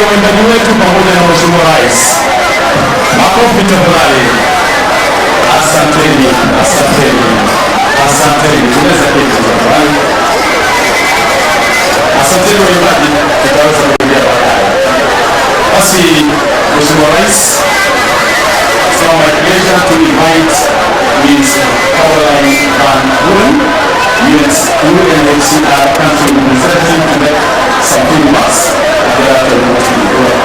wawindaji wetu pamoja na Mheshimiwa Rais. Makofi tafadhali. Asanteni, asanteni, asanteni. Tunaweza keti tafadhali. Asanteni waimbaji, tutaweza kurudia baadaye. Basi Mheshimiwa Rais, it's now my pleasure to invite Ms. Caroline Van Hoorn, UNHCR country representative, to make some few remarks, and thereafter we will go ahead.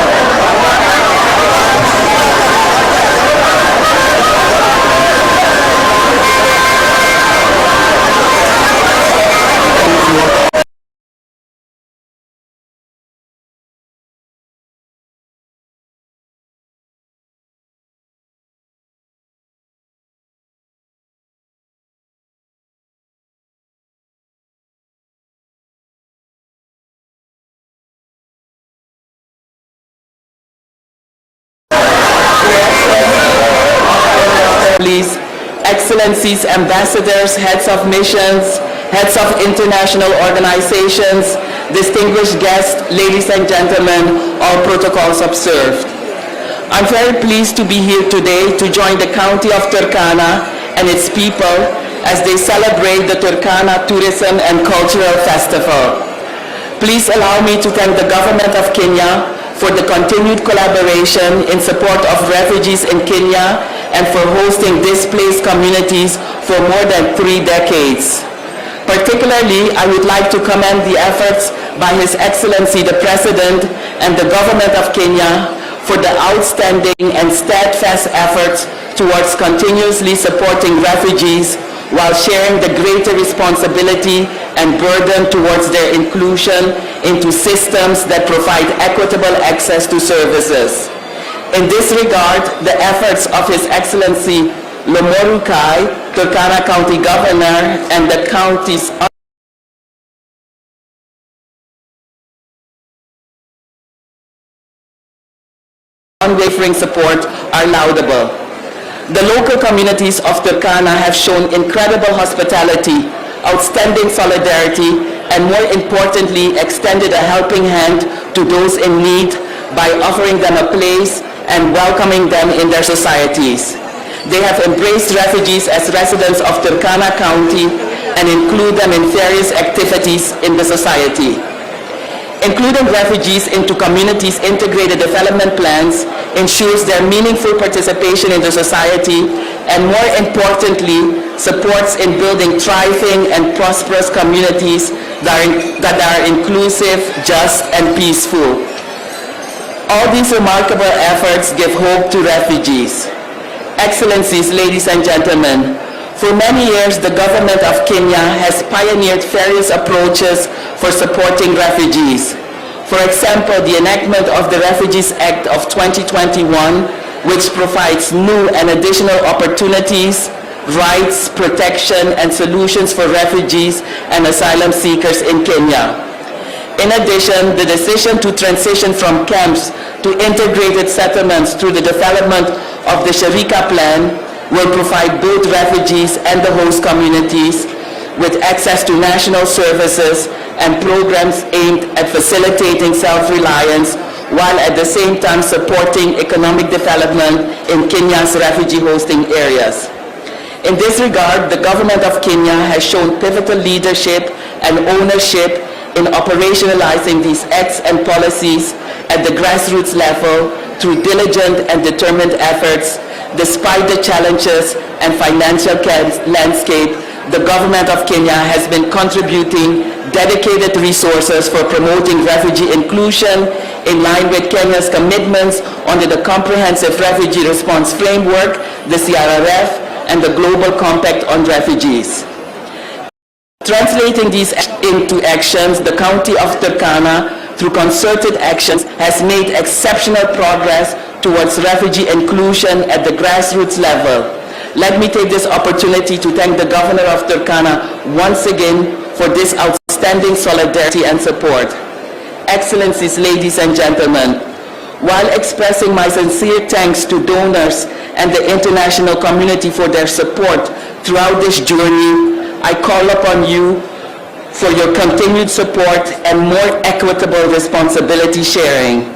Please, Excellencies, Ambassadors, Heads of Missions, Heads of International Organizations, distinguished guests, ladies and gentlemen, all protocols observed. I'm very pleased to be here today to join the County of Turkana and its people as they celebrate the Turkana Tourism and Cultural Festival. Please allow me to thank the Government of Kenya for the continued collaboration in support of refugees in Kenya and for hosting displaced communities for more than 3 decades. Particularly, I would like to commend the efforts by His Excellency the President and the Government of Kenya for the outstanding and steadfast efforts towards continuously supporting refugees while sharing the greater responsibility and burden towards their inclusion into systems that provide equitable access to services. In this regard, the efforts of His Excellency Lomorukai, Turkana County Governor, and the county's unwavering support are laudable. The local communities of Turkana have shown incredible hospitality, outstanding solidarity, and more importantly, extended a helping hand to those in need by offering them a place and welcoming them in their societies. They have embraced refugees as residents of Turkana County and include them in various activities in the society. Including refugees into communities' integrated development plans ensures their meaningful participation in the society and, more importantly, supports in building thriving and prosperous communities that are inclusive, just, and peaceful. All these remarkable efforts give hope to refugees. Excellencies, ladies and gentlemen, for many years, the government of Kenya has pioneered various approaches for supporting refugees. For example, the enactment of the Refugees Act of 2021, which provides new and additional opportunities, rights, protection, and solutions for refugees and asylum seekers in Kenya. In addition, the decision to transition from camps to integrated settlements through the development of the Sharika Plan will provide both refugees and the host communities with access to national services and programs aimed at facilitating self-reliance while at the same time supporting economic development in Kenya's refugee hosting areas. In this regard, the government of Kenya has shown pivotal leadership and ownership in operationalizing these acts and policies at the grassroots level through diligent and determined efforts. Despite the challenges and financial landscape, the government of Kenya has been contributing dedicated resources for promoting refugee inclusion in line with Kenya's commitments under the Comprehensive Refugee Response Framework, the CRRF, and the Global Compact on Refugees. Translating these into actions, the County of Turkana, through concerted actions, has made exceptional progress towards refugee inclusion at the grassroots level. Let me take this opportunity to thank the Governor of Turkana once again for this outstanding solidarity and support. Excellencies, ladies and gentlemen, while expressing my sincere thanks to donors and the international community for their support throughout this journey, I call upon you for your continued support and more equitable responsibility sharing.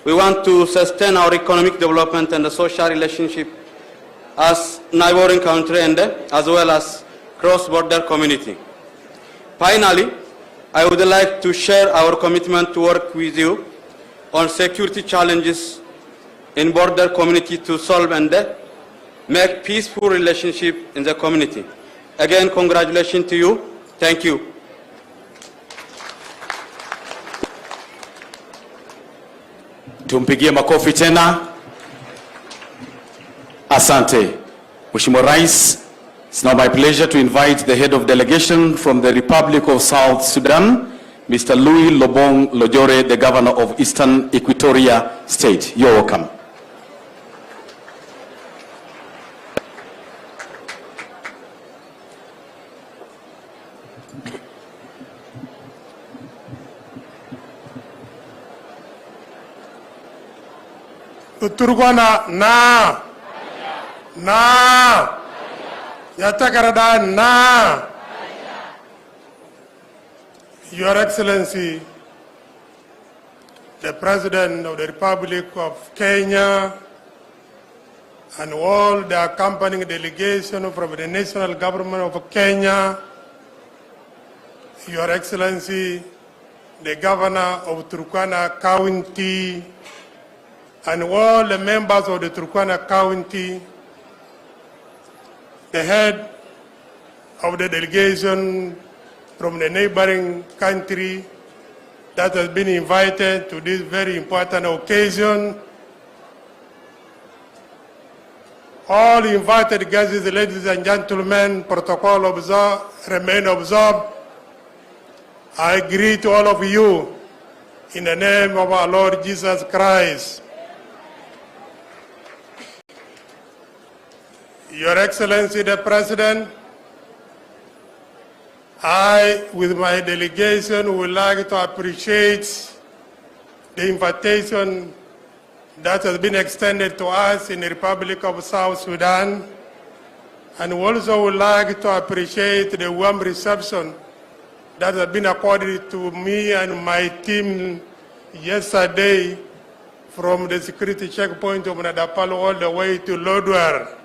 We want to sustain our economic development and the social relationship as neighboring country and as well as cross-border community. Finally, I would like to share our commitment to work with you on security challenges in border community to solve and make peaceful relationship in the community. Again, congratulations to you. Thank you. Tumpigie makofi tena. Asante. Mheshimiwa Rais, it's now my pleasure to invite the head of delegation from the Republic of South Sudan, Mr. Louis Lobong Lojore, the governor of Eastern Equatoria State. You're welcome. TURKANA na Yatakarada na. Your Excellency, the President of the Republic of Kenya and all the accompanying delegation from the national government of Kenya, Your Excellency, the Governor of TURKANA County, and all the members of the TURKANA County, the head of the delegation from the neighboring country that has been invited to this very important occasion, all invited guests, ladies and gentlemen, protocol remain observed. I greet all of you in the name of our Lord Jesus Christ. Your Excellency the President, I, with my delegation, would like to appreciate the invitation that has been extended to us in the Republic of South Sudan, and also would like to appreciate the warm reception that has been accorded to me and my team yesterday from the security checkpoint of Nadapalo all the way to LODWAR.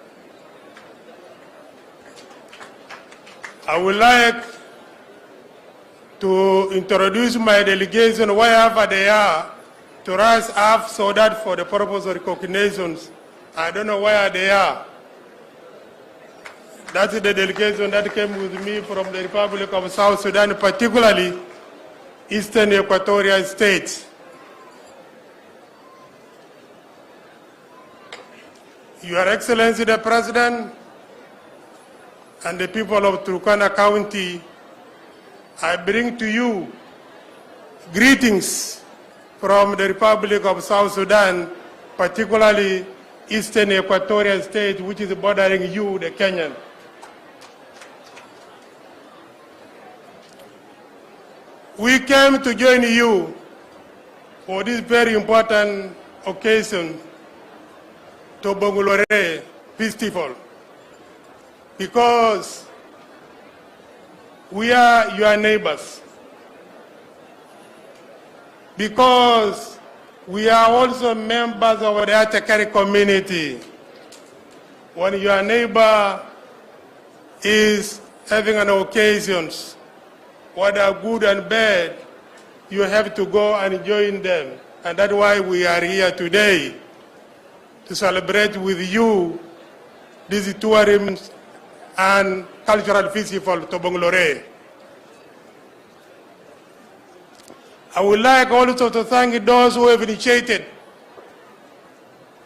I would like to introduce my delegation wherever they are to rise up so that for the purpose of recognitions, I don't know where they are. That's the delegation that came with me from the Republic of South Sudan, particularly Eastern Equatoria State. Your Excellency the President and the people of TURKANA County, I bring to you greetings from the Republic of South Sudan, particularly Eastern Equatoria State, which is bordering you, the Kenyan. We came to join you for this very important occasion, Tobonglore Festival, because we are your neighbors, because we are also members of the Atakari community. When your neighbor is having an occasion, whether good and bad, you have to go and join them. And that's why we are here today, to celebrate with you this tourism and cultural festival, Tobonglore. I would like also to thank those who have initiated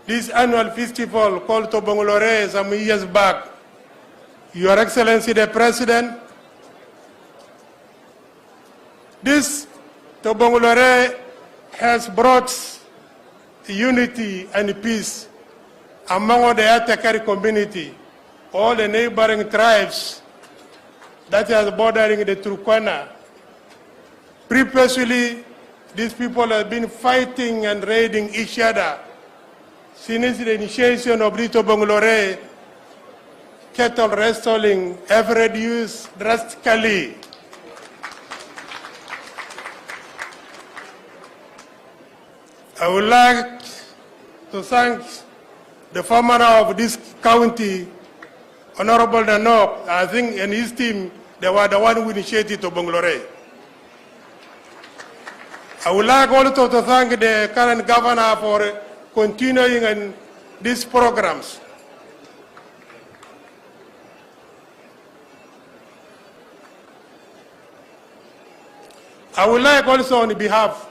this annual festival called Tobonglore some years back. Your Excellency the President, this Tobonglore has brought unity and peace among the Atakari community, all the neighboring tribes that are bordering the TURKANA. Previously, these people have been fighting and raiding each other. Since the initiation of the Tobonglore, cattle wrestling have reduced drastically. I would like to thank the former of this county, Honorable Nanok. I think and his team, they were the one who initiated Tobonglore. I would like also to thank the current governor for continuing in these programs. I would like also on behalf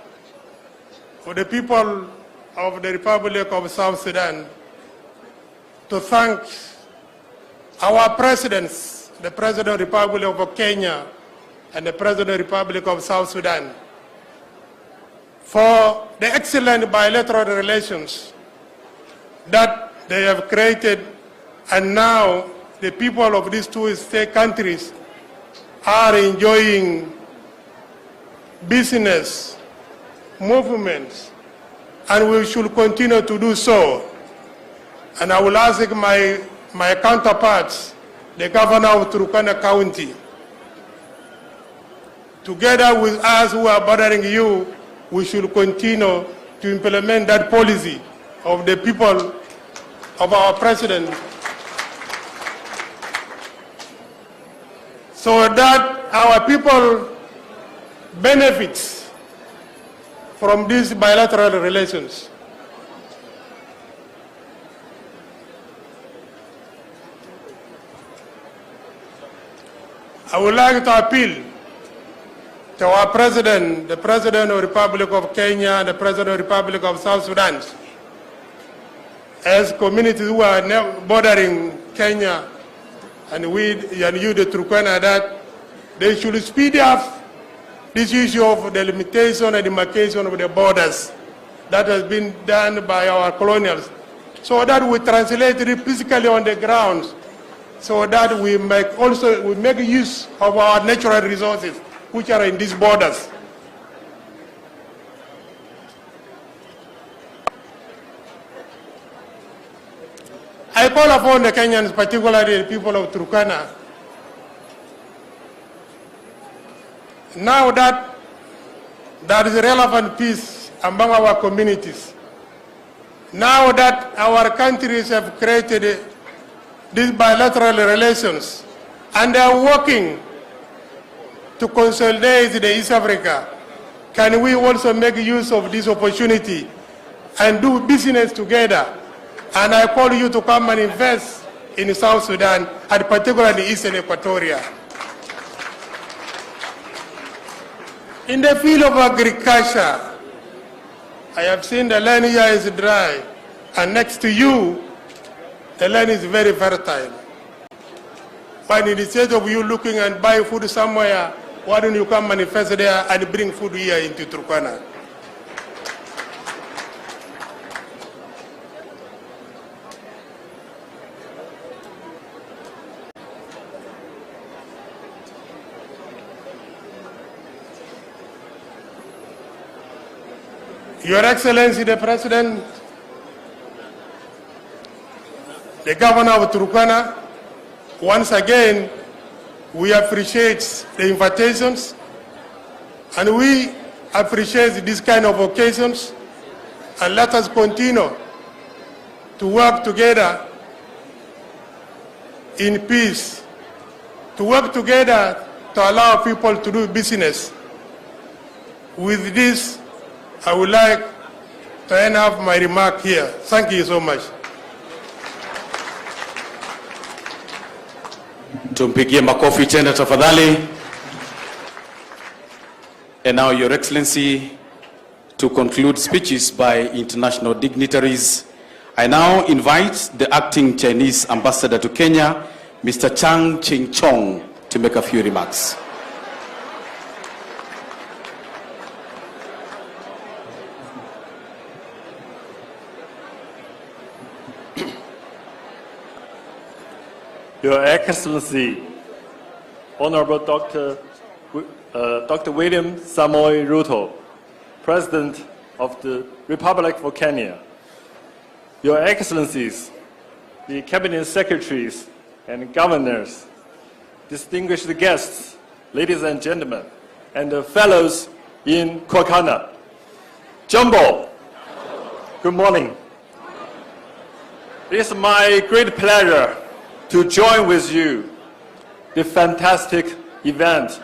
of the people of the Republic of South Sudan to thank our presidents, the President of the Republic of Kenya and the President of the Republic of South Sudan, for the excellent bilateral relations that they have created, and now the people of these two state countries are enjoying business movements, and we should continue to do so. And I will ask my counterparts, the governor of Turkana County, together with us who are bothering you, we should continue to implement that policy of the people of our president, so that our people benefits from these bilateral relations. I would like to appeal to our president, the President of the Republic of Kenya and the President of the Republic of South Sudan, as communities who are bordering Kenya and you, the Turkana, that they should speed up this issue of the limitation and demarcation of the borders that has been done by our colonials, so that we translate it physically on the ground, so that we make use of our natural resources which are in these borders. I call upon the Kenyans, particularly the people of Turkana, now that there is a relevant peace among our communities, now that our countries have created these bilateral relations and they are working to consolidate the East Africa, can we also make use of this opportunity and do business together? And I call you to come and invest in South Sudan, and particularly Eastern Equatoria. In the field of agriculture, I have seen the land here is dry, and next to you, the land is very fertile. But instead of you looking and buy food somewhere, why don't you come manifest there and bring food here into Turkana? Your Excellency the President, the Governor of Turkana, once again, we appreciate the invitations and we appreciate this kind of occasions, and let us continue to work together in peace, to work together to allow people to do business. With this, I would like to end up my remark here. Thank you so much. Tumpigie makofi tena tafadhali. And now, Your Excellency, to conclude speeches by international dignitaries, I now invite the acting Chinese ambassador to Kenya, Mr. Chang Ching Chong, to make a few remarks. Your Excellency, Honorable Dr. William Samoei Ruto, President of the Republic of Kenya, Your Excellencies, the Cabinet Secretaries and Governors, distinguished guests, ladies and gentlemen, and fellows in Turkana. Jumbo! Good morning. It is my great pleasure to join with you the fantastic event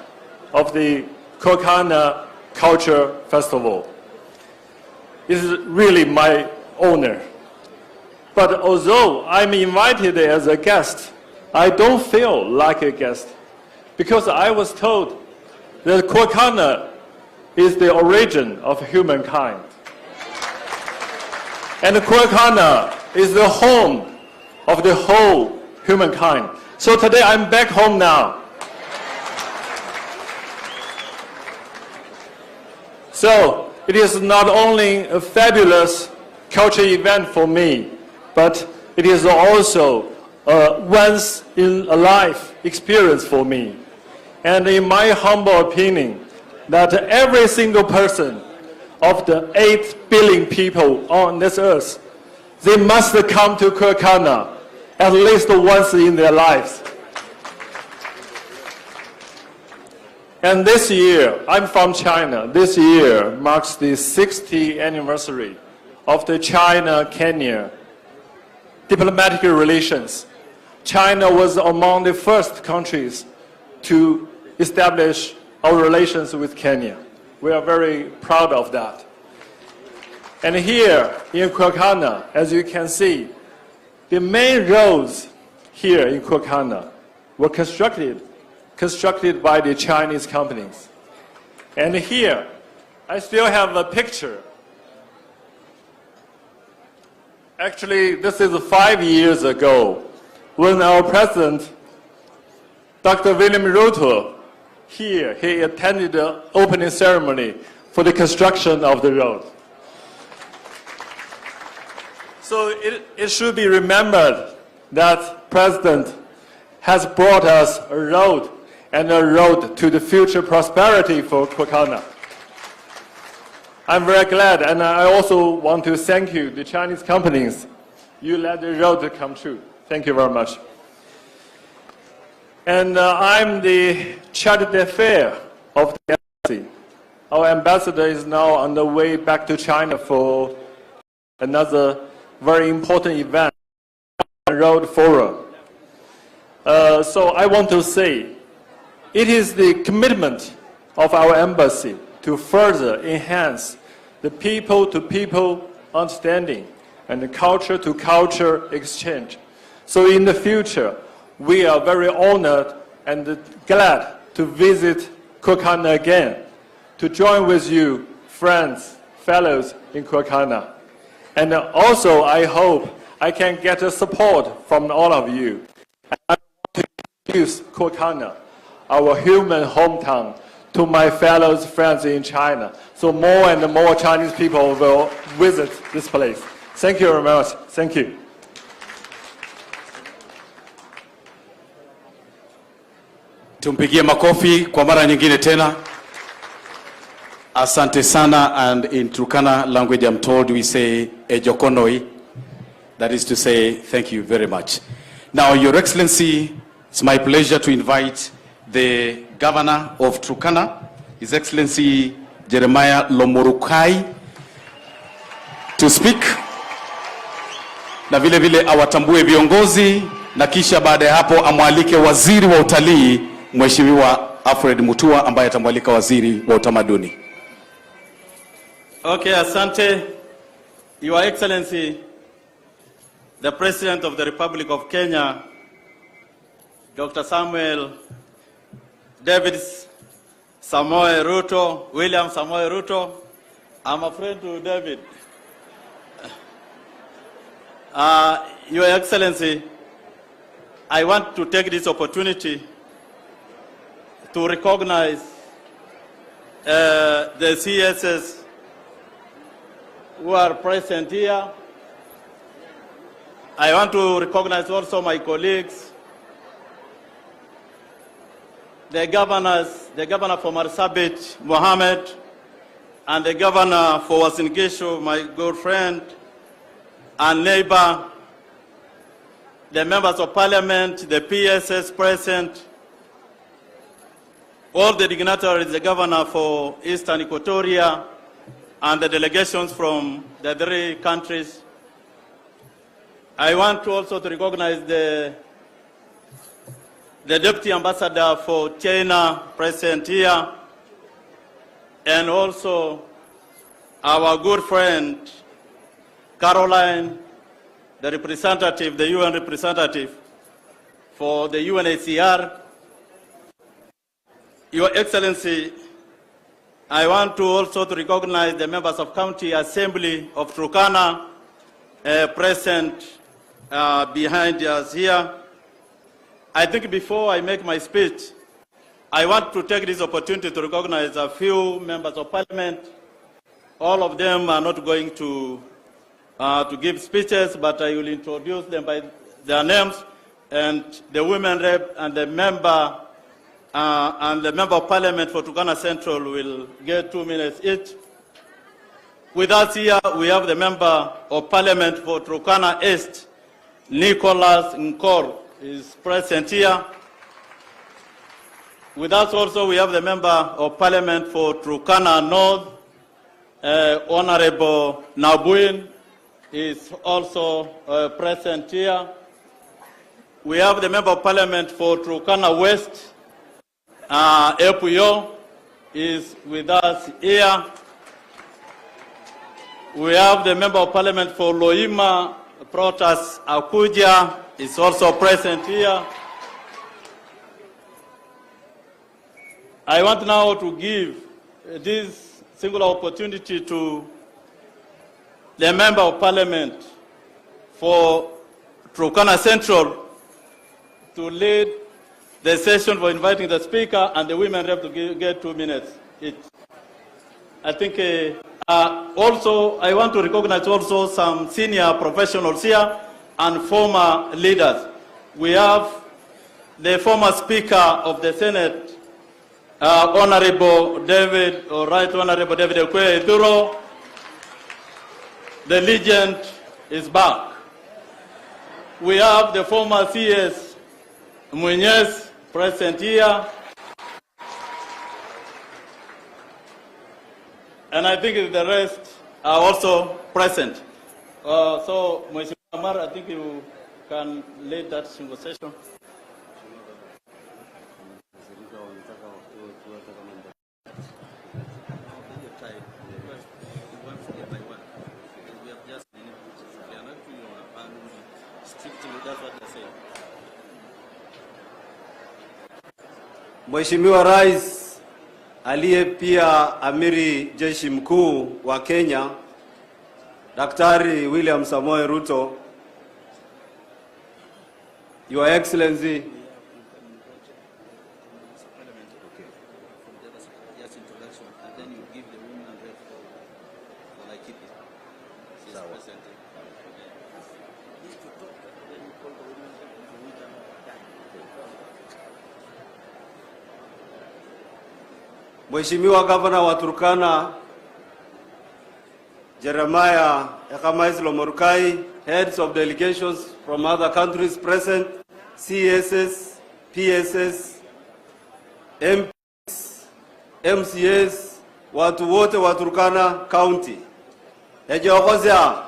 of the TURKANA Culture Festival. It is really my honor. But although I'm invited as a guest, I don't feel like a guest because I was told that TURKANA is the origin of humankind. And TURKANA is the home of the whole humankind. So today I'm back home now. So it is not only a fabulous culture event for me, but it is also a once-in-a-life experience for me. And in my humble opinion, that every single person of the 8 billion people on this earth, they must come to TURKANA at least once in their lives. And this year, I'm from China. This year marks the 60th anniversary of the China-Kenya diplomatic relations. China was among the first countries to establish our relations with Kenya. We are very proud of that. And here in TURKANA, as you can see, the main roads here in TURKANA were constructed by the Chinese companies. And here, I still have a picture. Actually, this is 5 years ago when our president, Dr. William RUTO, he attended the opening ceremony for the construction of the road. So it should be remembered that President has brought us a road and a road to the future prosperity for TURKANA. I'm very glad, and I also want to thank you, the Chinese companies. You let the road come true. Thank you very much. And I'm the charge d'affaires of the embassy. Our ambassador is now on the way back to China for another very important event, Road Forum. So I want to say, it is the commitment of our embassy to further enhance the people-to-people understanding and the culture-to-culture exchange. So in the future, we are very honored and glad to visit TURKANA again, to join with you, friends, fellows in TURKANA. And also, I hope I can get the support from all of you. I want to introduce TURKANA, our human hometown, to my fellow friends in China. So more and more Chinese people will visit this place. Thank you very much. Thank you. Tumpigie makofi kwa mara nyingine tena. Asante sana, and in Turkana language I'm told we say ejokonoi. That is to say thank you very much. Now, Your Excellency, it's my pleasure to invite the Governor of Turkana, His Excellency Jeremiah Lomurukai, to speak. Na vile vile awatambue viongozi, na kisha baada ya hapo amwalike waziri wa utalii Mheshimiwa Alfred Mutua ambaye atamwalika waziri wa utamaduni. Okay, asante. Your Excellency, the President of the Republic of Kenya, Dr. Samuel David Samoei Ruto, William Samoei Ruto. I'm a friend to David. Your Excellency, I want to take this opportunity to recognize the CSs who are present here. I want to recognize also my colleagues, the governors, the governor for Marsabit, Mohammed, and the governor for Uasin Gishu, my good friend and neighbor, the members of parliament, the PSS present, all the dignitaries, the governor for Eastern Equatoria, and the delegations from the 3 countries. I want to also to recognize the Deputy Ambassador for China present here, and also our good friend Caroline, the representative, the UN representative for the UNHCR. Your Excellency, I want to also to recognize the members of County Assembly of Turkana present behind us here. I think before I make my speech, I want to take this opportunity to recognize a few members of parliament. All of them are not going to give speeches, but I will introduce them by their names, and the women rep and the member of parliament for Turkana Central will get 2 minutes each. With us here, we have the member of parliament for Turkana East, Nicholas Nkor, is present here. With us also, we have the member of parliament for Turkana North, Honorable Nabuin, is also present here. We have the member of parliament for Turkana West, Epuyo, is with us here. We have the member of parliament for Loima, Protas Akuja, is also present here. I want now to give this singular opportunity to the member of parliament for Turkana Central to lead the session for inviting the speaker, and the women rep to get 2 minutes each. I think also I want to recognize also some senior professionals here and former leaders. We have the former Speaker of the Senate, Honorable David Ekwe Duro. The legend is back. We have the former CS Munyes present here. And I think the rest are also present. So, Mr. Amar, I think you can lead that single session. Mheshimiwa Rais aliye pia amiri jeshi mkuu wa Kenya, Daktari William Samoei Ruto, Your Excellency, Mheshimiwa Governor wa Turkana, Jeremiah Ekamais Lomorkai, heads of delegations from other countries present, CSS, PSS, MPs, MCS, watu wote wa Turkana County. Ejokozea,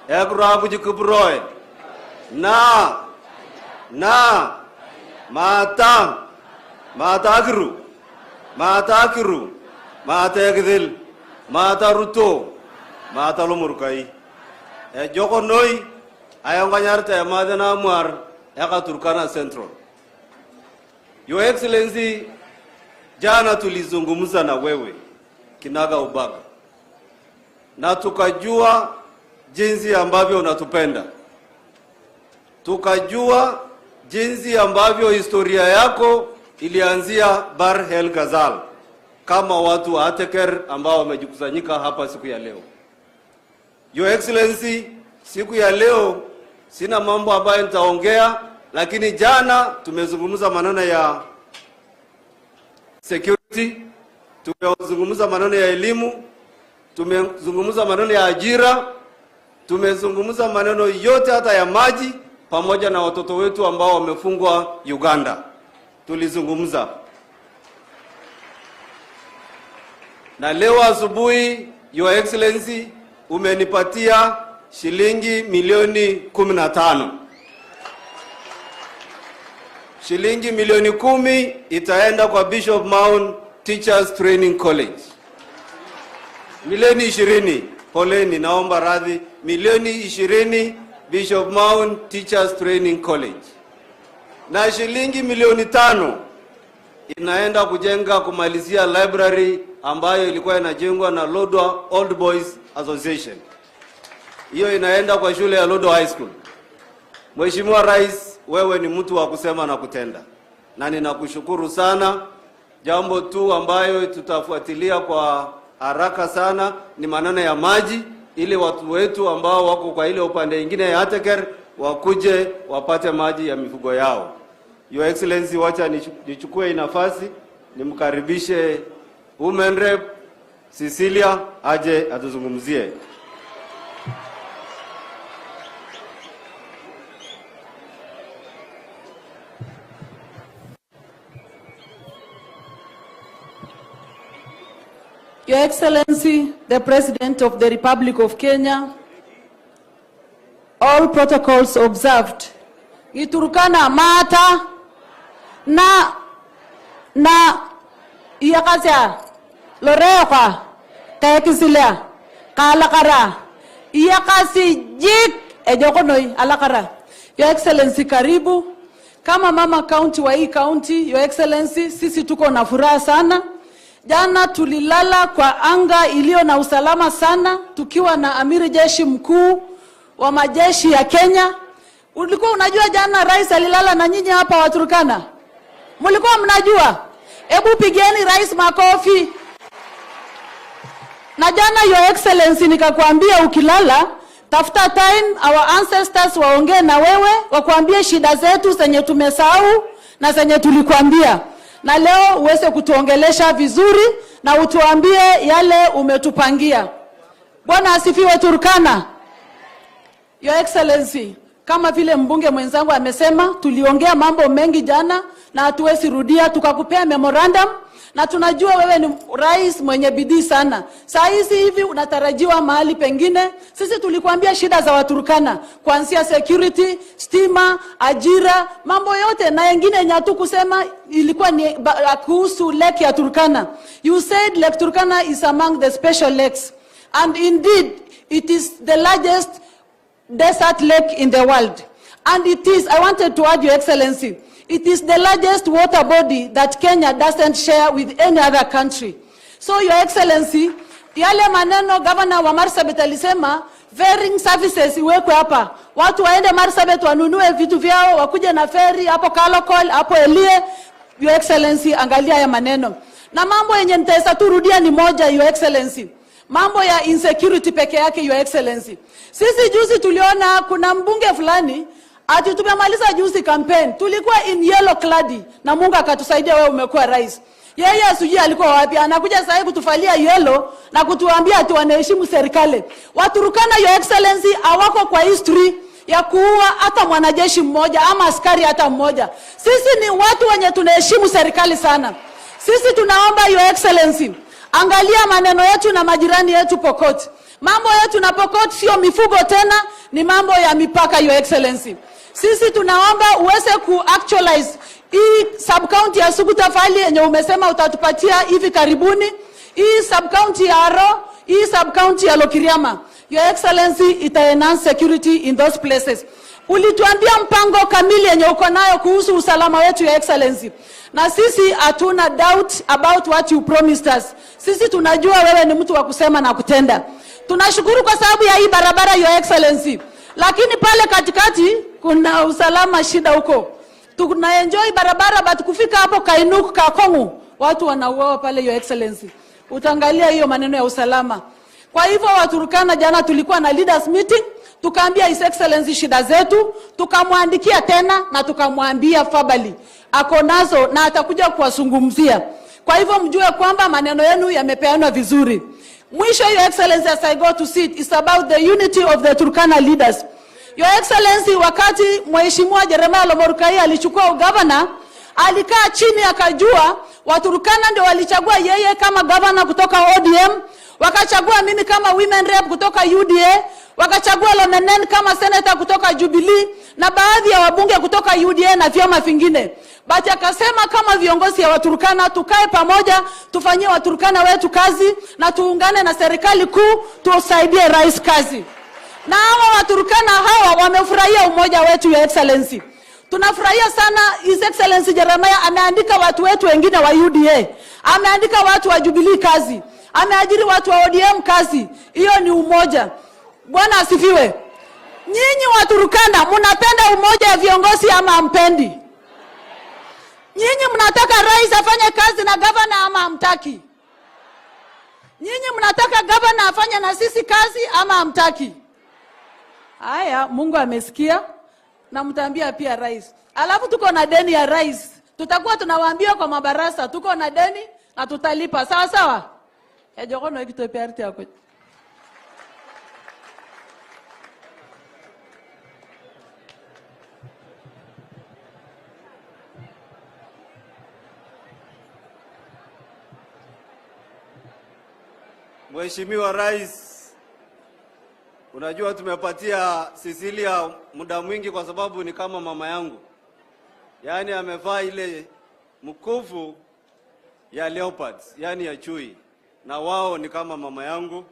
ekura kujikubroe, Matakiru, Matakidil, Mataruto, Matalomurkai. Joko noi, ayanganyarte Madana Muar, Eka Turkana Central. Your Excellency, jana tulizungumza na wewe, kinaga ubaga. Na tukajua jinsi ambavyo unatupenda. Tukajua jinsi ambavyo historia yako ilianzia Bar El Ghazal, kama watu wa Ateker ambao wamejikusanyika hapa siku ya leo. Your Excellency, siku ya leo sina mambo ambayo nitaongea, lakini jana tumezungumza maneno ya security, tumezungumza maneno ya elimu, tumezungumza maneno ya ajira, tumezungumza maneno yote hata ya maji, pamoja na watoto wetu ambao wamefungwa Uganda. Tulizungumza. Na leo asubuhi Your Excellency, umenipatia shilingi milioni 15. Shilingi milioni 10 itaenda kwa Bishop Mount Teachers Training College. Milioni 20, poleni naomba radhi, milioni 20 Bishop Mount Teachers Training College. Na shilingi milioni 5 inaenda kujenga kumalizia library ambayo ilikuwa inajengwa na LODWAR Old Boys Association. Hiyo inaenda kwa shule ya LODWAR High School. Mheshimiwa Rais, wewe ni mtu wa kusema na kutenda. Na ninakushukuru sana. Jambo tu ambayo tutafuatilia kwa haraka sana ni maneno ya maji, ili watu wetu ambao wako kwa ile upande mwingine ya Ateker wakuje wapate maji ya mifugo yao. Your Excellency, wacha nichukue nafasi nimkaribishe Women Rep Cecilia aje atuzungumzie. Your Excellency, the President of the Republic of Kenya, all protocols observed. Iturkana mata na iyakasya loreoka kayakisilia kalakara iyakasi jik ejokonoi alakara. Your Excellency, karibu kama mama county wa hii county. Your Excellency, sisi tuko na furaha sana. Jana tulilala kwa anga iliyo na usalama sana, tukiwa na amiri jeshi mkuu wa majeshi ya Kenya. Ulikuwa unajua jana rais alilala na nyinyi hapa wa Turkana? Mlikuwa mnajua? Hebu pigeni rais makofi. Na jana Your Excellency, nikakwambia ukilala tafuta time our ancestors waongee na wewe, wakuambie shida zetu zenye tumesahau na zenye tulikwambia. Na leo uweze kutuongelesha vizuri na utuambie yale umetupangia. Bwana asifiwe Turkana. Your Excellency, kama vile mbunge mwenzangu amesema, tuliongea mambo mengi jana na hatuwezi rudia. Tukakupea memorandum na tunajua wewe ni rais mwenye bidii sana. Saa hizi hivi unatarajiwa mahali pengine. Sisi tulikuambia shida za Waturkana, kuanzia security, stima, ajira, mambo yote na wengine nyatu kusema ilikuwa ni kuhusu lake ya Turkana. You said Lake Turkana is among the special lakes, and indeed it is the largest desert lake in the world. And it is, I wanted to add, Your Excellency, it is the largest water body that Kenya doesn't share with any other country. So Your Excellency, yale maneno Governor wa Marsabit alisema ferrying services iwekwe hapa. Watu waende Marsabit wanunue vitu vyao, wakuje na ferry hapo Kalokol, hapo Elie. Your Excellency, angalia ya maneno. Na mambo yenye nitaweza turudia ni moja, Your Excellency. Mambo ya insecurity peke yake, Your Excellency. Sisi juzi tuliona kuna mbunge fulani ati tumemaliza juzi campaign, tulikuwa in yellow clad na Mungu akatusaidia wewe umekuwa rais. Yeye asujui alikuwa wapi, anakuja sasa hivi kutufalia yellow na kutuambia ati wanaheshimu serikali. Waturukana, Your Excellency, hawako kwa history ya kuua hata mwanajeshi mmoja ama askari hata mmoja. Sisi ni watu wenye tunaheshimu serikali sana. Sisi tunaomba Your Excellency, angalia maneno yetu na majirani yetu Pokot. Mambo yetu na Pokot sio mifugo tena, ni mambo ya mipaka, Your Excellency. Sisi tunaomba uweze ku-actualize hii sub-county ya Sugutafali yenye umesema utatupatia hivi karibuni, hii sub-county ya Aro, hii sub-county ya Lokiriama. Your Excellency, ita enhance security in those places. Ulituambia mpango kamili yenye uko nayo kuhusu usalama wetu, Your Excellency. Na sisi hatuna doubt about what you promised us. Sisi tunajua wewe ni mtu wa kusema na kutenda. Tunashukuru kwa sababu ya hii barabara, Your Excellency. Lakini pale katikati kuna usalama shida huko. Tunaenjoy barabara but kufika hapo Kainuk Kakongu watu wanauawa pale, Your Excellency. Utaangalia hiyo maneno ya usalama. Kwa hivyo Waturkana, jana tulikuwa na leaders meeting, tukaambia His Excellency shida zetu, tukamwandikia tena na tukamwambia Fabali ako nazo na atakuja kuwazungumzia. Kwa hivyo mjue kwamba maneno yenu yamepeanwa vizuri. Mwisho, Your Excellency, as I go to sit, is about the unity of the Turkana leaders. Your Excellency, wakati Mheshimiwa Jeremiah Lomorukai alichukua ugavana, alikaa chini akajua Waturkana ndio walichagua yeye kama gavana kutoka ODM. wakachagua mimi kama women rep kutoka UDA, wakachagua Lonenen kama senator kutoka Jubilee na baadhi ya wabunge kutoka UDA na vyama vingine. But akasema kama viongozi ya Waturkana tukae pamoja, tufanyie Waturkana wetu kazi na tuungane na serikali kuu tusaidie rais kazi. Na hawa Waturkana hawa wamefurahia umoja wetu, Your Excellency. Tunafurahia sana His Excellency Jeremiah ameandika watu wetu wengine wa UDA, ameandika watu wa Jubilee kazi, ameajiri watu wa ODM kazi. Hiyo ni umoja. Bwana asifiwe. Nyinyi Waturkana mnapenda umoja wa viongozi ama hampendi? Nyinyi mnataka rais afanye kazi na governor ama hamtaki? Nyinyi mnataka governor afanye na sisi kazi ama hamtaki? Haya, Mungu amesikia na mtaambia pia rais. Alafu tuko na deni ya rais. Tutakuwa tunawaambia kwa mabarasa tuko na deni na tutalipa. Sawa sawa? Ejokono ikitopearti yako. Mheshimiwa Rais, unajua tumepatia Cecilia muda mwingi kwa sababu ni kama mama yangu. Yaani amevaa ile mkufu ya leopards, yani ya chui. Na wao ni kama mama yangu.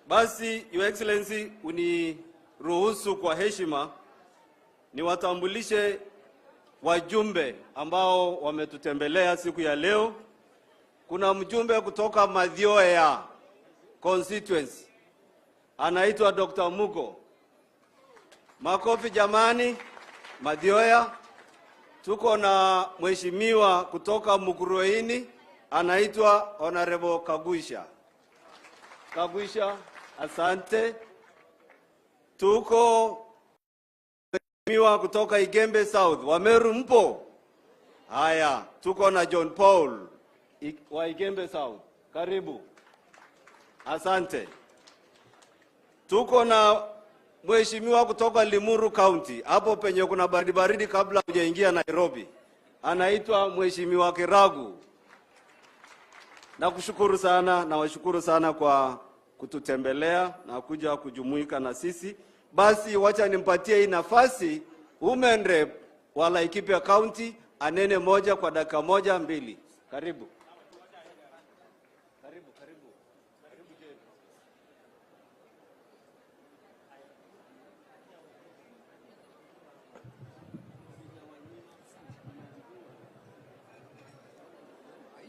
Basi Your Excellency, uniruhusu kwa heshima niwatambulishe wajumbe ambao wametutembelea siku ya leo. Kuna mjumbe kutoka Mathioya constituency, anaitwa Dr. Mugo. Makofi jamani, Mathioya. Tuko na mheshimiwa kutoka Mukuruini, anaitwa Honorable Kagusha. Kagusha, asante. Tuko mheshimiwa kutoka Igembe South, Wameru mpo? Haya, tuko na John Paul wa Igembe South. Karibu. Asante. Tuko na mheshimiwa kutoka Limuru County, hapo penye kuna baridi kabla hujaingia Nairobi. Anaitwa Mheshimiwa Kiragu. Nakushukuru sana na washukuru sana kwa kututembelea na kuja kujumuika na sisi. Basi wacha nimpatie hii nafasi Women Rep wa Laikipia County anene moja kwa dakika moja mbili. Karibu.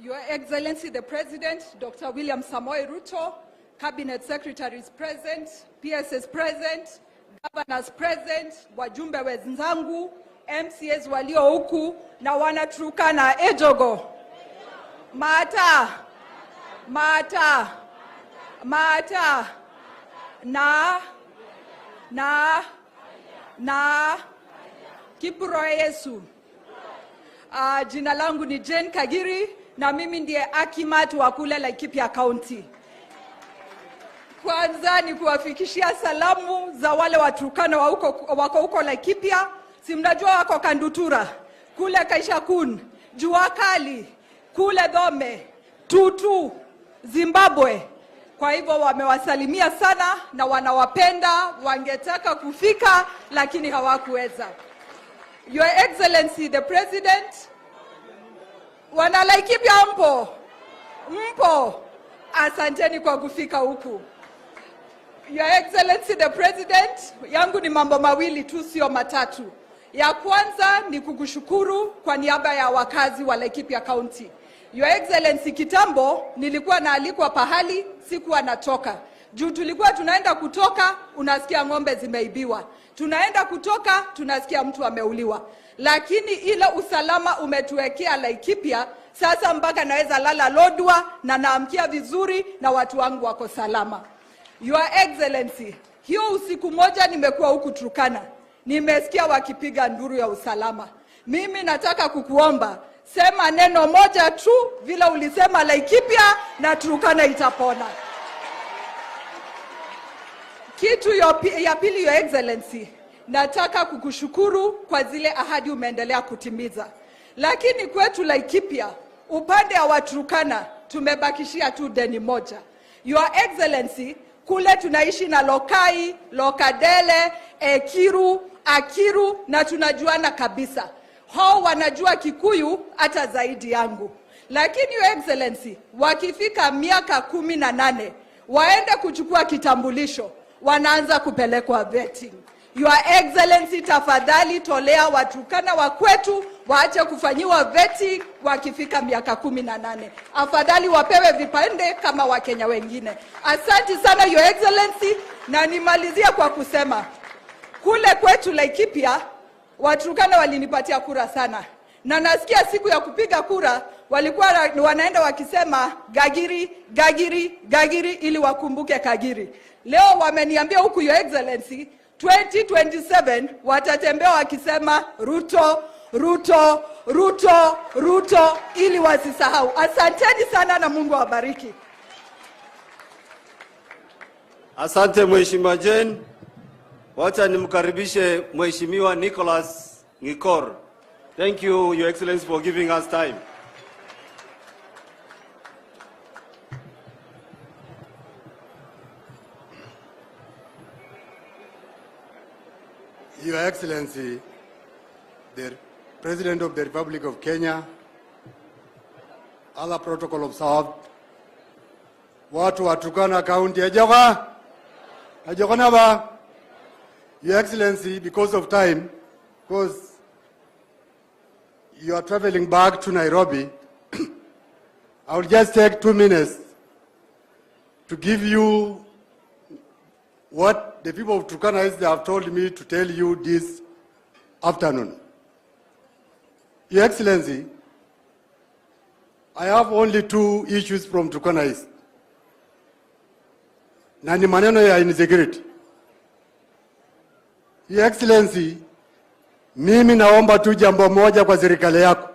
Your Excellency the President, Dr. William Samoei Ruto, Cabinet Secretaries present, PSS present, Governors present, wajumbe wenzangu, MCAs walio huku na Wanaturkana ejogo. Mata, mata, mata, na, Kipuro Yesu. Jina langu ni Jane Kagiri na mimi ndiye Akimat wa kule Laikipia County. Kwanza ni kuwafikishia salamu za wale Waturkana wako huko Laikipia. Si mnajua wako Kandutura, kule Kaishakun, Juakali, kule Dome, Tutu, Zimbabwe. Kwa hivyo wamewasalimia sana na wanawapenda, wangetaka kufika lakini hawakuweza. Your Excellency the President, wana Laikipia mpo, asanteni kwa kufika huku. Your Excellency the President, yangu ni mambo mawili tu sio matatu. Ya kwanza ni kukushukuru kwa niaba ya wakazi wa Laikipia County. Your Excellency, kitambo nilikuwa naalikwa pahali sikuwa natoka. Juu tulikuwa tunaenda kutoka unasikia ng'ombe zimeibiwa. Tunaenda kutoka tunasikia mtu ameuliwa. Lakini ile usalama umetuwekea Laikipia, sasa mpaka naweza lala LODWAR na naamkia vizuri na watu wangu wako salama. Your Excellency, hiyo usiku moja nimekuwa huku Turkana. Nimesikia wakipiga nduru ya usalama. Mimi nataka kukuomba, sema neno moja tu vile ulisema Laikipia na Turkana itapona. Kitu ya pili, Your Excellency, nataka kukushukuru kwa zile ahadi umeendelea kutimiza. Lakini kwetu Laikipia, upande wa Turkana tumebakishia tu deni moja. Your Excellency, kule tunaishi na Lokai, Lokadele, Kiru, Akiru na tunajuana kabisa. Hao wanajua Kikuyu hata zaidi yangu. Lakini Your Excellency, wakifika miaka 18 waende kuchukua kitambulisho, wanaanza kupelekwa vetting. Your Excellency, tafadhali tolea Waturkana wa kwetu waache kufanyiwa vetting wakifika miaka 18. Afadhali wapewe vipande kama Wakenya wengine. Asante sana Your Excellency, na nimalizia kwa kusema kule kwetu Laikipia Waturkana walinipatia kura sana. Na nasikia siku ya kupiga kura walikuwa wanaenda wakisema Gagiri, Gagiri, Gagiri ili wakumbuke Kagiri. Leo wameniambia huku Your Excellency 2027 watatembea wakisema RUTO, RUTO, RUTO, RUTO ili wasisahau. Asanteni sana na Mungu awabariki. Asante Mheshimiwa Jane. Wacha nimkaribishe Mheshimiwa Nicholas Ngikor. Thank you, Your Excellency, for giving us time. Your Excellency, the President of the Republic of Kenya, other protocol observed, watu wa Turkana County, ajokana ba. Your Excellency, because of time, because you are traveling back to Nairobi, I will just take 2 minutes to give you what the people of Turkana have told me to tell you this afternoon. Your Excellency, I have only 2 issues from Turkana East. Na ni maneno ya insecurity. Your Excellency, mimi naomba tu jambo moja kwa serikali yako.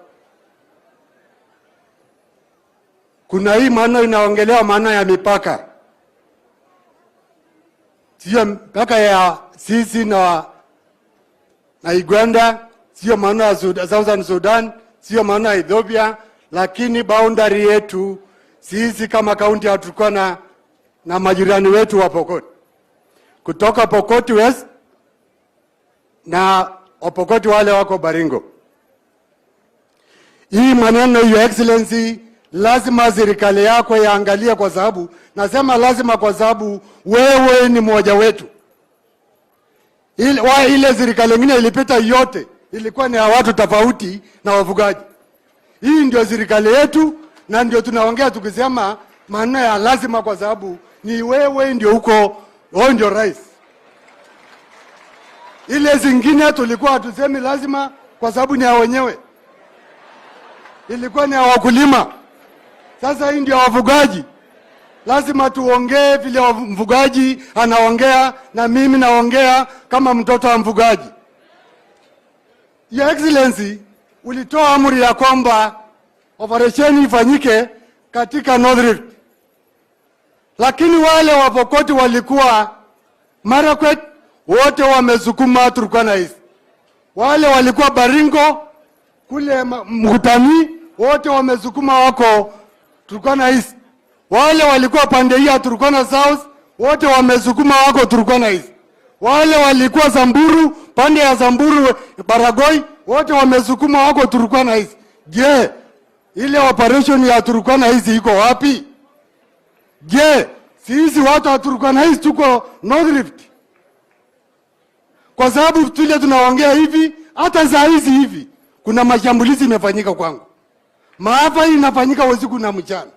Kuna hii maneno inaongelewa maneno ya mipaka. Sio mpaka ya sisi na Uganda, sio maneno ya Southern Sudan, sio maneno ya Ethiopia, lakini boundary yetu sisi kama kaunti ya Turkana na majirani wetu wa Pokot. Kutoka Pokot West na Wapokoti wale wako Baringo. Hii maneno Your Excellency, lazima serikali yako yaangalia, kwa sababu nasema lazima kwa sababu wewe ni mmoja wetu. Ile serikali nyingine ilipita yote ilikuwa ni watu tofauti na wafugaji. Hii ndio serikali yetu na ndio tunaongea tukisema maneno ya lazima, kwa sababu ni wewe ndio huko, wewe ndio rais. Ile zingine tulikuwa tusemi lazima kwa sababu ni ya wenyewe. Ilikuwa ni ya wakulima. Sasa hii ndio wafugaji. Lazima tuongee vile mfugaji anaongea na mimi naongea kama mtoto wa mfugaji. Your Excellency, ulitoa amri ya kwamba operation ifanyike katika North Rift. Lakini wale wapokoti walikuwa Marakwet, wote wamesukuma Turkana East. Wale walikuwa Baringo kule Mutami, wote wamesukuma wako Turkana East. Wale walikuwa pande hii ya Turkana South, wote wamesukuma wako Turkana East. Wale walikuwa Samburu, pande ya Samburu Baragoi, wote wamesukuma wako Turkana East. Je, ile operation ya Turkana East iko wapi? Je, sisi watu wa Turkana East tuko North Rift? Kwa sababu tule tunaongea hivi, hata saa hizi hivi kuna mashambulizi imefanyika kwangu. Maafa hii inafanyika usiku na mchana.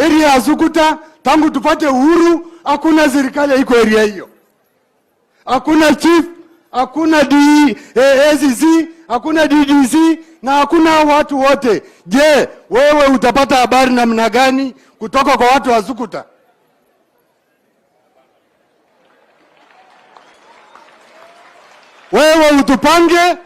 Area ya Sukuta tangu tupate uhuru hakuna serikali iko area hiyo. Hakuna chief, hakuna ACC, hakuna DDC na hakuna watu wote. Je, wewe utapata habari namna gani kutoka kwa watu wa Sukuta? Wewe utupange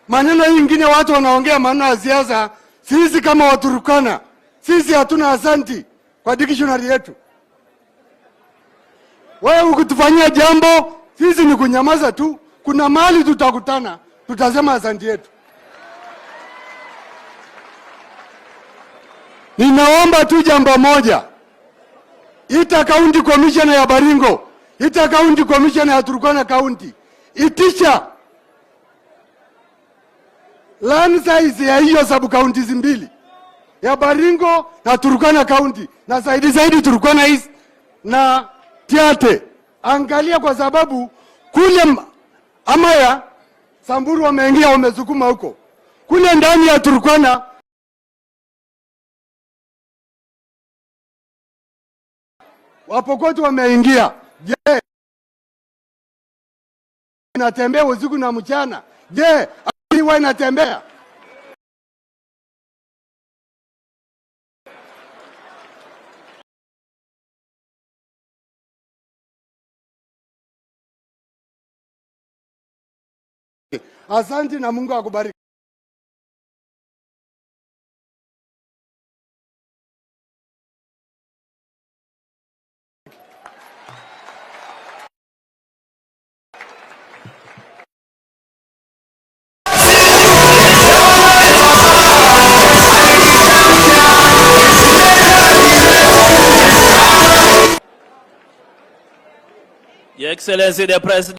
maneno ingine, watu wanaongea maneno ya siasa. Sisi kama Waturkana, sisi hatuna asanti kwa dictionary yetu. Wewe ukitufanyia jambo, sisi ni kunyamaza tu. Kuna mahali tutakutana, tutasema asanti yetu. Ninaomba tu jambo moja. ita county commissioner ya Baringo, ita county commissioner ya Turkana county, itisha land size ya hiyo sub counties mbili ya Baringo na Turkana county na zaidi Turkana East na Tiate. Angalia, kwa sababu kule Amaya Samburu wameingia, wamesukuma huko. Kule ndani ya Turkana Wapokoti wameingia. Je, inatembea usiku na mchana? Je, aliwa inatembea? Asante na Mungu akubariki. Your Excellency the President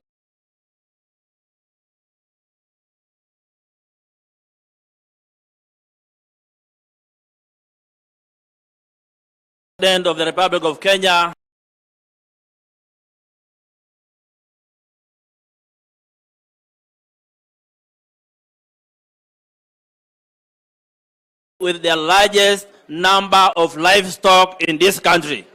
of the Republic of Kenya, with the largest number of livestock in this country.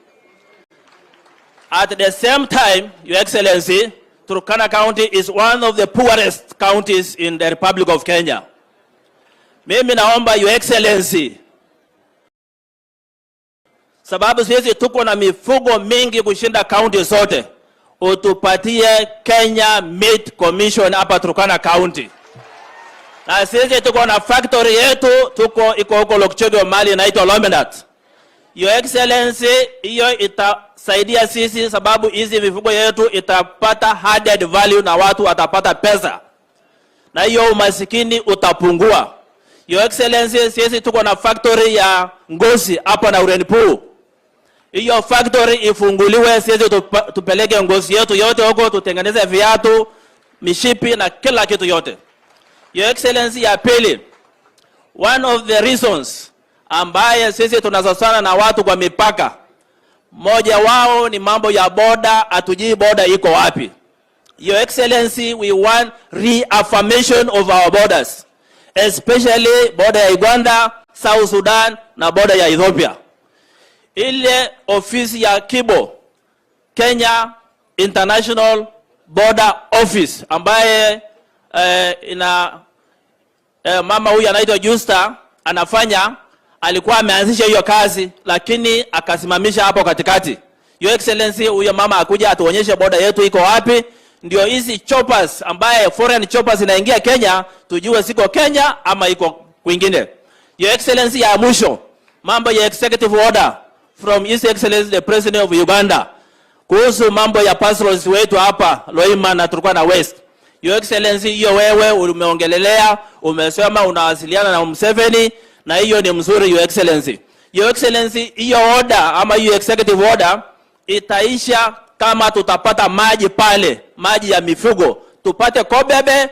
At the same time, Your Excellency, Turkana County is one of the poorest counties in the Republic of Kenya. Mimi naomba Your Excellency, sababu sisi tuko na mifugo mingi kushinda county zote, utupatie Kenya Meat Commission hapa Turkana County. Na sisi tuko na factory yetu, iko huko Lokchogo mali inaitwa Lomenat. Your Excellency, hiyo itasaidia sisi sababu hizi mifugo yetu itapata added value na watu watapata pesa. Na hiyo umasikini utapungua. Your Excellency, sisi tuko na factory ya ngozi hapa na Urenipuru. Hiyo factory ifunguliwe, sisi tupeleke ngozi yetu yote huko, tutengeneze viatu, mishipi na kila kitu yote. Your Excellency, ya pili, one of the reasons ambaye sisi tunazosana na watu kwa mipaka, moja wao ni mambo ya boda, atujui boda iko wapi. Your Excellency, we want reaffirmation of our borders, especially border ya Uganda, South Sudan na border ya Ethiopia. Ile ofisi ya Kibo, Kenya International Border Office, ambaye mama huyu anaitwa Justa anafanya, alikuwa ameanzisha hiyo kazi lakini akasimamisha hapo katikati. Your Excellency, huyo mama akuja atuonyeshe border yetu iko wapi, ndio hizi choppers ambaye foreign choppers inaingia Kenya tujue siko Kenya ama iko kwingine. Your Excellency, ya mwisho, mambo ya executive order from His Excellency the President of Uganda kuhusu mambo ya pastorals wetu hapa Loima na Turkana West. Your Excellency, hiyo wewe umeongelelea, umesema unawasiliana na Museveni na hiyo ni mzuri. Your Excellency, Your Excellency, hiyo order ama hiyo executive order itaisha kama tutapata maji pale, maji ya mifugo. Tupate Kobebe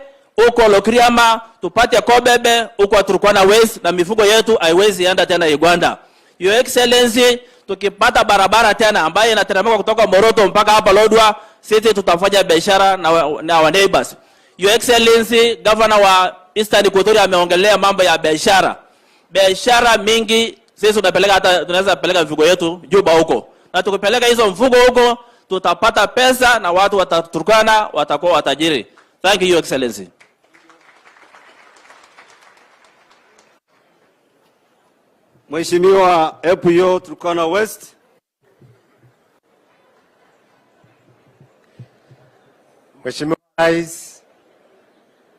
uko Lokriama, tupate Kobebe uko Turkana West na mifugo yetu haiwezi enda tena Uganda. Your Excellency, tukipata barabara tena ambayo inateremka kutoka Moroto mpaka hapa LODWAR, sisi tutafanya biashara na our neighbors. Your Excellency, Governor wa Eastern Equatoria ameongelea mambo ya biashara. Biashara mingi sisi tunapeleka, hata tunaweza peleka mifugo yetu Juba huko. Na tukipeleka hizo mfugo huko tutapata pesa na watu wataturkana watakuwa watajiri. Thank you, Your Excellency. Mheshimiwa Epuyo, Turkana West. Mheshimiwa Rais,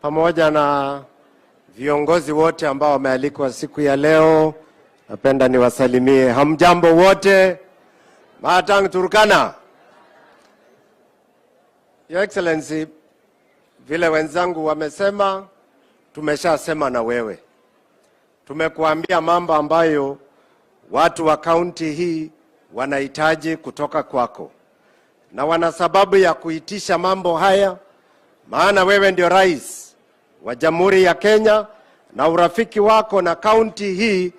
pamoja na viongozi wote ambao wamealikwa siku ya leo, napenda niwasalimie. Hamjambo wote. Matang Turkana. Your Excellency, vile wenzangu wamesema, tumeshasema na wewe. Tumekuambia mambo ambayo watu wa kaunti hii wanahitaji kutoka kwako, na wana sababu ya kuitisha mambo haya, maana wewe ndio rais wa Jamhuri ya Kenya na urafiki wako na kaunti hii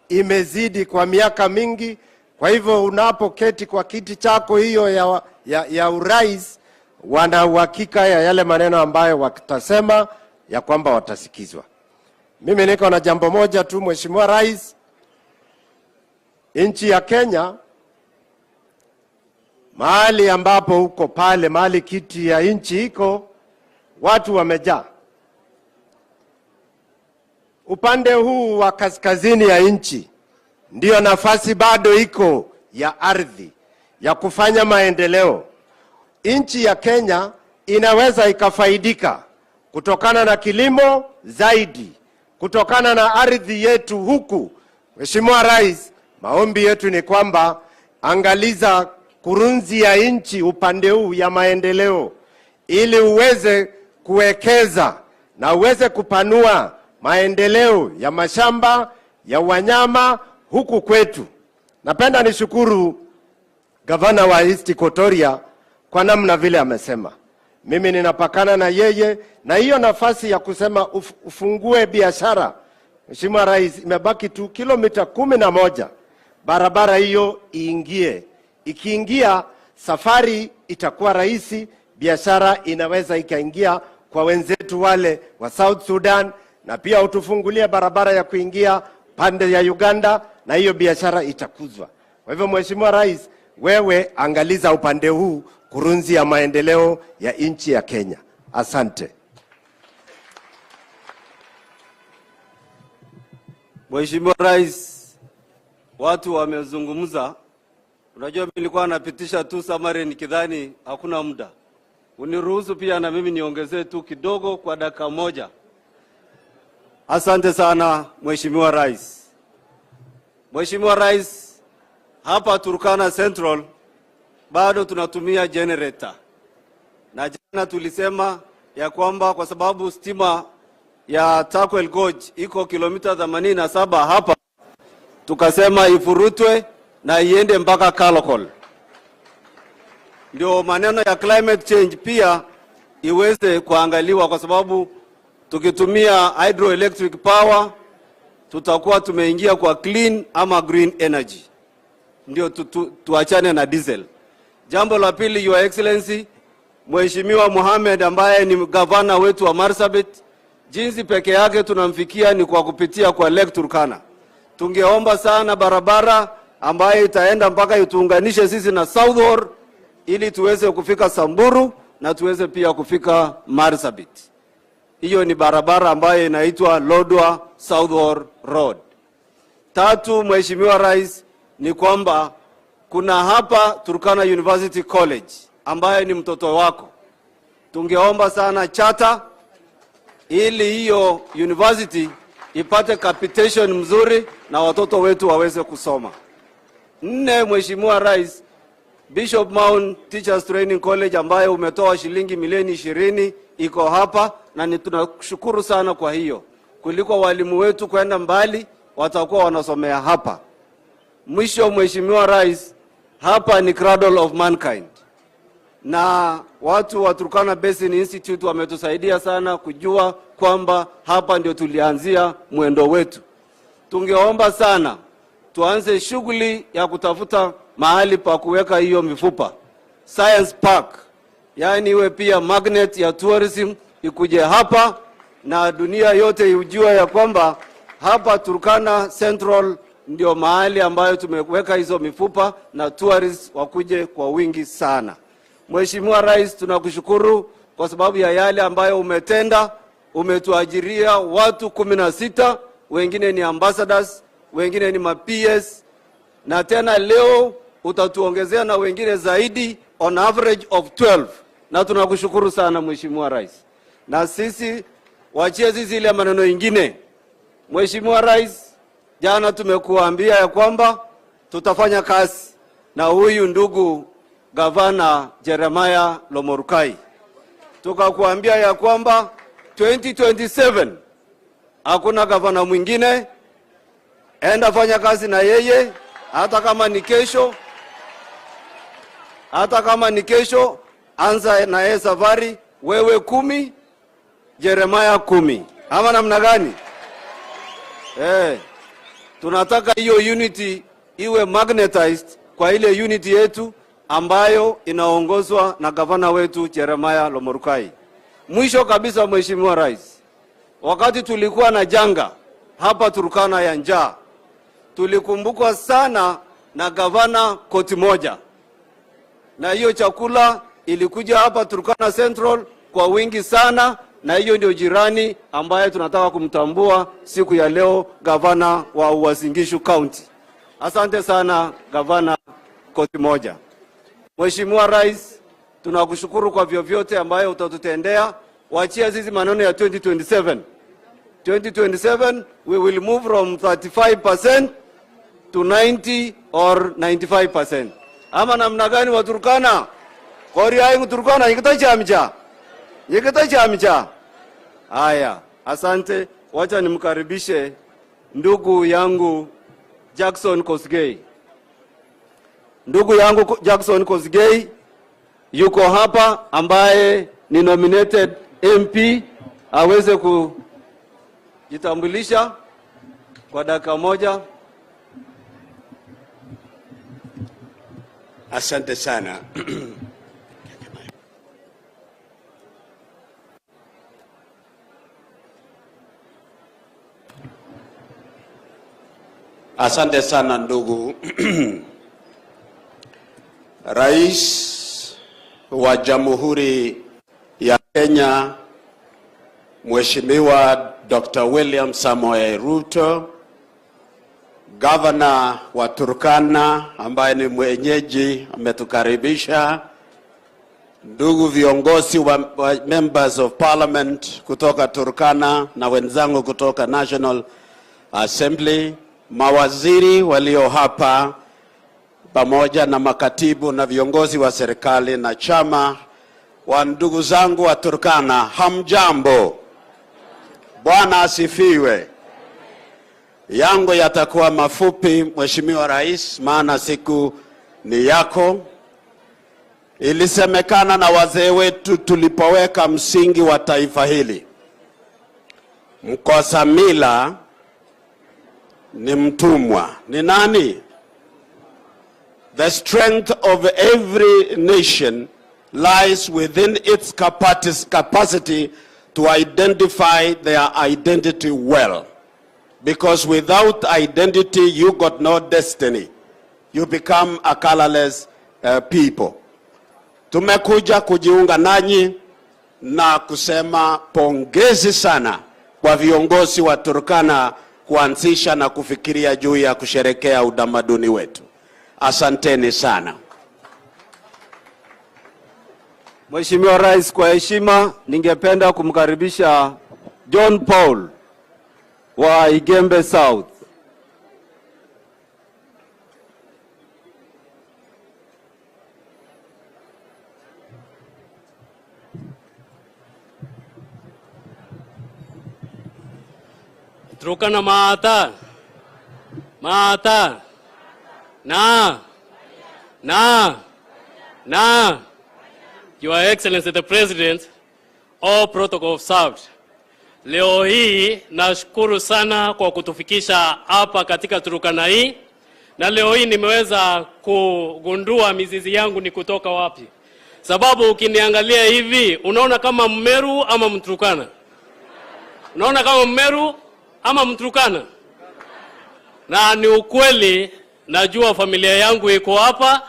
imezidi kwa miaka mingi. Kwa hivyo unapoketi kwa kiti chako hiyo ya urais, wana uhakika ya yale maneno ambayo watasema ya kwamba watasikizwa. Mimi niko na jambo moja tu, Mheshimiwa Rais. Nchi ya Kenya, mahali ambapo uko pale, mahali kiti ya nchi iko, watu wamejaa. Upande huu wa kaskazini ya nchi ndiyo nafasi bado iko ya ardhi ya kufanya maendeleo. Nchi ya Kenya inaweza ikafaidika kutokana na kilimo zaidi, kutokana na ardhi yetu huku. Mheshimiwa Rais, maombi yetu ni kwamba angaliza kurunzi ya nchi upande huu ya maendeleo, ili uweze kuwekeza na uweze kupanua maendeleo ya mashamba, ya wanyama huku kwetu. Napenda nishukuru gavana wa East Equatoria kwa namna vile amesema. Mimi ninapakana na yeye, na hiyo nafasi ya kusema ufungue biashara. Mheshimiwa Rais, imebaki tu kilomita 11 barabara hiyo iingie. Ikiingia, safari itakuwa rahisi, biashara inaweza ikaingia kwa wenzetu wale wa South Sudan, na pia utufungulie barabara ya kuingia pande ya Uganda, na hiyo biashara itakuzwa. Kwa hivyo Mheshimiwa Rais, wewe angaliza upande huu kurunzi ya maendeleo ya nchi ya Kenya. Asante. Mheshimiwa Rais, watu wamezungumza. Unajua mimi nilikuwa napitisha tu summary nikidhani hakuna muda. Uniruhusu pia na mimi niongezee tu kidogo kwa dakika moja. Asante sana Mheshimiwa Rais. Mheshimiwa Rais, hapa Turkana Central bado tunatumia generator. Na jana tulisema ya kwamba kwa sababu stima ya Takwel Gorge iko kilomita 87 hapa, tukasema ifurutwe na iende mpaka Kalokol. Ndio maneno ya climate change pia iweze kuangaliwa, kwa sababu tukitumia hydroelectric power tutakuwa tumeingia kwa clean ama green energy. Ndio tuachane na diesel. Jambo la pili, Your Excellency, Mheshimiwa Mohamed ambaye ni gavana wetu wa Marsabit, jinsi peke yake tunamfikia ni kwa kupitia kwa Lake Turkana. Tungeomba sana barabara ambaye itaenda mpaka ituunganishe sisi na Southward, ili tuweze kufika Samburu na tuweze pia kufika Marsabit. Hiyo ni barabara ambayo inaitwa LODWAR Southward Road. Tatu, Mheshimiwa Rais, ni kwamba kuna hapa Turkana University College ambaye ni mtoto wako. Tungeomba sana charter ili hiyo university ipate capitation mzuri na watoto wetu waweze kusoma. Nne, Mheshimiwa Rais, Bishop Mount Teachers Training College ambayo umetoa shilingi milioni 20 iko hapa, na tunashukuru sana kwa hiyo. Kuliko walimu wetu kwenda mbali, watakuwa wanasomea hapa. Mwisho, Mheshimiwa Rais, hapa ni Cradle of Mankind, na watu wa Turkana Basin Institute wametusaidia sana kujua kwamba hapa ndio tulianzia mwendo wetu. Tungeomba sana tuanze shughuli ya kutafuta mahali pa kuweka hiyo mifupa. Science Park, yani iwe pia magnet ya tourism, ikuje hapa na dunia yote ijue ya kwamba hapa Turkana Central ndio mahali ambayo tumeweka hizo mifupa, na tourists wakuje kwa wingi sana. Mheshimiwa Rais, tunakushukuru kwa sababu ya yale ambayo umetenda. Umetuajiria watu 16, wengine ni ambassadors, wengine ni ma-PS, na tena leo utatuongezea na wengine zaidi, on average of 12. Na tunakushukuru sana Mheshimiwa Rais. Na sisi wachie sisi ile maneno ingine. Mheshimiwa Rais, jana tumekuambia ya kwamba tutafanya kazi na huyu ndugu Gavana Jeremiah Lomorukai. Tukakuambia ya kwamba 2027 hakuna gavana mwingine, enda fanya kazi na yeye, hata kama ni kesho, Hata kama ni kesho, anza na yeye safari, wewe 10, Jeremiah 10. Ama namna gani? Tunataka hiyo unity iwe magnetized kwa ile unity yetu ambayo inaongozwa na gavana wetu Jeremiah Lomorukai. Mwisho kabisa, Mheshimiwa Rais, wakati tulikuwa na janga hapa Turkana ya njaa, tulikumbukwa sana na gavana koti moja, na hiyo chakula ilikuja hapa Turkana Central kwa wingi sana, na hiyo ndio jirani ambaye tunataka kumtambua siku ya leo, gavana wa Uasin Gishu County. Asante sana gavana koti moja. Mheshimiwa Rais, tunakushukuru kwa vyovyote ambayo utatutendea. Wachia sisi maneno ya 2027. 2027 we will move from 35% to 90 or 95%. Ama namna gani wa Turkana? Kori yangu Turkana yikitachamcha. Haya, asante. Wacha nimkaribishe ndugu yangu Jackson Kosgei. Ndugu yangu Jackson Kosgei yuko hapa, ambaye ni nominated MP, aweze kujitambulisha kwa dakika moja. Asante sana. Asante sana ndugu Rais wa Jamhuri ya Kenya, Mheshimiwa Dr. William Samoei Ruto, Governor wa Turkana ambaye ni mwenyeji ametukaribisha, ndugu viongozi wa members of parliament kutoka Turkana na wenzangu kutoka National Assembly, mawaziri walio hapa pamoja na makatibu na viongozi wa serikali na chama, wa ndugu zangu wa Turkana, hamjambo. Bwana asifiwe. Yangu yatakuwa mafupi, Mheshimiwa Rais, maana siku ni yako. Ilisemekana na wazee wetu tulipoweka msingi wa taifa hili, mkosa mila ni mtumwa. Ni nani? The strength of every nation lies within its capacity to identify their identity well. Because without identity, you got no destiny. You become a colorless people. Tumekuja kujiunga nanyi na kusema pongezi sana kwa viongozi wa Turkana kuanzisha na kufikiria juu ya kusherekea utamaduni wetu. Asanteni sana. Mheshimiwa Rais, kwa heshima ningependa kumkaribisha John Paul wa Igembe South. Turkana Mata na Your Excellency the President, all protocol observed. Leo hii nashukuru sana kwa kutufikisha hapa katika Turkana hii, na leo hii nimeweza kugundua mizizi yangu ni kutoka wapi. Sababu ukiniangalia hivi unaona kama Mmeru ama Mturkana? Unaona kama Mmeru ama Mturkana? Na ni ukweli, najua familia yangu iko hapa,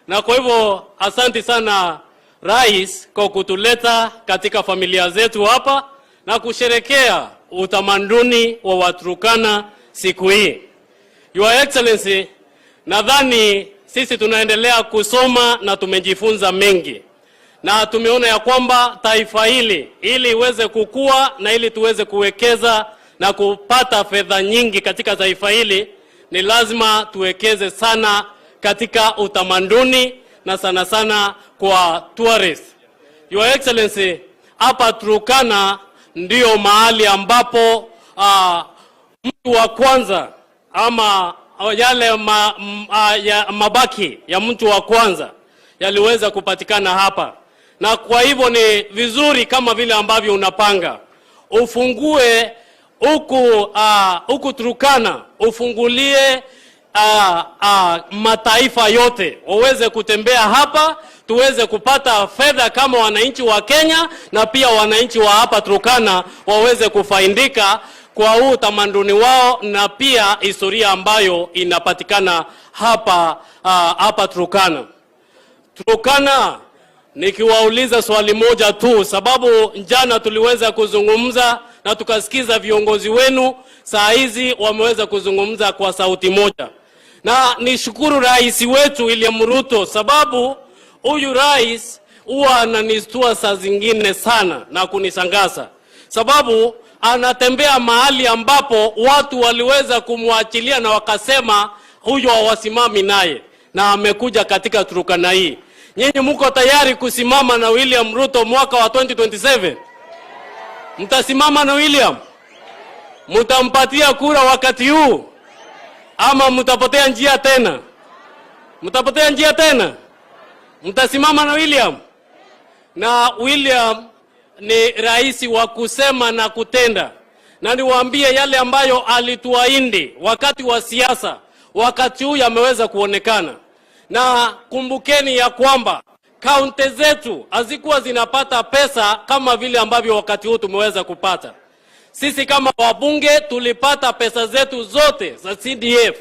na kwa hivyo asante sana Rais kwa kutuleta katika familia zetu hapa na kusherekea utamaduni wa Waturkana siku hii. Your Excellency, nadhani sisi tunaendelea kusoma na tumejifunza mengi, na tumeona ya kwamba taifa hili ili iweze kukua na ili tuweze kuwekeza na kupata fedha nyingi katika taifa hili, ni lazima tuwekeze sana katika utamaduni na sana sana kwa tourist. Your Excellency, hapa Turkana ndio mahali ambapo mtu wa kwanza ama yale mabaki ya mtu wa kwanza yaliweza kupatikana hapa, na kwa hivyo ni vizuri kama vile ambavyo unapanga ufungue huku Turkana, ufungulie mataifa yote waweze kutembea hapa, tuweze kupata fedha kama wananchi wa Kenya, na pia wananchi wa hapa Turkana waweze kufaidika kwa huu tamaduni wao na pia historia ambayo inapatikana hapa Turkana. Turkana, nikiwauliza swali moja tu, sababu jana tuliweza kuzungumza na tukasikiza viongozi wenu, saa hizi wameweza kuzungumza kwa sauti moja. Na nishukuru rais wetu William Ruto, sababu huyu rais huwa ananistua saa zingine sana na kunisangaza, sababu anatembea mahali ambapo watu waliweza kumwachilia na wakasema huyu hawasimami naye, na amekuja katika Turkana hii. Nyinyi mko tayari kusimama na William Ruto mwaka wa 2027? Mtasimama na William? Mtampatia kura wakati huu ama mtapotea njia tena? Mtapotea njia tena? Mtasimama na William? Na William ni rais wa kusema na kutenda, na niwaambie yale ambayo alituahidi wakati wa siasa, wakati huu yameweza kuonekana. Na kumbukeni ya kwamba kaunti zetu hazikuwa zinapata pesa kama vile ambavyo wakati huu tumeweza kupata. Sisi kama wabunge tulipata pesa zetu zote za CDF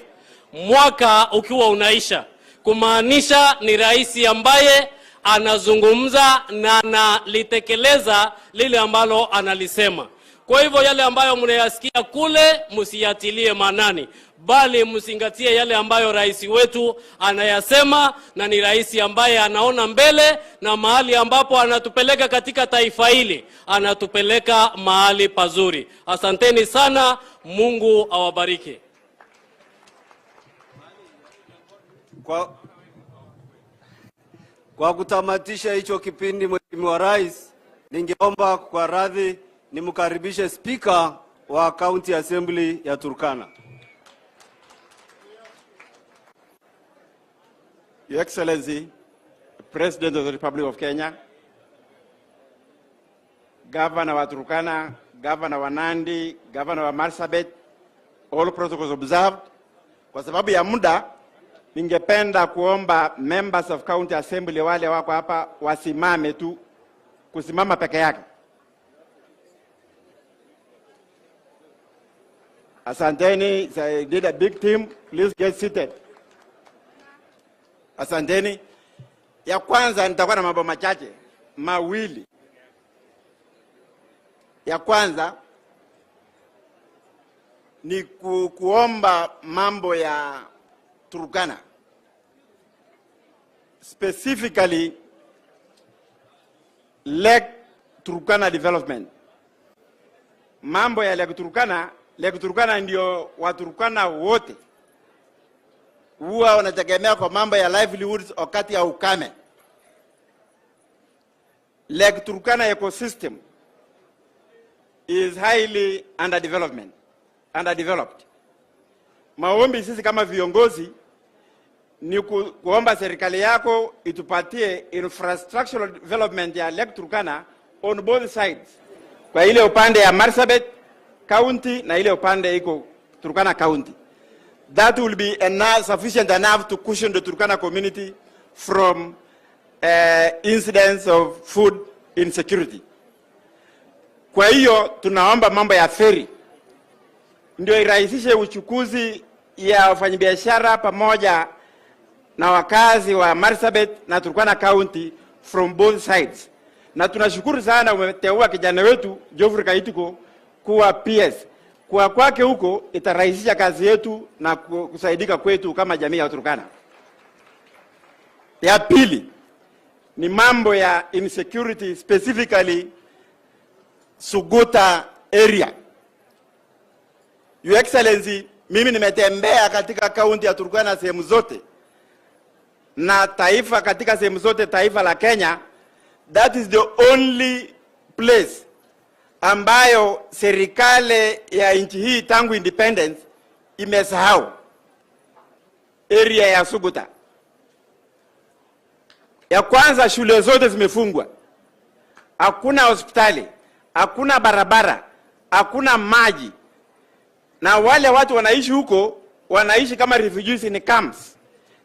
mwaka ukiwa unaisha, kumaanisha ni rais ambaye anazungumza na analitekeleza lile ambalo analisema. Kwa hivyo yale ambayo mnayasikia kule msiyatilie maanani, bali msingatie yale ambayo rais wetu anayasema, na ni rais ambaye anaona mbele, na mahali ambapo anatupeleka katika taifa hili anatupeleka mahali pazuri. Asanteni sana, Mungu awabariki. Kwa kutamatisha hicho kipindi, Mheshimiwa Rais, ningeomba kwa radhi nimkaribishe Speaker wa County Assembly ya Turkana. Your Excellency, President of the Republic of Kenya, Governor wa Turkana, Governor wa Nandi, Governor wa Marsabit, all protocols observed. Kwa sababu ya muda, ningependa kuomba members of County Assembly wale wako hapa wasimame tu, kusimama peke yake. Asanteni, I did a big team, please get seated. Asanteni. Ya kwanza nitakuwa na mambo machache mawili. Ya kwanza ni kuomba mambo ya Turkana, specifically Lake Turkana development. Mambo ya Lake Turkana ndio Waturkana wote huwa wanategemea kwa mambo ya livelihoods wakati ya ukame. Lake Turkana ecosystem is highly underdeveloped. Maombi sisi kama viongozi ni kuomba serikali yako itupatie infrastructural development ya Lake Turkana on both sides. Kwa ile upande ya Marsabit County na ile upande iko Turkana County. That will be sufficient enough to cushion the Turkana community from incidents of food insecurity. Kwa hiyo tunaomba mambo ya ferry ndio irahisishe uchukuzi ya wafanyabiashara pamoja na wakazi wa Marsabit na Turkana County from both sides. Na tunashukuru sana umeteua kijana wetu Geoffrey Kaitiko kuwa PS. Kwa kwake huko itarahisisha kazi yetu na kusaidika kwetu kama jamii ya Turkana. Ya pili ni mambo ya insecurity, specifically Suguta area. Your Excellency, mimi nimetembea katika kaunti ya Turkana sehemu zote na taifa, katika sehemu zote taifa la Kenya. That is the only place ambayo serikali ya nchi hii tangu independence imesahau area ya Suguta. Ya kwanza, shule zote zimefungwa, hakuna hospitali, hakuna barabara, hakuna maji, na wale watu wanaishi huko wanaishi kama refugees in camps,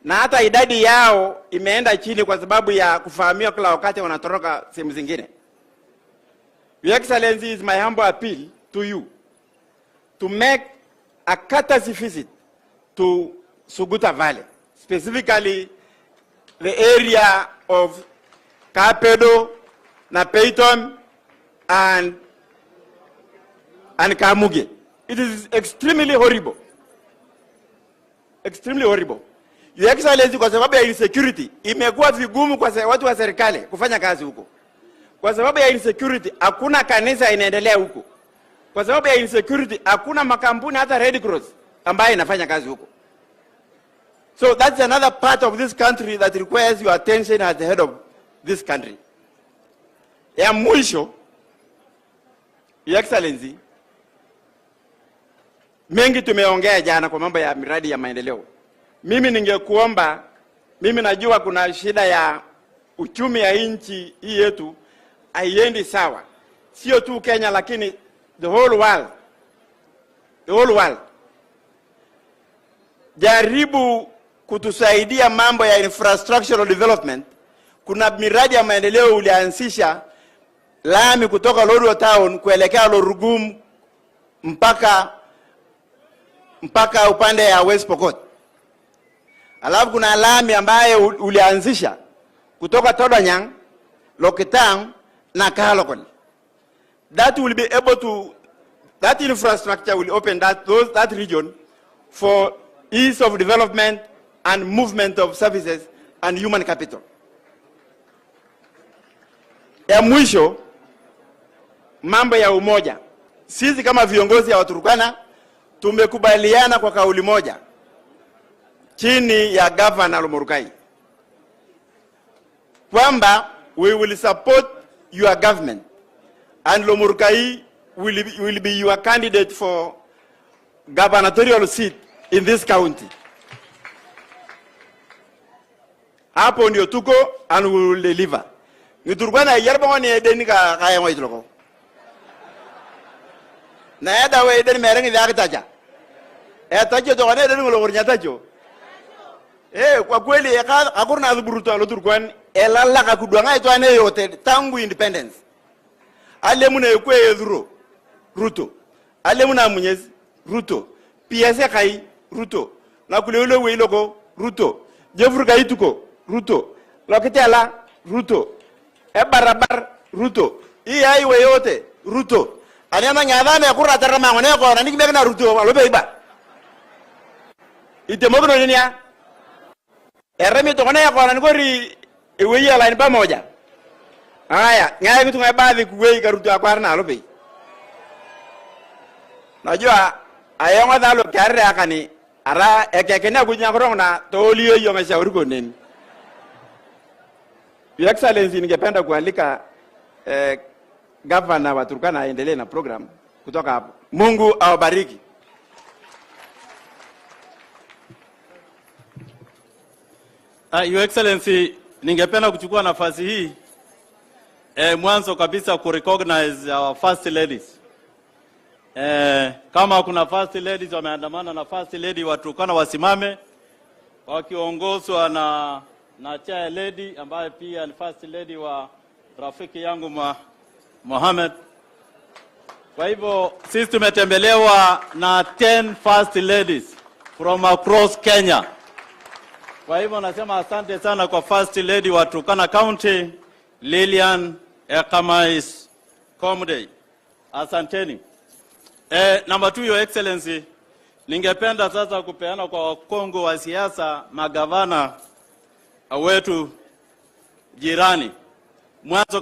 na hata idadi yao imeenda chini kwa sababu ya kufahamiwa kila wakati wanatoroka sehemu zingine. Your Excellency, is my humble appeal to you to make a courtesy visit to Suguta Valley, specifically the area of Kapedo, Napeiton, and Kamuge. It is extremely horrible. Extremely horrible. Your Excellency, kwa sababu ya insecurity, imekuwa vigumu kwa watu wa serikali kufanya kazi huko. Kwa sababu ya insecurity, hakuna kanisa inaendelea huko. Kwa sababu ya insecurity, hakuna makampuni hata Red Cross ambaye inafanya kazi huko. So that's another part of this country that requires your attention at the head of this country. Ya mwisho, Your Excellency, mengi tumeongea jana kwa mambo ya miradi ya maendeleo. Mimi ningekuomba, mimi najua kuna shida ya uchumi ya nchi hii yetu haiendi sawa. Sio tu Kenya lakini the whole world. The whole world. Jaribu kutusaidia mambo ya infrastructural development. Kuna miradi ya maendeleo ulianzisha lami kutoka Lodwar town kuelekea Lorugum mpaka upande ya West Pokot. Alafu kuna lami ambaye ulianzisha kutoka Todanyang, Lokitang na Kahalokon. That will be able to, that infrastructure will open that region for ease of development and movement of services and human capital. Ya mwisho, mambo ya umoja. Sisi kama viongozi ya Waturkana tumekubaliana kwa kauli moja chini ya Governor Lomurukai kwamba we will support your government and Lomurukai will be your candidate for gubernatorial seat in this county. Hapo ndio tuko and we will deliver. Niturkana yarba ni edeni ka kaya mo itloko. Na yada we edeni merengi ya kitaja. Tajo to wane edeni ngolo kurnyata jo. Kwa kweli hakuna adhuburuto aloturkwan elala kakudwanga ito ane yote tangu independence. Ale muna yekwe yedhuro RUTO. Ale muna munyezi RUTO. PSA kai RUTO. Na kulewele weiloko RUTO. Jefur kai tuko RUTO. Lokitela RUTO. Barabar RUTO. Highway yote RUTO. Anyama nyadhame akura tarama ngone ko na nikimeka na RUTO alobe iba. Itemogno ninia. Eremi to kone ko na ngori eweya line pamoja. Haya, ngaya kitu ngabaadhi kuwei ka RUTO akwa na alobe. Najua ayonga dalo karre akani ara ekekenya kunya korona toliyo yo mashauri ko nini. Your Excellency, ningependa kualika Governor wa Turkana aendelee na program kutoka hapo. Mungu awabariki. Your Excellency, ningependa kuchukua nafasi hii mwanzo kabisa ku recognize our first ladies. Kama kuna first ladies wameandamana na first lady wa Turkana wasimame wakiongozwa na chair lady ambaye pia ni first lady wa rafiki yangu Mohamed. Kwa hivyo sisi tumetembelewa na 10 first ladies from across Kenya. Kwa hivyo nasema asante sana kwa first lady wa Turkana County, Lilian Ekamais Komdei. Asanteni. Number 2, Your Excellency, ningependa sasa kupeana kwa wakongo wa siasa magavana wetu jirani. Mwanzo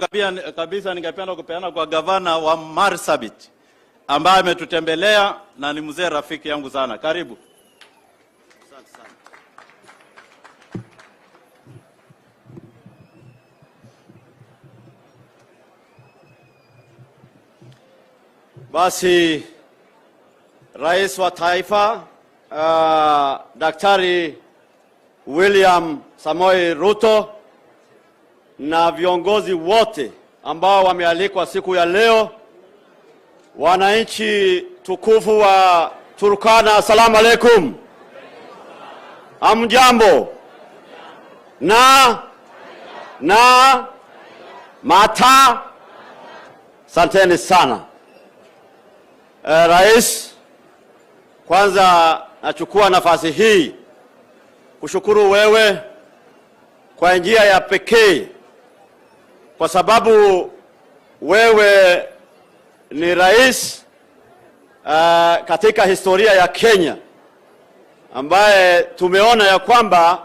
kabisa ningependa kupeana kwa gavana wa Marsabit ambaye ametutembelea na ni mzee rafiki yangu sana. Karibu. Asante sana. Basi Rais wa Taifa Daktari William Samoei Ruto, na viongozi wote ambao wamealikwa siku ya leo, wananchi tukufu wa Turkana, asalamu alaikum. Amjambo na mata. Asanteni sana. Rais, kwanza nachukua nafasi hii kushukuru wewe kwa njia ya pekee, kwa sababu wewe ni rais katika historia ya Kenya ambaye tumeona ya kwamba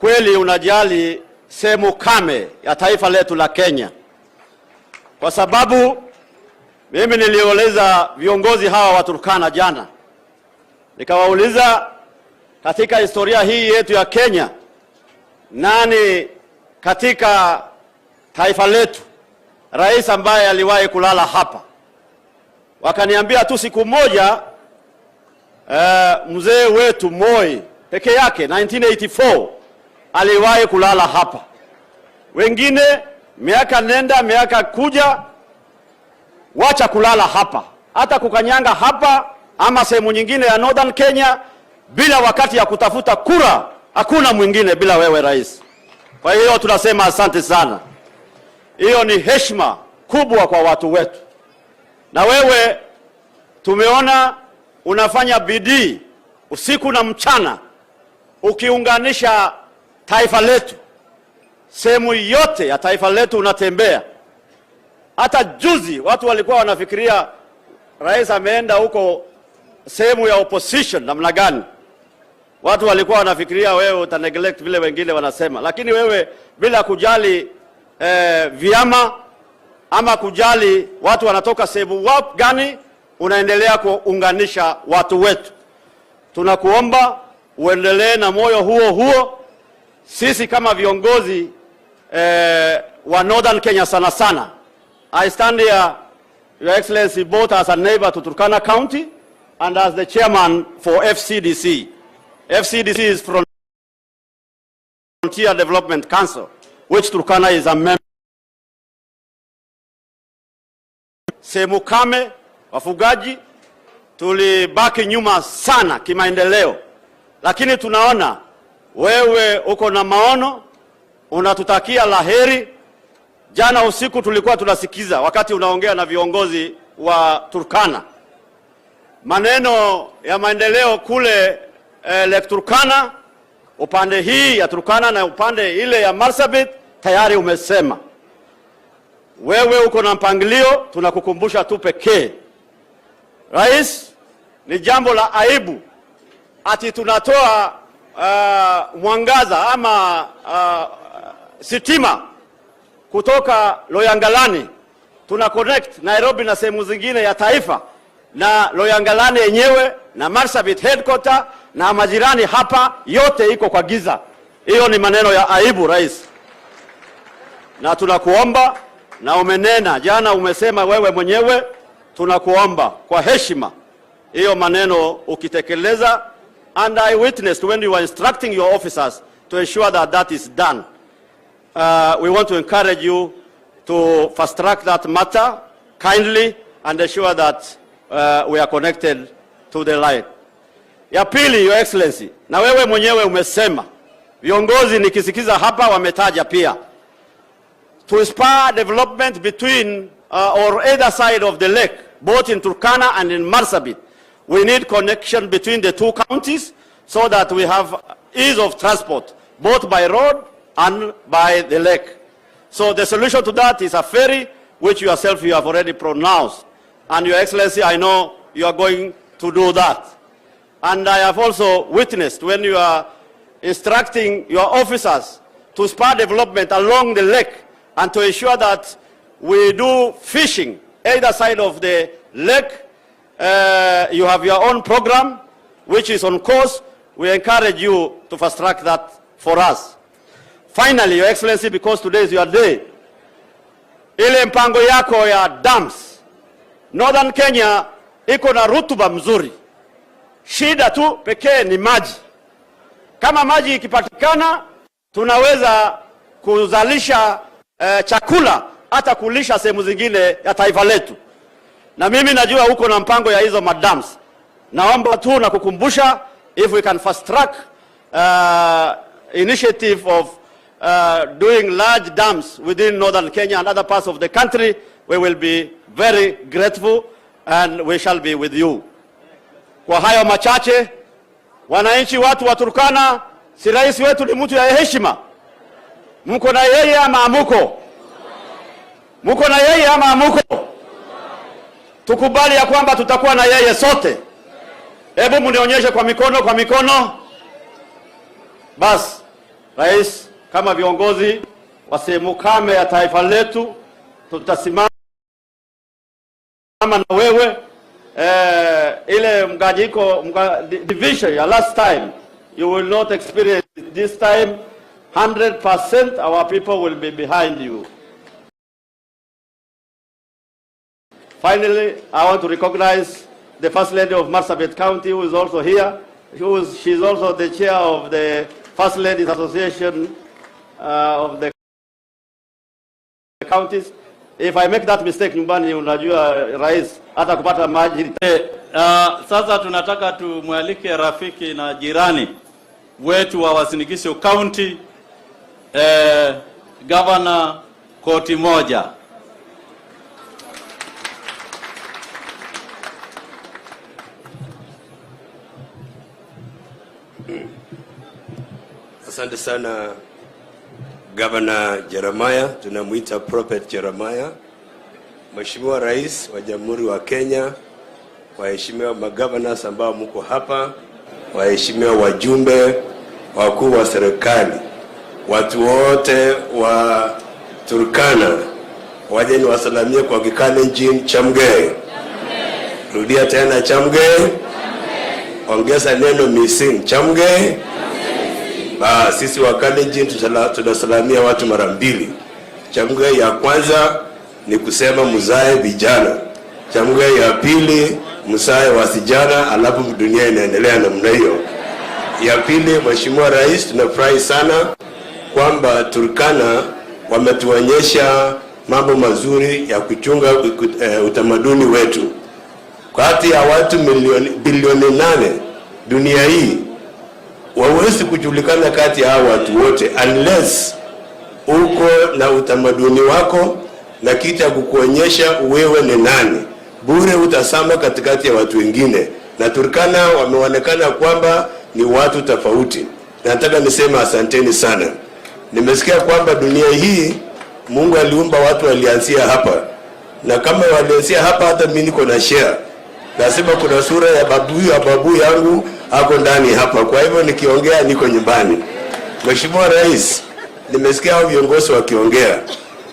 kweli unajali sehemu kame ya taifa letu la Kenya. Kwa sababu mimi niliuliza viongozi hawa wa Turkana jana, nikawauliza katika historia hii yetu ya Kenya, nani katika taifa letu rais ambaye aliwahi kulala hapa? Wakaniambia tu siku moja mzee wetu Moi peke yake 1984 aliwahi kulala hapa. Wengine miaka nenda miaka kuja wacha kulala hapa, hata kukanyanga hapa ama sehemu nyingine ya Northern Kenya bila wakati ya kutafuta kura, hakuna mwingine bila wewe rais. Kwa hiyo tunasema asante sana. Hiyo ni heshima kubwa kwa watu wetu. Na wewe tumeona unafanya bidii usiku na mchana ukiunganisha taifa letu. Sehemu yote ya taifa letu unatembea. Hata juzi watu walikuwa wanafikiria rais ameenda huko sehemu ya opposition namna gani. Watu walikuwa wanafikiria wewe utaneglect vile wengine wanasema. Lakini wewe bila kujali vyama ama kujali watu wanatoka sehemu gani, unaendelea kuunganisha watu wetu. Tunakuomba uendelee na moyo huo huo. Sisi kama viongozi wa Northern Kenya sana sana, I stand here, Your Excellency, both as a neighbor to Turkana County and as the chairman for FCDC. FCDC is Frontier Development Council, which Turkana is a member. Sehemu kame, wafugaji, tulibaki nyuma sana kimaendeleo. Lakini tunaona wewe uko na maono, unatutakia laheri. Jana usiku tulikuwa tunasikiza wakati unaongea na viongozi wa Turkana. Maneno ya maendeleo kule Lake Turkana, upande hii ya Turkana na upande ile ya Marsabit tayari umesema. Wewe uko na mpangilio, tunakukumbusha tu pekee. Rais, ni jambo la aibu ati tunatoa mwangaza ama sitima kutoka Loyangalani, tuna connect Nairobi na sehemu zingine ya taifa, na Loyangalani yenyewe na Marsabit headquarter na majirani hapa yote iko kwa giza. Hiyo ni maneno ya aibu rais. Na tunakuomba, na umenena jana, umesema wewe mwenyewe, tunakuomba kwa heshima hiyo maneno ukitekeleza. And I witnessed when you were instructing your officers to ensure that that is done. We want to encourage you to fast track that matter kindly and ensure that we are connected to the light. Ya pili, Your Excellency, na wewe mwenyewe umesema, viongozi nikisikiza hapa wametaja pia, to spur development between or either side of the lake, both in Turkana and in Marsabit. We need connection between the two counties so that we have ease of transport, both by road and by the lake. So the solution to that is a ferry, which yourself you have already pronounced. And Your Excellency, I know you are going to do that. And I have also witnessed when you are instructing your officers to spur development along the lake and to ensure that we do fishing either side of the lake. You have your own program which is on course. We encourage you to fast track that for us. Finally, Your Excellency, because today is your day, ile mpango yako ya dams, Northern Kenya iko na rutuba mzuri. Shida tu pekee ni maji. Kama maji ikipatikana, tunaweza kuzalisha chakula hata kulisha sehemu zingine ya taifa letu. Na mimi najua huko na mpango ya hizo madams. Naomba tu na kukumbusha, if we can fast track initiative of doing large dams within northern Kenya and other parts of the country, we will be very grateful and we shall be with you. Kwa hayo machache, wananchi watu wa Turkana, si rais wetu ni mtu ya heshima. Mko na yeye ama amuko? Mko na yeye ama amuko? Tukubali ya kwamba tutakuwa na yeye sote. Hebu mnionyeshe kwa mikono. Bas, rais, kama viongozi wa sehemu kame ya taifa letu, tutasimama na wewe. Ile mgawanyiko, division ya last time, you will not experience it this time. 100% our people will be behind you. Finally, I want to recognize the First Lady of Marsabit County, who is also here. She's also the chair of the First Ladies Association of the counties. If I make that mistake nyumbani, unajua rais hata kupata maji. Sasa tunataka tumwalike rafiki na jirani wetu wa Uasin Gishu County, Governor koti moja. Asante sana Governor Jeremiah, tunamuita Prophet Jeremiah. Mheshimiwa Rais wa Jamhuri wa Kenya, waheshimiwa magovernors ambao mko hapa, waheshimiwa wajumbe, wakuu wa serikali, watu wote wa Turkana, wajeni wasalamie kwa Kikalenjin Chamge. Rudia tena Chamge. Ongeza neno missing Chamge. Sisi wa Kalenjin tunasalamia watu mara mbili. Chamge ya kwanza ni kusema muzae vijana. Chamge ya pili muzae wasijana, alafu dunia inaendelea namna hiyo. Ya pili, Mheshimiwa Rais, tunafurahi sana kwamba Turkana wametuonyesha mambo mazuri ya kuchunga utamaduni wetu. Kati ya watu bilioni 8 dunia hii, wawezi kujulikana kati ya hao watu wote unless uko na utamaduni wako na kitu ya kukuonyesha wewe ni nani. Bure utasama katikati ya watu wengine. Na Turkana wameonekana kwamba ni watu tofauti. Nataka niseme asanteni sana. Nimesikia kwamba dunia hii Mungu aliumba watu walianzia hapa. Na kama walianzia hapa, hata mimi niko na share. Nasema kuna sura ya babu yangu ako ndani hapa. Kwa hivyo nikiongea niko nyumbani. Mheshimiwa Rais, nimesikia hao viongozi wakiongea.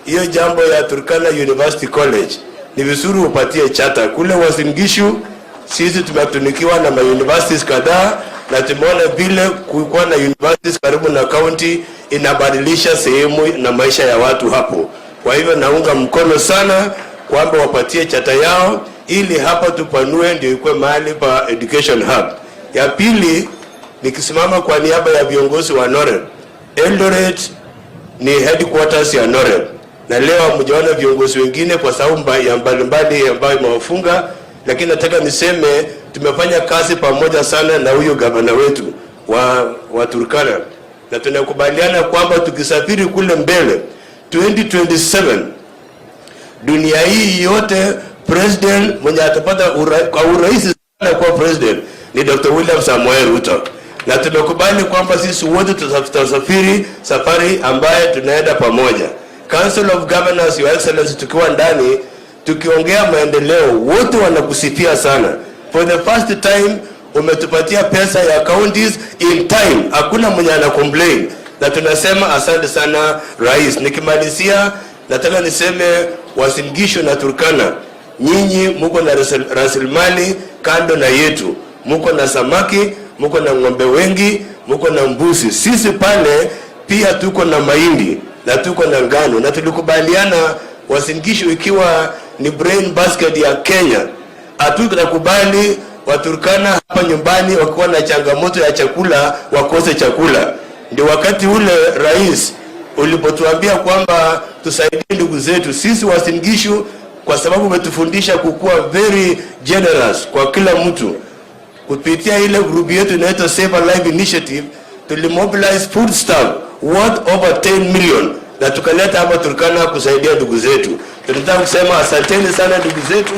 Hiyo jambo ya Turkana University College ni vizuri upatie chata. Kule Uasin Gishu sisi tumetunikiwa na universities kadhaa, na tumeona vile kuwa na universities karibu na county inabadilisha sehemu na maisha ya watu hapo. Kwa hivyo naunga mkono sana kwamba wapatie chata yao ili hapa tupanue ndio ikuwe mahali pa education hub. Ya pili, nikisimama kwa niaba ya viongozi wa NORED. Eldoret ni headquarters ya NORED. Na leo mjaona viongozi wengine kwa sababu ya mbalimbali ambayo imewafunga, lakini nataka niseme tumefanya kazi pamoja sana na huyo gavana wetu wa Turkana. Na tunakubaliana kwamba tukisafiri kule mbele 2027 dunia hii yote president mwenye atapata kwa urahisi sana kwa president ni Dr. William Samoei Ruto. Na tunakubali kwamba sisi wote tutasafiri safari ambaye tunaenda pamoja. Council of Governors, Your Excellency, tukiwa ndani tukiongea maendeleo wote wanakusifia sana. For the first time umetupatia pesa ya counties in time. Hakuna mwenye ana complain. Na tunasema asante sana Rais. Nikimalizia nataka niseme Uasin Gishu na Turkana, nyinyi mko na rasilimali kando na yetu. Mko na samaki, mko na ng'ombe wengi, mko na mbuzi. Sisi pale pia tuko na mahindi na tuko na ngano, na tulikubaliana Uasin Gishu ikiwa ni brain basket ya Kenya. Hatutakubali Waturkana hapa nyumbani wakiwa na changamoto ya chakula wakose chakula. Ndio wakati ule Rais ulipotuambia kwamba tusaidie ndugu zetu sisi Uasin Gishu, kwa sababu umetufundisha kukuwa very generous kwa kila mtu. Kupitia ile group yetu inaitwa Save a Life Initiative, tulimobilize food stamp worth over 10 million na tukaleta hapa Turkana kusaidia ndugu zetu. Tunataka kusema asanteni sana ndugu zetu.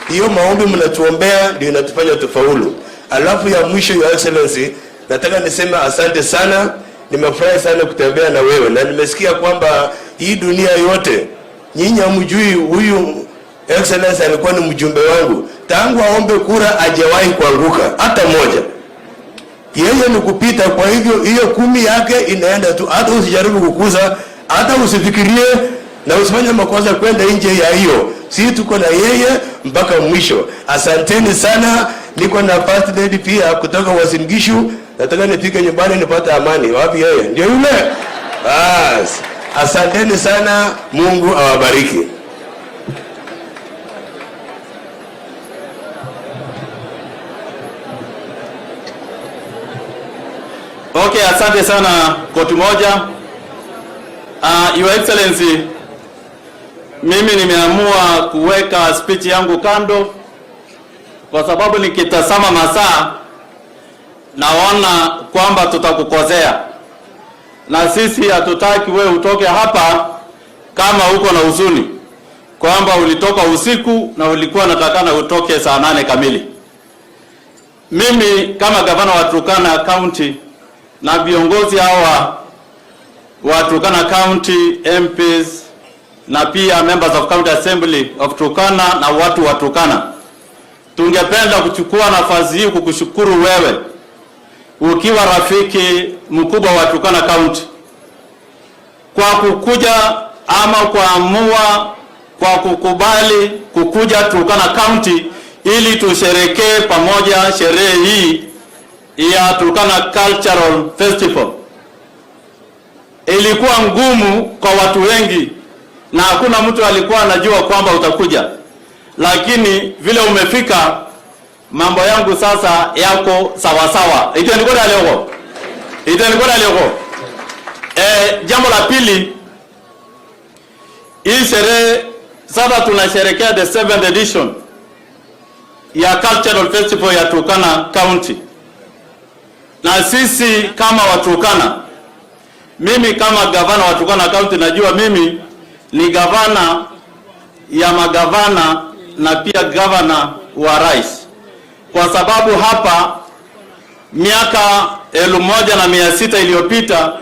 Hiyo maombi mnatuombea ndio inatufanya tufaulu. Alafu ya mwisho, Your Excellency, nataka niseme asante sana. Nimefurahi sana kutembea na wewe na nimesikia kwamba hii dunia yote nyinyi hamjui huyu Excellency alikuwa ni mjumbe wangu. Tangu aombe kura hajawahi kuanguka hata moja. Yeye ni kupita, kwa hivyo hiyo 10 yake inaenda tu. Hata usijaribu kukuza, hata usifikirie na usifanye makosa kwenda nje ya hiyo. Sisi tuko na yeye mpaka mwisho. Asanteni sana. Niko na first lady pia kutoka Uasin Gishu. Nataka nifike nyumbani nipate amani. Wapi yeye? Ndio yule? Asanteni sana. Mungu awabariki. Okay, asante sana koti moja. Your Excellency, mimi nimeamua kuweka speech yangu kando kwa sababu nikitazama masaa naona kwamba tutakukosea, na sisi hatutaki wewe utoke hapa kama uko na huzuni kwamba ulitoka usiku na ulikuwa natakana utoke saa 8 kamili. Mimi kama gavana wa Turkana County na viongozi hawa wa Turkana County MPs na pia members of County Assembly of Turkana na watu wa Turkana, tungependa kuchukua nafasi hii kukushukuru wewe ukiwa rafiki mkubwa wa Turkana County kwa kukuja ama kuamua kwa kukubali kukuja Turkana County ili tusherekee pamoja sherehe hii ya Turkana Cultural Festival. Ilikuwa ngumu kwa watu wengi na hakuna mtu alikuwa anajua kwamba utakuja, lakini vile umefika mambo yangu sasa yako sawa sawa. Jambo la pili, hii sherehe sasa tunasherehekea the 7th edition ya Cultural Festival ya Turkana County. Na sisi kama wa Turkana, mimi kama gavana wa Turkana County najua mimi ni gavana ya magavana na pia gavana wa rais, kwa sababu hapa miaka 1600 iliyopita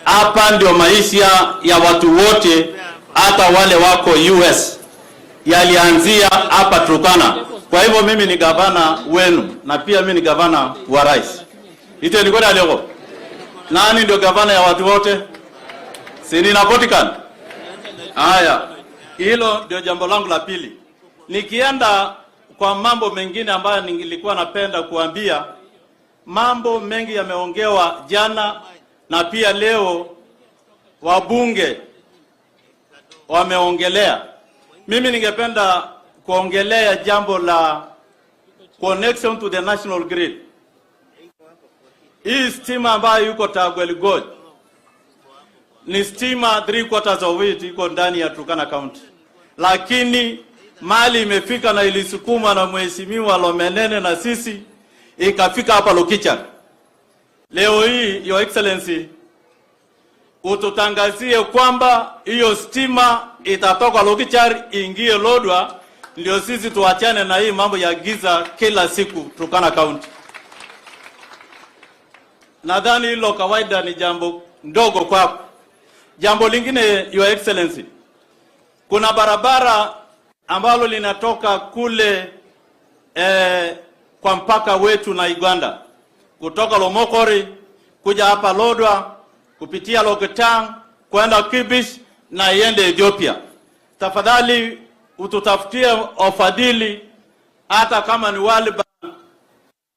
hapa ndio maisha ya watu wote, hata wale wako US yalianzia hapa Turkana. Kwa hivyo mimi ni gavana wenu na pia mimi ni gavana wa rais. Ite niko na leo. Nani ndio gavana ya watu wote? Si ninapatikana. Haya. Hilo ndio jambo langu la pili. Nikienda kwa mambo mengine ambayo nilikuwa napenda kuambia, mambo mengi yameongewa jana na pia leo wabunge wameongelea. Mimi ningependa kuongelea jambo la connection to the national grid. Hii stima ambayo yuko Tagweli God ni stima 3/4 of it iko ndani ya Turkana County, lakini mali imefika na ilisukuma na mheshimiwa Lomenene na sisi ikafika hapa Lokichar. Leo hii Your Excellency ututangazie kwamba hiyo stima itatoka Lokichar ingie LODWAR, ndio sisi tuachane na hii mambo ya giza kila siku Turkana County. Nadhani hilo kawaida ni jambo ndogo kwako. Jambo lingine Your Excellency, kuna barabara ambalo linatoka kule kwa mpaka wetu na Uganda, kutoka Lomokori kuja hapa LODWAR kupitia Loketang kwenda Kibish na iende Ethiopia. Tafadhali ututafutie ofadhili, hata kama ni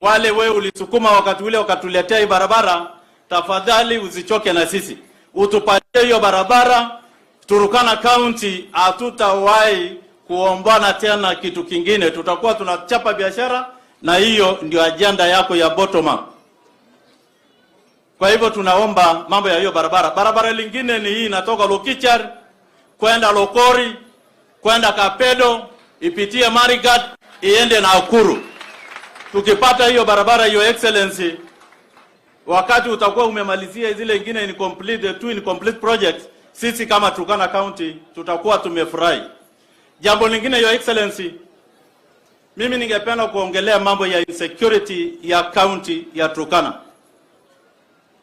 wale wewe ulisukuma wakati ule wakatuletea hii barabara, tafadhali usichoke na sisi. Utupatie hiyo barabara. Turkana County hatutawahi kuombana tena kitu kingine. Tutakuwa tunachapa biashara, na hiyo ndio agenda yako ya bottom up. Kwa hivyo tunaomba mambo ya hiyo barabara. Barabara lingine ni hii inatoka Lokichar kwenda Lokori, kwenda Kapedo, ipitie Marigat, iende na Nakuru. Tukipata hiyo barabara, Your Excellency, wakati utakuwa umemalizia zile ingine incomplete, two incomplete projects, sisi kama Turkana County tutakuwa tumefurahi. Jambo lingine, Your Excellency, mimi ningependa kuongelea mambo ya insecurity ya county ya Turkana.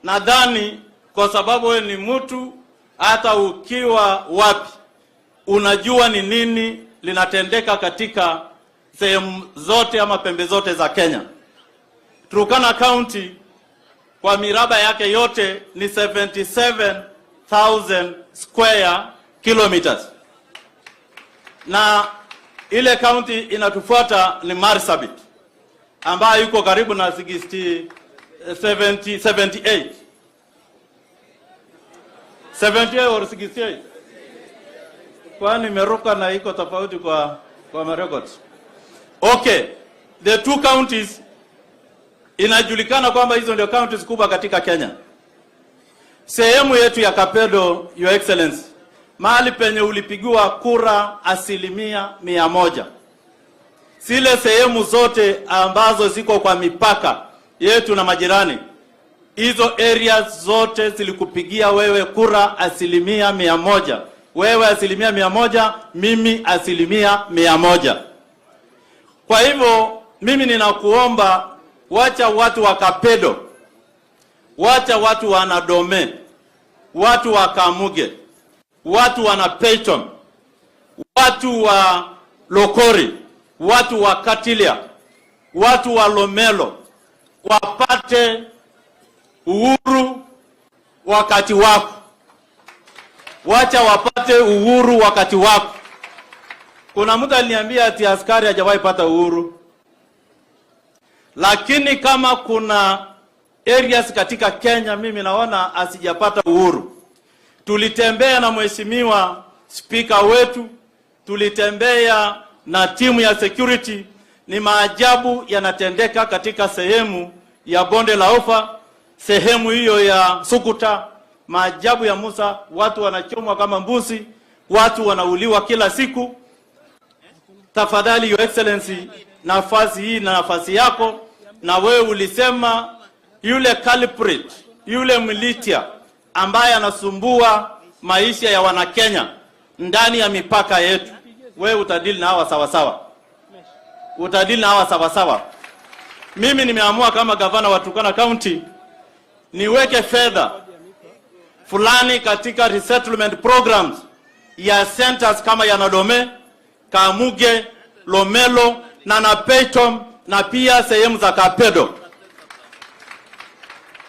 Nadhani kwa sababu wewe ni mtu, hata ukiwa wapi unajua ni nini linatendeka katika sehemu zote ama pembe zote za Kenya. Turkana County kwa miraba yake yote ni 77,000 square kilometers. Na ile county inatufuata ni Marsabit ambayo yuko karibu na 78 or 68. Kwani meruka na iko tofauti kwa records. Okay, the two counties inajulikana kwamba hizo ndio counties kubwa katika Kenya. Sehemu yetu ya Kapedo, Your Excellency, mahali penye ulipigiwa kura 100%. Zile sehemu zote ambazo ziko kwa mipaka yetu na majirani, hizo areas zote zilikupigia wewe kura 100%. Wewe 100%, mimi 100%. Kwa hivyo mimi ninakuomba, wacha watu wa Kapedo, wacha watu wa Nadome, watu wa Kamuge, watu wa Napeiton, watu wa Lokori, watu wa Katilia, watu wa Lomelo wapate uhuru wakati wako. Wacha wapate uhuru wakati wako. Kuna mtu aliniambia ati askari hajawahi pata uhuru. Lakini kama kuna areas katika Kenya mimi naona asijapata uhuru. Tulitembea na mheshimiwa speaker wetu, tulitembea na timu ya security, ni maajabu yanatendeka katika sehemu ya Bonde la Ufa, sehemu hiyo ya Sukuta, maajabu ya Musa, watu wanachomwa kama mbuzi, watu wanauliwa kila siku. Tafadhali Your Excellency, nafasi hii na nafasi yako, na wewe ulisema yule culprit, yule militia ambaye anasumbua maisha ya Wanakenya ndani ya mipaka yetu, wewe utadili na hawa sawa sawa. Utadili na hawa sawa sawa. Mimi nimeamua kama gavana wa Turkana County niweke fedha fulani katika resettlement programs ya centers kama ya Nadome, Kamuge, Lomelo na Napeiton na pia sehemu za Kapedo.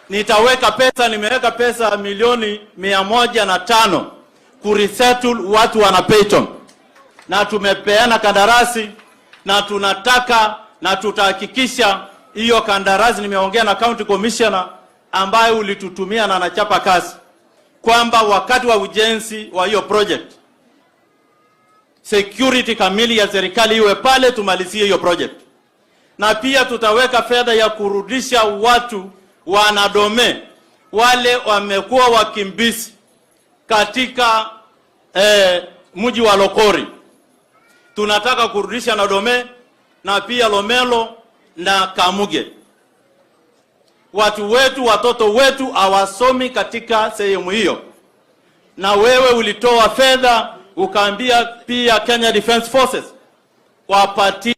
Nitaweka pesa, nimeweka pesa milioni 105 kuresettle watu wa Napeiton. Na tumepeana kandarasi na tunataka na tutahakikisha hiyo kandarasi, nimeongea na county commissioner ambaye ulitutumia na anachapa kazi, kwamba wakati wa ujenzi wa hiyo project security kamili ya serikali iwe pale, tumalizie hiyo project. Na pia tutaweka fedha ya kurudisha watu wa Nadome wale wamekuwa wakimbizi katika mji wa Lokori. Tunataka kurudisha Nadome na pia Lomelo na Kamuge. Watu wetu, watoto wetu hawasomi katika sehemu hiyo. Na wewe ulitoa fedha ukaambia pia Kenya Defence Forces wapatie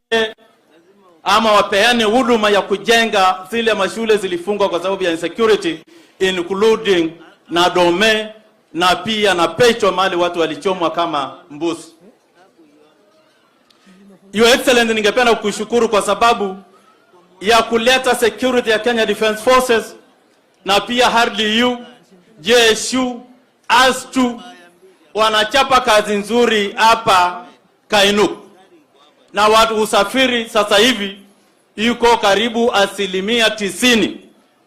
ama wapeane huduma ya kujenga zile mashule zilifungwa kwa sababu ya insecurity, including Nadome na pia na Pecho mahali watu walichomwa kama mbuzi. Your Excellency, ningependa kukushukuru kwa sababu ya kuleta security ya Kenya Defence Forces na pia RDU, JSU, ASTU wanachapa kazi nzuri hapa Kainuk. Na watu usafiri sasa hivi yuko karibu 90%.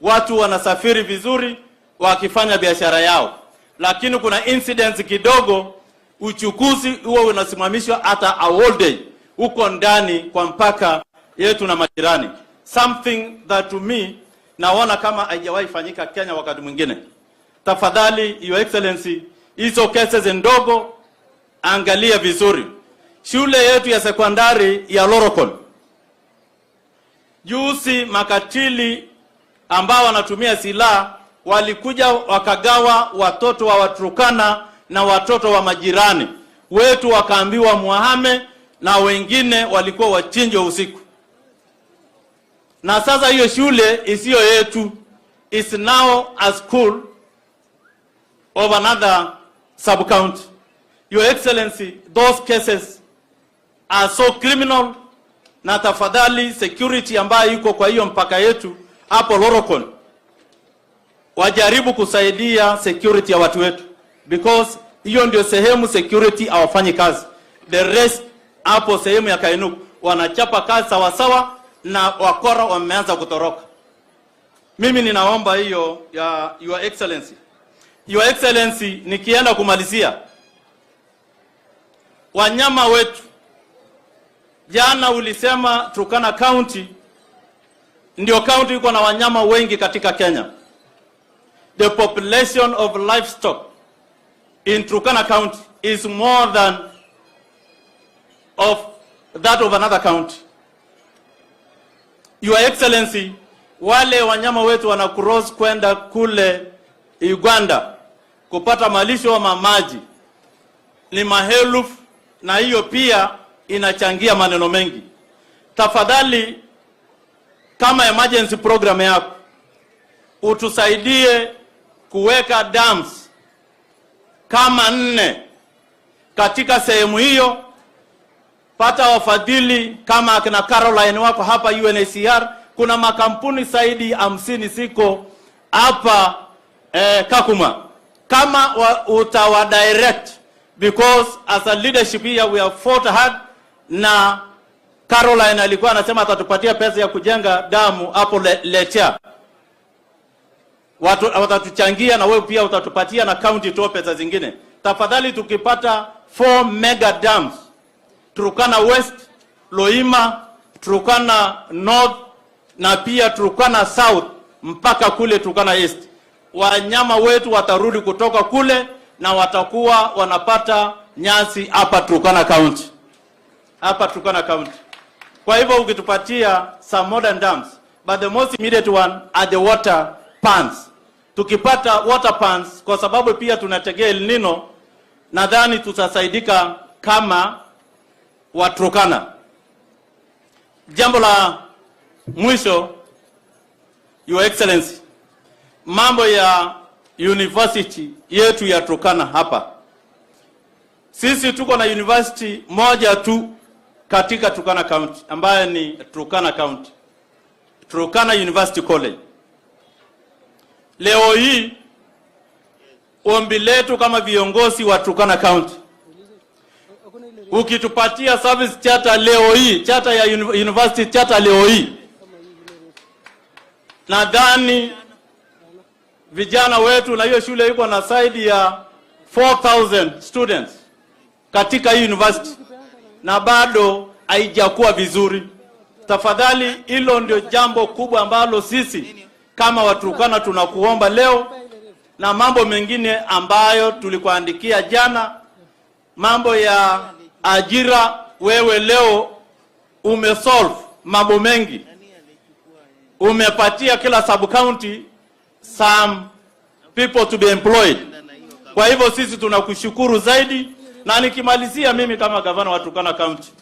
Watu wanasafiri vizuri wakifanya biashara yao. Lakini kuna incidents kidogo, uchukuzi huo unasimamishwa hata a whole day huko ndani kwa mpaka yetu na majirani. Something that to me naona kama haijawahi fanyika Kenya wakati mwingine. Tafadhali Your Excellency, hizo cases ndogo angalia vizuri. Shule yetu ya sekondari ya Lorokon, juzi makatili ambao wanatumia silaha walikuja wakagawa watoto wa Waturkana na watoto wa majirani wetu, wakaambiwa muhame, na wengine walikuwa wachinjwe usiku. Na sasa hiyo shule isiyo yetu is now a school of another sub-county. Your Excellency, those cases are so criminal, na tafadhali security ambayo iko kwa hiyo mpaka yetu hapo Lorokon wajaribu kusaidia security ya watu wetu, because hiyo ndio sehemu security hawafanyi kazi. The rest hapo sehemu ya Kainuku wanachapa kazi sawa sawa, na wakora wameanza kutoroka. Mimi ninaomba hiyo ya Your Excellency. Your Excellency, nikienda kumalizia, wanyama wetu, jana ulisema Turkana County ndio county iko na wanyama wengi katika Kenya. The population of livestock in Turkana County is more than of that of another county. Your Excellency, wale wanyama wetu wana cross kwenda kule Uganda kupata malisho wa maji ni maelfu, na hiyo pia inachangia maneno mengi. Tafadhali, kama emergency program yako, utusaidie kuweka dams kama 4 katika sehemu hiyo. Pata wafadhili kama akina Caroline wako hapa UNHCR. Kuna makampuni zaidi 50 siko hapa Kakuma. Kama utawa direct, because as a leadership here we have fought hard, na Caroline alikuwa anasema atatupatia pesa ya kujenga damu hapo Lecha. Watu watatuchangia, na wewe pia utatupatia, na county to pesa zingine. Tafadhali tukipata 4 mega dams, Turkana West, Loima, Turkana North na pia Turkana South mpaka kule Turkana East, wanyama wetu watarudi kutoka kule na watakuwa wanapata nyasi hapa Turkana County. Hapa Turkana County. Kwa hivyo ukitupatia some modern dams, but the most immediate one are the water pans. Tukipata water pans, kwa sababu pia tunategea El Nino, nadhani tutasaidika kama Waturkana. Jambo la mwisho, Your Excellency, mambo ya university yetu ya Turkana hapa. Sisi tuko na university moja tu katika Turkana County, ambayo ni Turkana County, Turkana University College. Leo hii ombi letu kama viongozi wa Turkana County, ukitupatia service charter leo hii, charter ya university charter leo hii, nadhani vijana wetu, na hiyo shule iko na zaidi ya 4,000 students katika hii university, na bado haijakuwa vizuri. Tafadhali, hilo ndio jambo kubwa ambalo sisi kama Waturkana tunakuomba leo, na mambo mengine ambayo tulikuandikia jana, mambo ya ajira. Wewe leo umesolve mambo mengi, umepatia kila sub county some people to be employed. Kwa hivyo sisi tunakushukuru zaidi. Na nikimalizia, mimi kama gavana wa Turkana County,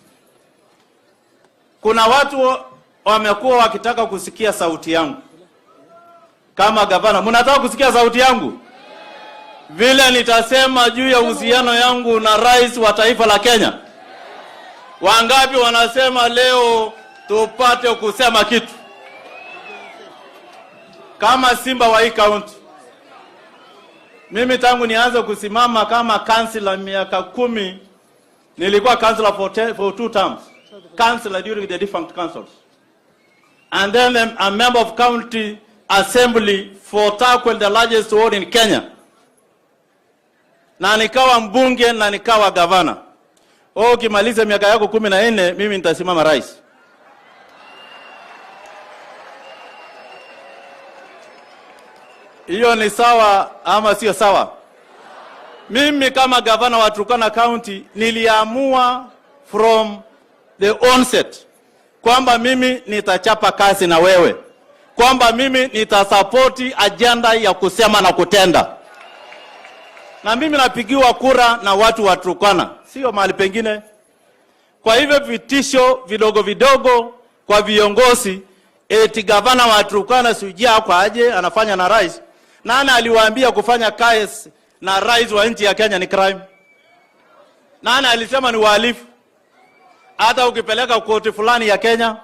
kuna watu wamekuwa wakitaka kusikia sauti yangu kama gavana. Mnataka kusikia sauti yangu vile nitasema juu ya uhusiano yangu na rais wa taifa la Kenya? Wangapi wanasema leo tupate kusema kitu kama simba wa hii county? Mimi tangu nianze kusimama kama councillor miaka 10, nilikuwa councillor for 2 terms, councillor during the different councils, and then a member of county assembly for Takwel, the largest ward in Kenya, na nikawa mbunge na nikawa gavana. Ukimaliza miaka yako 14, mimi nitasimama rais. Hiyo ni sawa ama sio sawa? Mimi kama gavana wa Turkana County niliamua from the onset kwamba mimi nitachapa kazi na wewe, kwamba mimi nitasapoti agenda ya kusema na kutenda, na mimi napigiwa kura na watu wa Turkana, sio mahali pengine. Kwa hivyo vitisho vidogo vidogo kwa viongozi eti gavana wa Turkana sujia kwa aje anafanya na rais. Nani aliwaambia kufanya kazi na rais wa nchi ya Kenya ni crime? Nani alisema ni uhalifu? Hata ukipeleka koti fulani ya Kenya,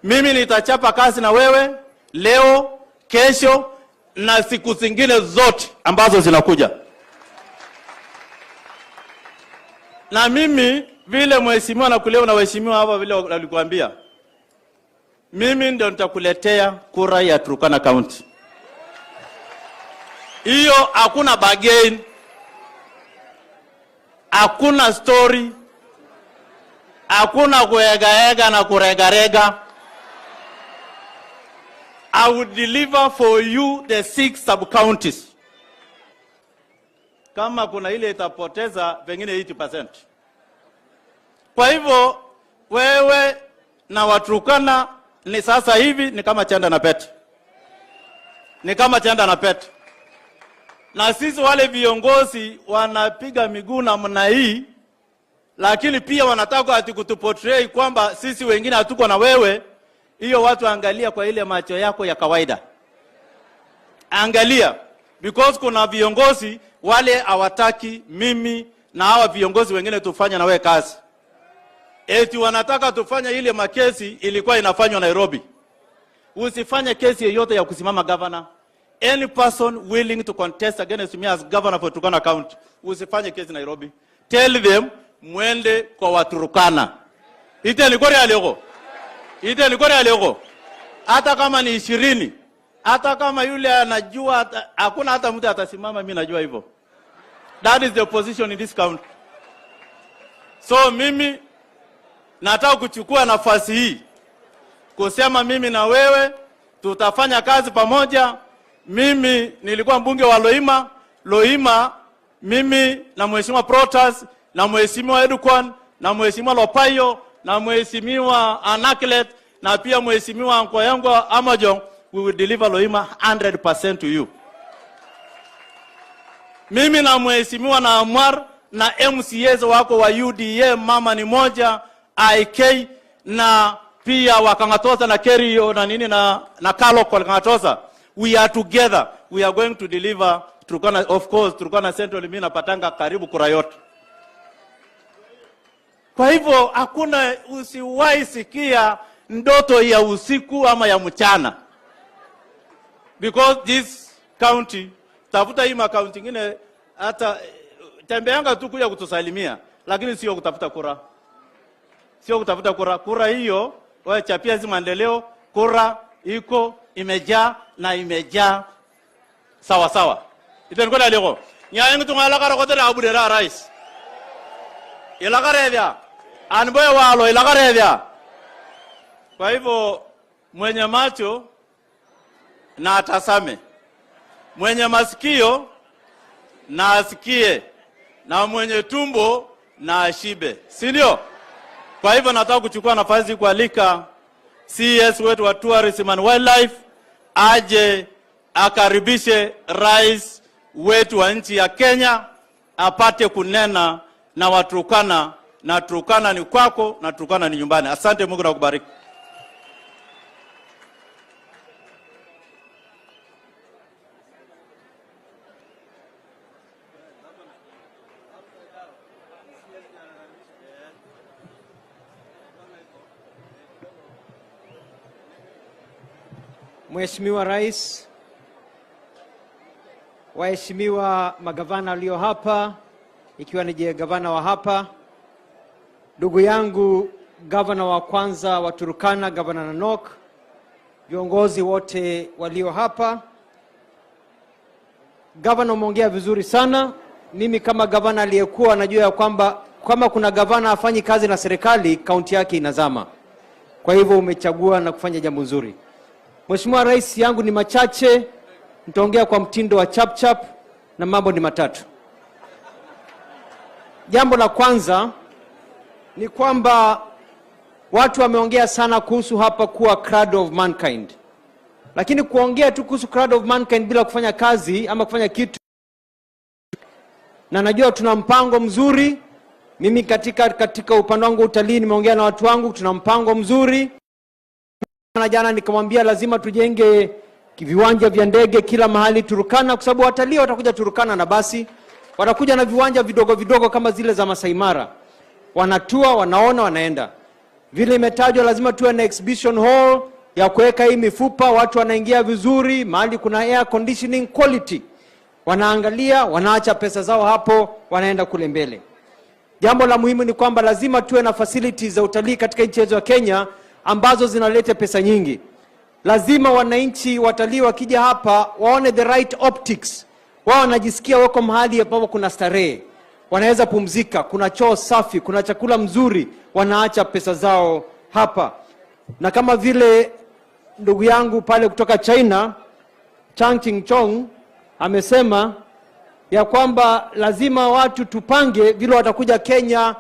mimi nitachapa kazi na wewe leo, kesho na siku zingine zote ambazo zinakuja. Na mimi vile mheshimiwa na kuleo na waheshimiwa hapa vile walikuambia, mimi ndio nitakuletea kura ya Turkana County. Hiyo hakuna bargain, hakuna story, hakuna kuegaega na kuregarega. I will deliver for you the 6 sub-counties. Kama kuna ile itapoteza pengine 80%. Kwa hivyo wewe na Waturkana ni sasa hivi ni kama chanda na pete. Ni kama chanda na pete. Na sisi wale viongozi wanapiga miguu namna hii, lakini pia wanataka ati kutuportray kwamba sisi wengine hatuko na wewe. Hiyo watu angalia kwa ile macho yako ya kawaida. Angalia, because kuna viongozi wale hawataki mimi na hawa viongozi wengine tufanye na wewe kazi. Eti wanataka tufanye ile makesi ilikuwa inafanywa Nairobi. Usifanye kesi yoyote ya kusimama governor. Any person willing to contest against me as governor for Turkana County, usifanye kesi Nairobi. Tell them mwende kwa Waturkana. Ite likori alego. Ite likori alego. Hata kama ni 20, hata kama yule anajua, hakuna hata mtu atasimama, mimi najua hivyo. That is the position in this county. So mimi nataka kuchukua nafasi hii kusema mimi na wewe tutafanya kazi pamoja. Mimi nilikuwa mbunge wa Loima, mimi na mheshimiwa Protas na mheshimiwa Edukwan na mheshimiwa Lopayo na mheshimiwa Anaklet na pia mheshimiwa Anko yangu Amajong, we will deliver Loima 100% to you. Mimi na mheshimiwa na Amar na MCAs wako wa UDA mama ni moja, IK na pia wakangatoza na Kerio na nini na Kalo kwa kangatoza. We are together. We are going to deliver Turkana, of course, Turkana Central mimi napatanga karibu kura yote. Kwa hivyo hakuna, usiwahi sikia ndoto ya usiku ama ya mchana. Because this county, tafuta hii county ingine hata tembeanga tu kuja kutusalimia, lakini sio kutafuta kura. Sio kutafuta kura. Kura hiyo wewe chapia hizi maendeleo, kura iko imejaa na imejaa sawa sawa. Itengola leo. Nyayengu tungala kara kotera abudera rais. Ilakarebya. Anboye walo ilakarebya. Kwa hivyo mwenye macho na atasame. Mwenye masikio na asikie. Na mwenye tumbo na ashibe. Si ndio? Kwa hivyo nataka kuchukua nafasi kualika CS wetu wa Tourism and Wildlife aje akaribishe rais wetu wa nchi ya Kenya apate kunena na Waturkana, na Turkana ni kwako na Turkana ni nyumbani. Asante, Mungu na kubariki. Mheshimiwa Rais, waheshimiwa magavana walio hapa, ikiwa ni gavana wa hapa, ndugu yangu gavana wa kwanza wa Turkana, gavana Nanok, viongozi wote walio hapa. Gavana umeongea vizuri sana. Mimi kama gavana aliyekuwa najua ya kwamba kama kuna gavana afanyi kazi na serikali, kaunti yake inazama. Kwa hivyo umechagua na kufanya jambo nzuri. Mheshimiwa Rais, yangu ni machache. Nitaongea kwa mtindo wa chap chap na mambo ni matatu. Jambo la kwanza ni kwamba watu wameongea sana kuhusu hapa kuwa cradle of mankind. Lakini kuongea tu kuhusu cradle of mankind bila kufanya kazi ama kufanya kitu. Na najua tuna mpango mzuri. Mimi katika upande wangu utalii nimeongea na watu wangu, tuna mpango mzuri. Na jana nikamwambia lazima tujenge viwanja vya ndege kila mahali Turkana, kwa sababu watalii watakuja Turkana na basi watakuja na viwanja vidogo vidogo kama zile za Masai Mara. Wanatua, wanaona, wanaenda. Vile imetajwa lazima tuwe na exhibition hall ya kuweka hii mifupa, watu wanaingia vizuri, mahali kuna air conditioning quality. Wanaangalia, wanaacha pesa zao hapo, wanaenda kule mbele. Jambo la muhimu ni kwamba lazima tuwe na facilities za utalii katika nchi yetu ya Kenya ambazo zinaleta pesa nyingi. Lazima wananchi watalii wakija hapa waone the right optics. Wao wanajisikia wako mahali ambapo kuna starehe. Wanaweza pumzika, kuna choo safi, kuna chakula mzuri, wanaacha pesa zao hapa. Na kama vile ndugu yangu pale kutoka China, Chang Ching-chong, amesema ya kwamba lazima watu tupange vile watakuja Kenya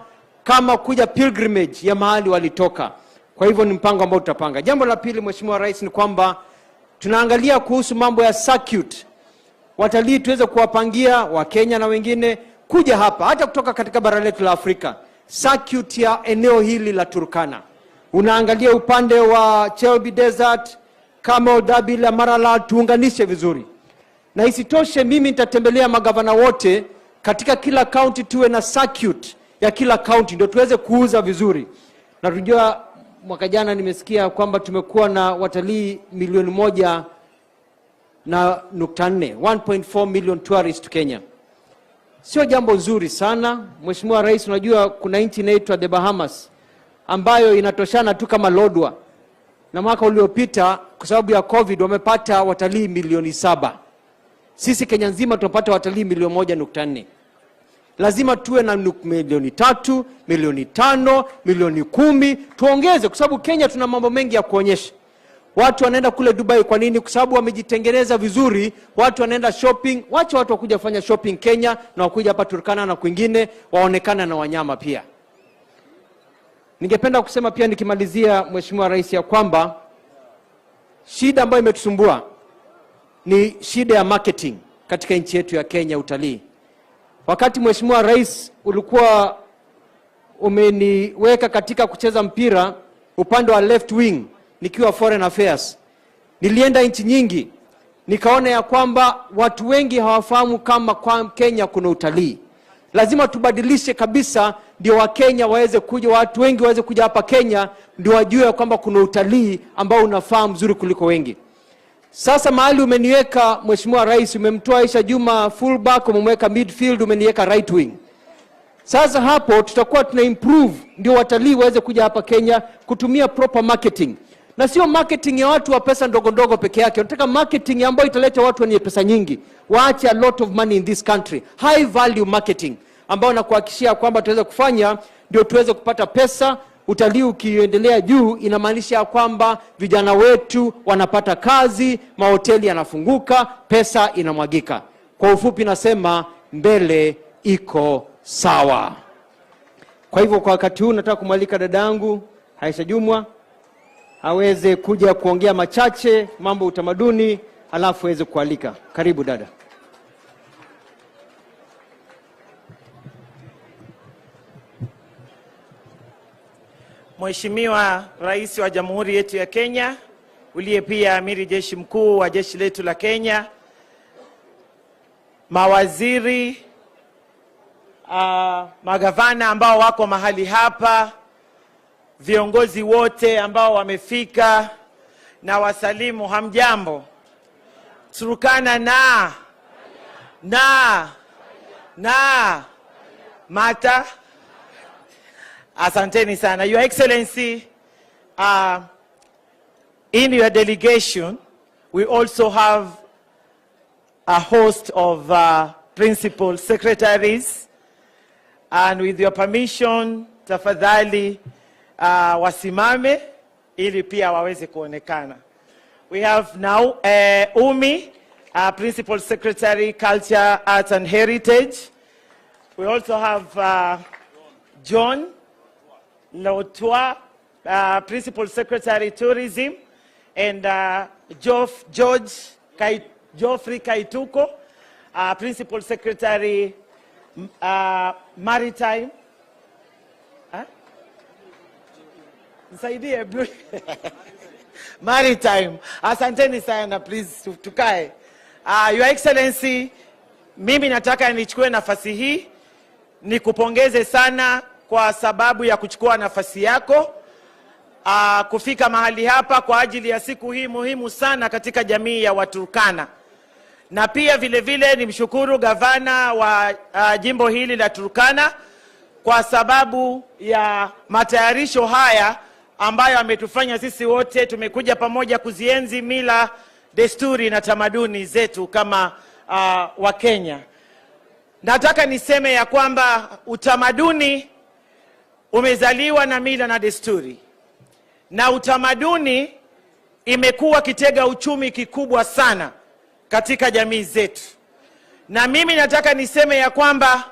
kama kuja pilgrimage ya mahali walitoka. Kwa hivyo ni mpango ambao tutapanga. Jambo la pili, Mheshimiwa Rais, ni kwamba tunaangalia kuhusu mambo ya circuit. Watalii tuweze kuwapangia wa Kenya na wengine kuja hapa hata kutoka katika bara letu la Afrika. Circuit ya eneo hili la Turkana. Unaangalia upande wa Chelbi Desert, Camel, Dabila, Marala, tuunganishe vizuri. Na isitoshe mimi nitatembelea magavana wote katika kila county, tuwe na circuit ya kila county ndio tuweze kuuza vizuri. Na tunajua mwaka jana nimesikia kwamba tumekuwa na watalii 1.4 1.4 million tourists to Kenya. Sio jambo nzuri sana. Mheshimiwa Rais, unajua kuna nchi inaitwa The Bahamas ambayo inatoshana tu kama LODWAR. Na mwaka uliopita kwa sababu ya COVID wamepata watalii 7,000,000. Sisi Kenya nzima tupata watalii 1.4. Lazima tuwe na 3,000,000, 5,000,000, 10,000,000, tuongeze kwa sababu Kenya tuna mambo mengi ya kuonyesha. Watu wanaenda kule Dubai kwa nini? Kwa sababu wamejitengeneza vizuri, watu wanaenda shopping, wacha watu wakuja kufanya shopping Kenya na wakuja hapa Turkana na kwingine waonekana na wanyama pia. Ningependa kusema pia nikimalizia, Mheshimiwa Rais, ya kwamba shida ambayo imetusumbua ni shida ya marketing katika nchi yetu ya Kenya utalii. Wakati Mheshimiwa Rais ulikuwa umeniweka katika kucheza mpira upande wa left wing nikiwa foreign affairs, nilienda nchi nyingi nikaona ya kwamba watu wengi hawafahamu kama kwa Kenya kuna utalii. Lazima tubadilishe kabisa ndio wa Kenya waweze kuja, watu wengi waweze kuja hapa Kenya ndio wajue kwamba kuna utalii ambao unafahamu mzuri kuliko wengi. Sasa mahali umeniweka Mheshimiwa Rais, umemtoa Aisha Juma fullback, umemweka midfield, umeniweka right wing. Sasa hapo tutakuwa tuna improve ndio watalii waweze kuja hapa Kenya kutumia proper marketing. Na sio marketing ya watu wa pesa ndogo ndogo peke yake. Tunataka marketing ambayo italeta watu wenye pesa nyingi. Waache a lot of money in this country. High value marketing ambao nakuhakikishia kwamba tuweze kufanya ndio tuweze kupata pesa. Utalii ukiendelea juu inamaanisha kwamba vijana wetu wanapata kazi, mahoteli yanafunguka, pesa inamwagika. Kwa ufupi nasema mbele iko sawa. Kwa hivyo kwa wakati huu nataka kumwalika dadangu Aisha Juma aweze kuja kuongea machache mambo utamaduni, alafu aweze kualika. Karibu dada. Mheshimiwa Rais wa Jamhuri yetu ya Kenya, uliye pia amiri jeshi mkuu wa jeshi letu la Kenya, mawaziri, magavana ambao wako mahali hapa, viongozi wote ambao wamefika, na wasalimu hamjambo. Turkana na mata. Asanteni sana. Your Excellency, in your delegation, we also have a host of principal secretaries, and with your permission, tafadhali wasimame ili pia waweze kuonekana. We have now Umi, Principal Secretary, Culture, Arts and Heritage. We also have John LODWAR, Principal Secretary, Tourism, and Geoffrey Kaituko, Principal Secretary, Maritime. Nisaidie Maritime. Asanteni sana, please tukae. Your Excellency, mimi nataka nichukue nafasi hii nikupongeze sana kwa sababu ya kuchukua nafasi yako kufika mahali hapa kwa ajili ya siku hii muhimu sana katika jamii ya Waturkana. Na pia vile vile nimshukuru gavana wa jimbo hili la Turkana kwa sababu ya matayarisho haya ambayo ametufanya sisi wote tumekuja pamoja kuzienzi mila, desturi na tamaduni zetu kama wa Kenya. Nataka niseme ya kwamba utamaduni umezaliwa na mila na desturi. Na utamaduni imekuwa kitega uchumi kikubwa sana katika jamii zetu. Na mimi nataka niseme ya kwamba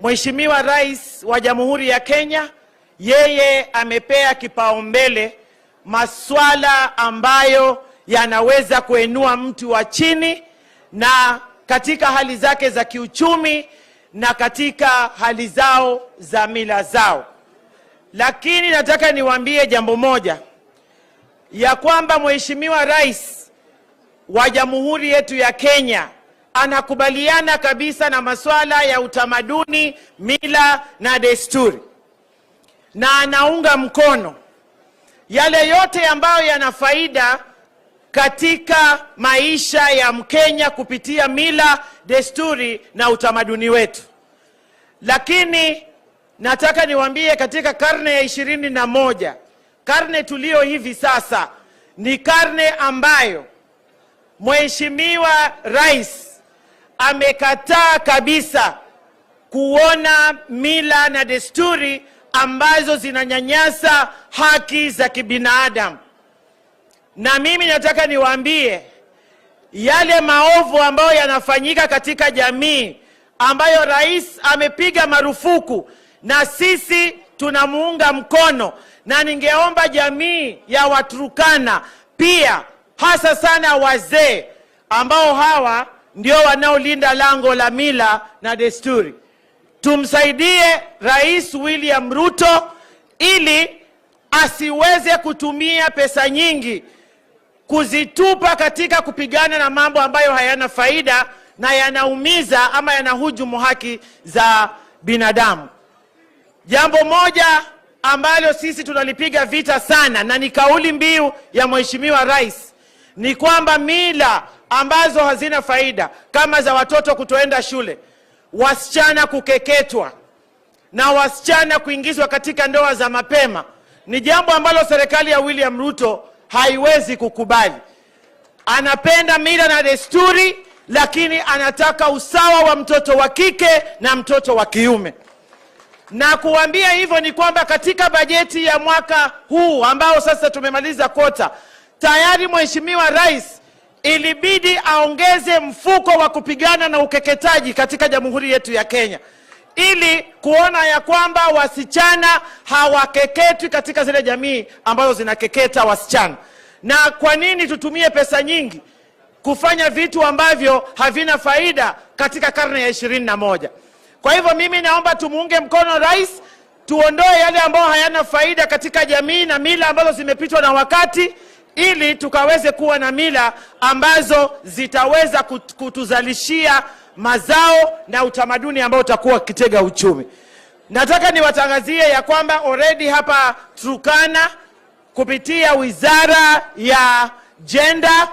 Mheshimiwa Rais wa Jamhuri ya Kenya, yeye amepea kipaumbele masuala ambayo yanaweza kuinua mtu wa chini na katika hali zake za kiuchumi na katika hali zao za mila zao. Lakini nataka niwaambie jambo moja, ya kwamba Mheshimiwa Rais wa Jamhuri yetu ya Kenya anakubaliana kabisa na masuala ya utamaduni, mila na desturi. Na anaunga mkono yale yote ambayo yana faida katika maisha ya Mkenya kupitia mila, desturi na utamaduni wetu. Lakini nataka niwaambie katika karne ya 21, karne tulio hivi sasa, ni karne ambayo Mheshimiwa Rais amekataa kabisa kuona mila na desturi ambazo zinanyanyasa haki za kibinadamu. Na mimi nataka niwaambie yale maovu ambayo yanafanyika katika jamii ambayo rais amepiga marufuku na sisi tunamuunga mkono, na ningeomba jamii ya Waturkana pia, hasa sana wazee ambao hawa ndio wanaolinda lango la mila na desturi, tumsaidie Rais William Ruto ili asiweze kutumia pesa nyingi kuzitupa katika kupigana na mambo ambayo hayana faida na yanaumiza ama yanahujumu haki za binadamu. Jambo moja ambalo sisi tunalipiga vita sana na ni kauli mbiu ya Mheshimiwa Rais ni kwamba mila ambazo hazina faida kama za watoto kutoenda shule, wasichana kukeketwa na wasichana kuingizwa katika ndoa za mapema ni jambo ambalo serikali ya William Ruto haiwezi kukubali. Anapenda mila na desturi, lakini anataka usawa wa mtoto wa kike na mtoto wa kiume. Na kuambia hivyo ni kwamba katika bajeti ya mwaka huu ambao sasa tumemaliza kota, tayari Mheshimiwa Rais ilibidi aongeze mfuko wa kupigana na ukeketaji katika Jamhuri yetu ya Kenya, ili kuona ya kwamba wasichana hawakeketwi katika zile jamii ambazo zinakeketa wasichana. Na kwa nini tutumie pesa nyingi kufanya vitu ambavyo havina faida katika karne ya 21? Kwa hivyo mimi naomba tumuunge mkono Rais, tuondoe yale ambayo hayana faida katika jamii na mila ambazo zimepitwa na wakati, ili tukaweze kuwa na mila ambazo zitaweza kutuzalishia mazao na utamaduni ambao utakuwa kitega uchumi. Nataka niwatangazie ya kwamba already hapa Turkana kupitia Wizara ya Gender,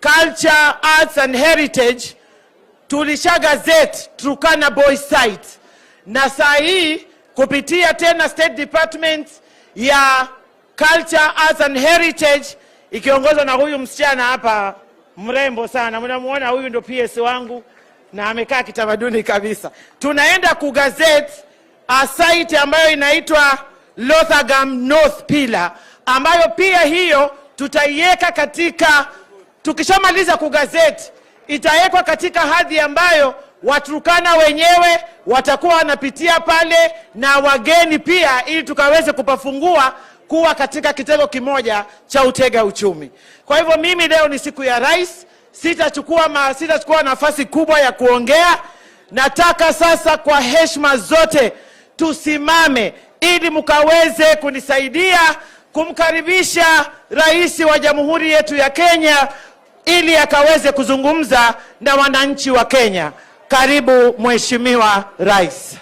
Culture, Arts and Heritage tulisha gazette Turkana Boys Site, na saa hii kupitia tena State Department ya Culture, Arts and Heritage ikiongozwa na huyu msichana hapa mrembo sana, mnamuona huyu ndo PS wangu na amekaa kitamaduni kabisa. Tunaenda kugazette a site ambayo inaitwa Lothagam North Pillar, ambayo pia hiyo tutaiweka katika Tukishamaliza kugazeti, itawekwa katika hadhi ambayo Waturkana wenyewe watakuwa wanapitia pale na wageni pia, ili tukaweze kupafungua kuwa katika kitengo kimoja cha utega uchumi. Kwa hivyo mimi leo ni siku ya rais, sitachukua nafasi kubwa ya kuongea. Nataka sasa kwa heshima zote tusimame ili mkaweze kunisaidia kumkaribisha rais wa Jamhuri yetu ya Kenya ili akaweze kuzungumza na wananchi wa Kenya. Karibu Mheshimiwa Rais.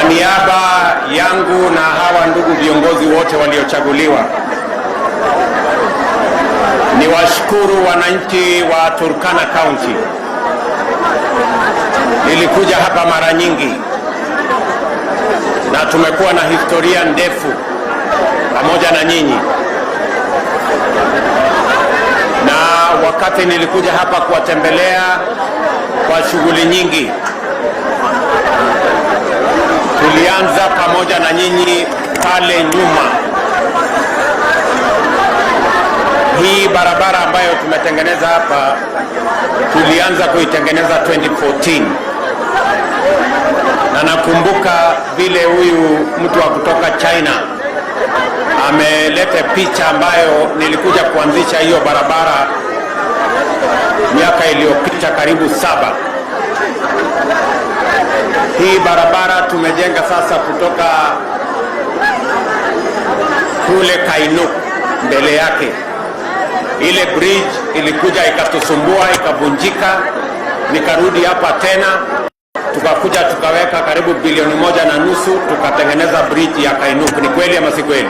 niaba yangu na hawa ndugu viongozi wote waliochaguliwa, ni washukuru wananchi wa Turkana County. Nilikuja hapa mara nyingi na tumekuwa na historia ndefu pamoja na nyinyi, na wakati nilikuja hapa kuwatembelea kwa shughuli nyingi, tulianza pamoja na nyinyi pale nyuma. Hii barabara ambayo tumetengeneza hapa tulianza kuitengeneza 2014, na nakumbuka vile huyu mtu wa kutoka China ameleta picha ambayo nilikuja kuanzisha hiyo barabara miaka iliyopita karibu 7. Hii barabara tumejenga sasa kutoka kule Kainuk mbele yake. Ile bridge ilikuja ikatusumbua, ikavunjika, nikarudi hapa tena, tukakuja tukaweka karibu bilioni 1.5 tukatengeneza bridge ya Kainuk. Ni kweli ama si kweli?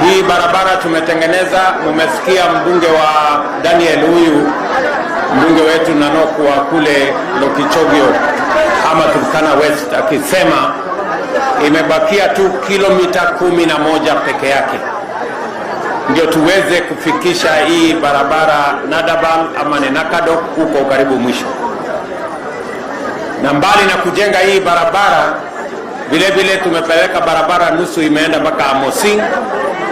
Hii barabara tumetengeneza, mumesikia mbunge wa Daniel, huyu mbunge wetu Nanoku wa kule Lokichogio ama Turkana West, akisema imebakia tu kilomita 11 peke yake ndio tuweze kufikisha hii barabara Nadabal ama Nenakadok huko karibu mwisho. Na mbali na kujenga hii barabara, vile vile tumepeleka barabara nusu imeenda mpaka Amosing.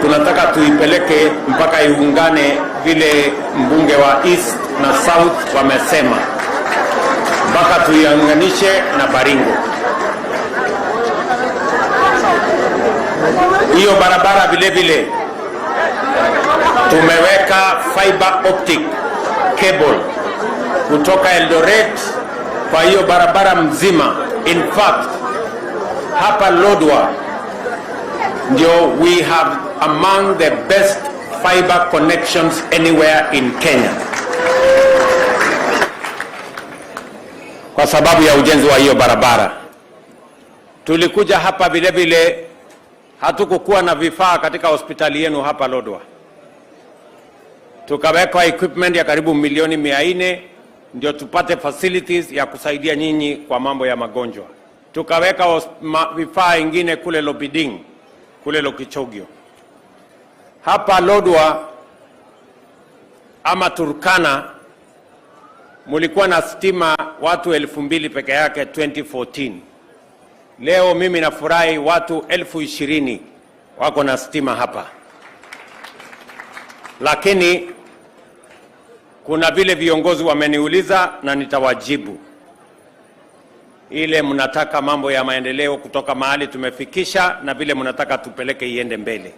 Tunataka tuipeleke mpaka iungane vile mbunge wa East na South wamesema, mpaka tuiunganishe na Baringo. Hiyo barabara vile vile tumeweka fiber optic cable kutoka Eldoret kwa hiyo barabara mzima. In fact, hapa LODWAR ndio we have among the best fiber connections anywhere in Kenya, kwa sababu ya ujenzi wa hiyo barabara. Tulikuja hapa vile vile, hatukukuwa na vifaa katika hospitali yenu hapa LODWAR. tukaweka equipment ya karibu milioni 400 ndio tupate facilities ya kusaidia nyinyi kwa mambo ya magonjwa. Tukaweka vifaa ingine kule Lobiding, kule Lokichogio. Hapa LODWAR ama Turkana mulikuwa na stima watu 2,000 peke yake 2014. Leo mimi nafurahi watu 20,000 wako na stima hapa. Lakini kuna vile viongozi wameniuliza na nitawajibu. Ile mnataka mambo ya maendeleo kutoka mahali tumefikisha na vile mnataka tupeleke iende mbele.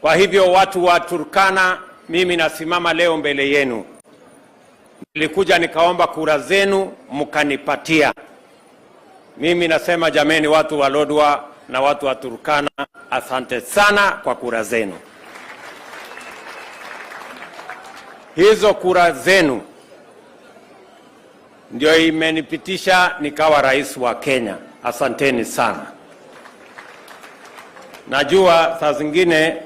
Kwa hivyo watu wa Turkana, mimi nasimama leo mbele yenu. Nilikuja nikaomba kura zenu mkanipatia. Mimi nasema jameni, watu wa LODWAR na watu wa Turkana, asante sana kwa kura zenu. Hizo kura zenu ndio imenipitisha nikawa rais wa Kenya. Asanteni sana. Najua saa zingine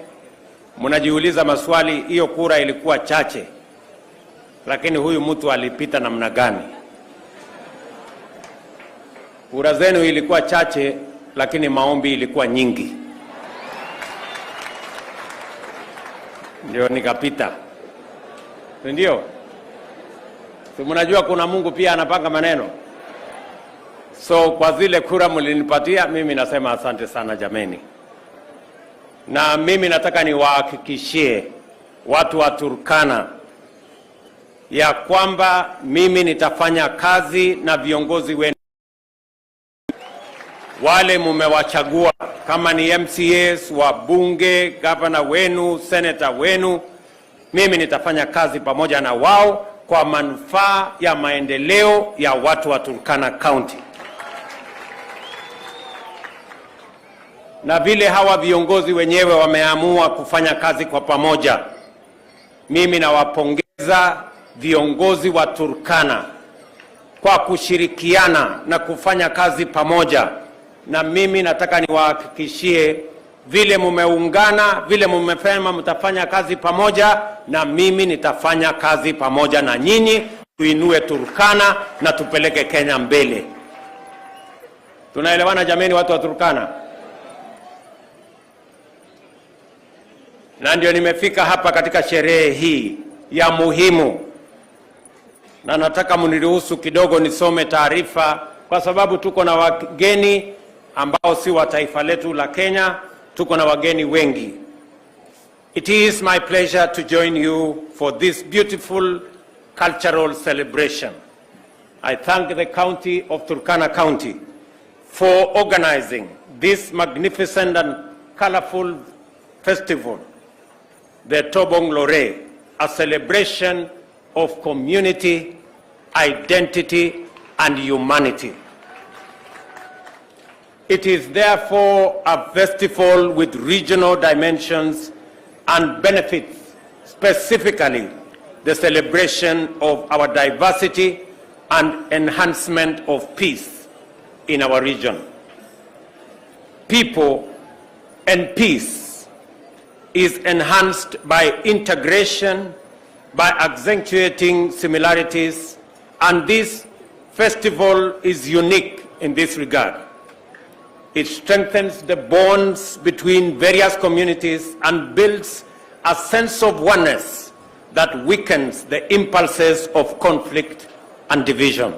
mnajiuliza maswali, hiyo kura ilikuwa chache, lakini huyu mtu alipita namna gani? Kura zenu ilikuwa chache, lakini maombi ilikuwa nyingi, ndio nikapita. Ndio? Si mnajua kuna Mungu pia anapanga maneno. So kwa zile kura mlinipatia, mimi nasema asante sana jameni. Na mimi nataka niwahakikishie watu wa Turkana ya kwamba mimi nitafanya kazi na viongozi wenu wale mumewachagua, kama ni MCAs, wabunge, gavana wenu, senator wenu. Mimi nitafanya kazi pamoja na wao kwa manufaa ya maendeleo ya watu wa Turkana County. Na vile hawa viongozi wenyewe wameamua kufanya kazi kwa pamoja, mimi nawapongeza viongozi wa Turkana kwa kushirikiana na kufanya kazi pamoja. Na mimi nataka niwahakikishie vile mumeungana, vile mumefema mtafanya kazi pamoja, na mimi nitafanya kazi pamoja na nyinyi tuinue Turkana na tupeleke Kenya mbele. Tunaelewana jameni, watu wa Turkana? Na ndio nimefika hapa katika sherehe hii ya muhimu, na nataka mniruhusu kidogo nisome taarifa, kwa sababu tuko na wageni ambao si wa taifa letu la Kenya. Tuko na wageni wengi. It is my pleasure to join you for this beautiful cultural celebration. I thank the county of Turkana County for organizing this magnificent and colorful festival, the Tobonglore, a celebration of community, identity, and humanity. It is therefore a festival with regional dimensions and benefits, specifically the celebration of our diversity and enhancement of peace in our region. People and peace is enhanced by integration, by accentuating similarities, and this festival is unique in this regard. It strengthens the bonds between various communities and builds a sense of oneness that weakens the impulses of conflict and division.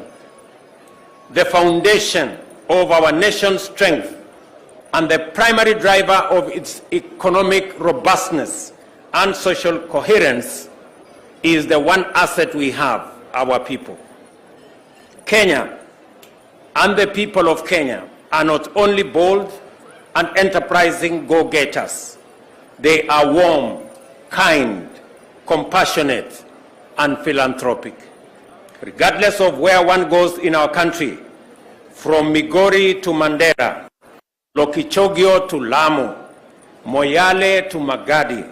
The foundation of our nation's strength and the primary driver of its economic robustness and social coherence is the one asset we have, our people. Kenya and the people of Kenya are not only bold and enterprising go-getters. They are warm, kind, compassionate, and philanthropic. Regardless of where one goes in our country, from Migori to Mandera, Lokichogio to Lamu, Moyale to Magadi,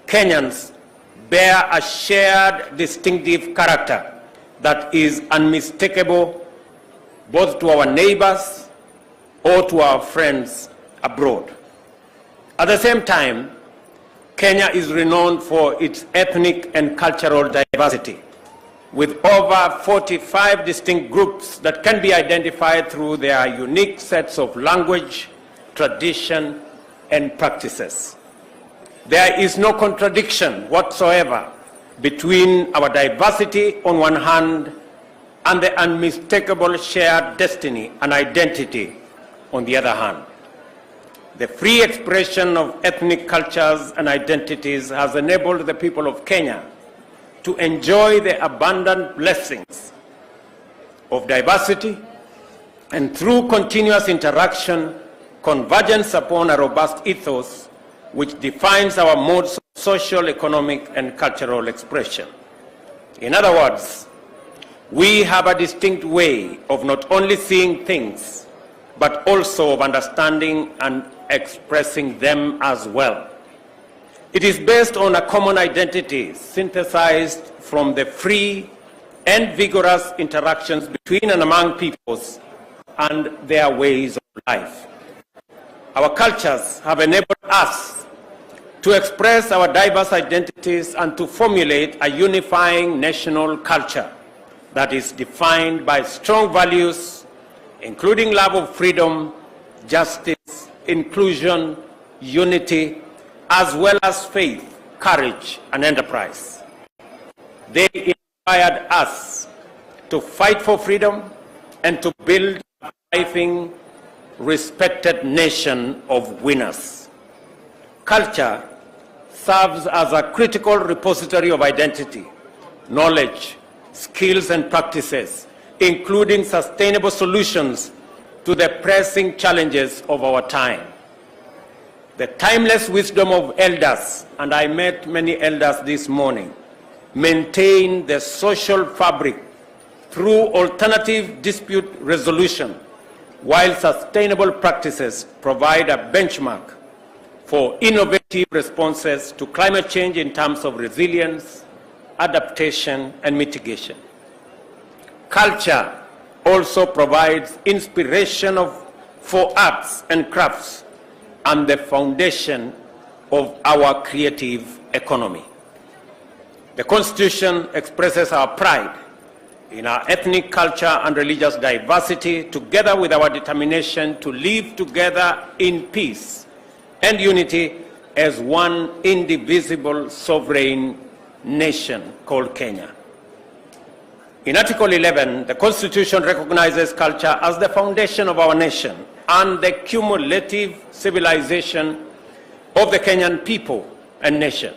Kenyans bear a shared distinctive character that is unmistakable both to our neighbors or to our friends abroad. At the same time, Kenya is renowned for its ethnic and cultural diversity, with over 45 distinct groups that can be identified through their unique sets of language, tradition, and practices. There is no contradiction whatsoever between our diversity on one hand and the unmistakable shared destiny and identity on the other hand. The free expression of ethnic cultures and identities has enabled the people of Kenya to enjoy the abundant blessings of diversity, and through continuous interaction, convergence upon a robust ethos which defines our modes of social, economic, and cultural expression. In other words, we have a distinct way of not only seeing things, but also of understanding and expressing them as well. It is based on a common identity synthesized from the free and vigorous interactions between and among peoples and their ways of life. Our cultures have enabled us to express our diverse identities and to formulate a unifying national culture that is defined by strong values, including love of freedom, justice, inclusion, unity, as well as faith, courage, and enterprise. They inspired us to fight for freedom and to build a thriving, respected nation of winners. Culture serves as a critical repository of identity, knowledge, skills, and practices, including sustainable solutions to the pressing challenges of our time. The timeless wisdom of elders, and I met many elders this morning, maintain the social fabric through alternative dispute resolution, while sustainable practices provide a benchmark for innovative responses to climate change in terms of resilience, adaptation, and mitigation. Culture also provides inspiration for arts and crafts and the foundation of our creative economy. The Constitution expresses our pride in our ethnic culture and religious diversity, together with our determination to live together in peace and unity as one indivisible sovereign nation called Kenya. In Article 11, the Constitution recognizes culture as the foundation of our nation and the cumulative civilization of the Kenyan people and nation.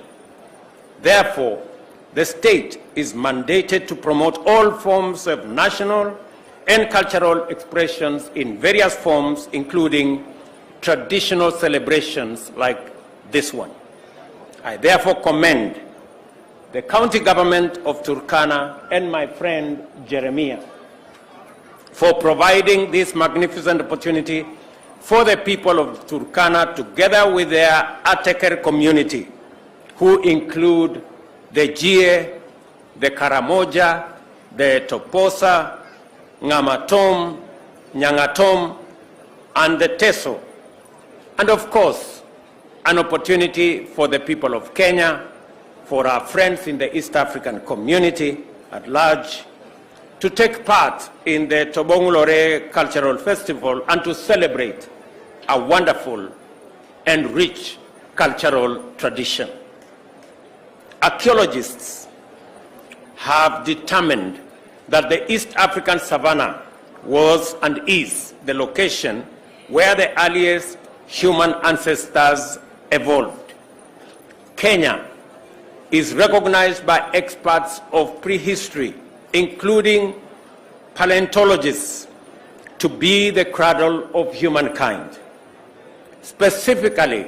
Therefore, the state is mandated to promote all forms of national and cultural expressions in various forms, including traditional celebrations like this one. I therefore commend the county government of Turkana and my friend Jeremiah for providing this magnificent opportunity for the people of Turkana, together with their Ateker community, who include the Jie, the Karamoja, the Toposa, Ngamatom, Nyangatom, and the Teso. And of course, an opportunity for the people of Kenya, for our friends in the East African community at large, to take part in the Tobonglore Cultural Festival and to celebrate a wonderful and rich cultural tradition. Archaeologists have determined that the East African savanna was and is the location where the earliest human ancestors evolved. Kenya is recognized by experts of prehistory, including paleontologists, to be the cradle of humankind. Specifically,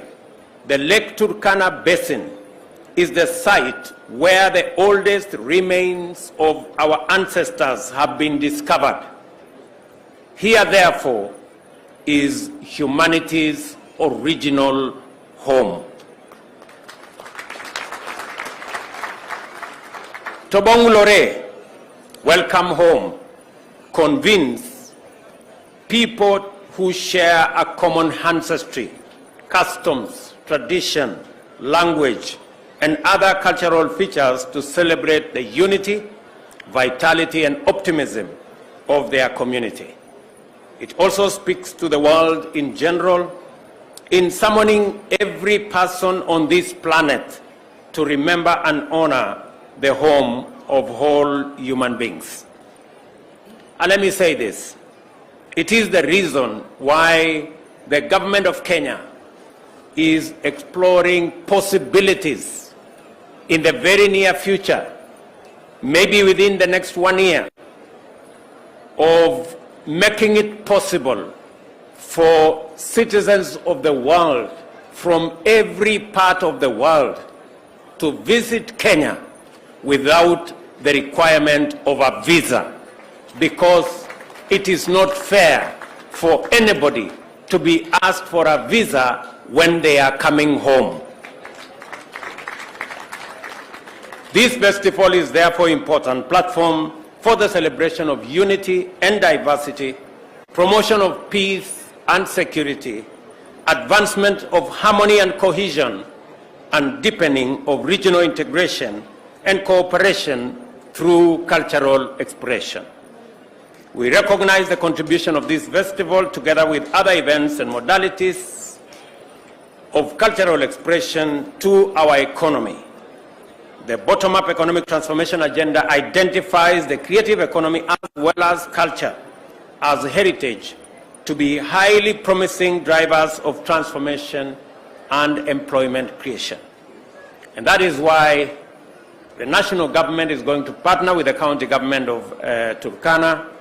the Lake Turkana Basin is the site where the oldest remains of our ancestors have been discovered. Here, therefore, is humanity's original home. Tobonglore, welcome home, convenes people who share a common ancestry, customs, tradition, language, and other cultural features to celebrate the unity, vitality, and optimism of their community. It also speaks to the world in general in summoning every person on this planet to remember and honor the home of all human beings. And let me say this, it is the reason why the government of Kenya is exploring possibilities in the very near future, maybe within the next 1 year, of making it possible for citizens of the world from every part of the world to visit Kenya without the requirement of a visa, because it is not fair for anybody to be asked for a visa when they are coming home. This festival is therefore an important platform for the celebration of unity and diversity, promotion of peace and security, advancement of harmony and cohesion, and deepening of regional integration and cooperation through cultural expression. We recognize the contribution of this festival, together with other events and modalities of cultural expression, to our economy. The bottom-up economic transformation agenda identifies the creative economy as well as culture as heritage to be highly promising drivers of transformation and employment creation. And that is why the national government is going to partner with the county government of Turkana.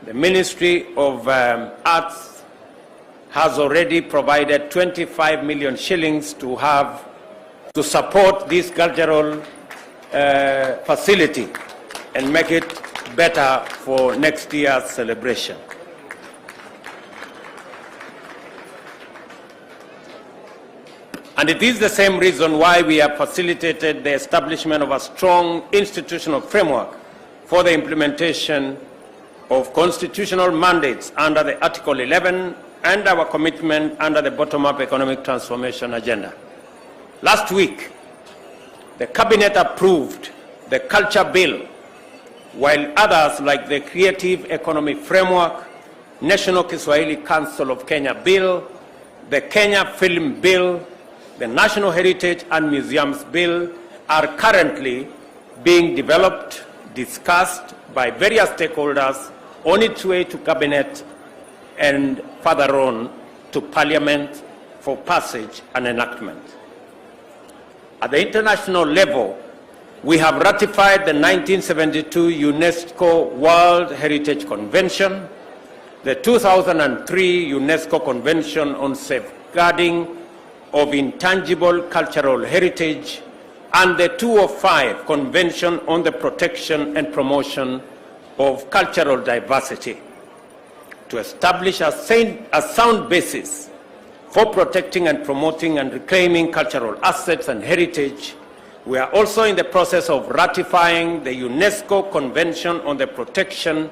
The Ministry of Arts has already provided 25 million shillings to support this cultural facility and make it better for next year's celebration. And it is the same reason why we have facilitated the establishment of a strong institutional framework for the implementation of constitutional mandates under the Article 11 and our commitment under the bottom-up economic transformation agenda. Last week, the Cabinet approved the Culture Bill, while others like the Creative Economy Framework, National Kiswahili Council of Kenya Bill, the Kenya Film Bill, the National Heritage and Museums Bill are currently being developed, discussed by various stakeholders on its way to Cabinet and further on to Parliament for passage and enactment. At the international level, we have ratified the 1972 UNESCO World Heritage Convention, the 2003 UNESCO Convention on Safeguarding of Intangible Cultural Heritage, and the 2005 Convention on the Protection and Promotion of Cultural Diversity, to establish a sound basis for protecting and promoting and reclaiming cultural assets and heritage. We are also in the process of ratifying the UNESCO Convention on the Protection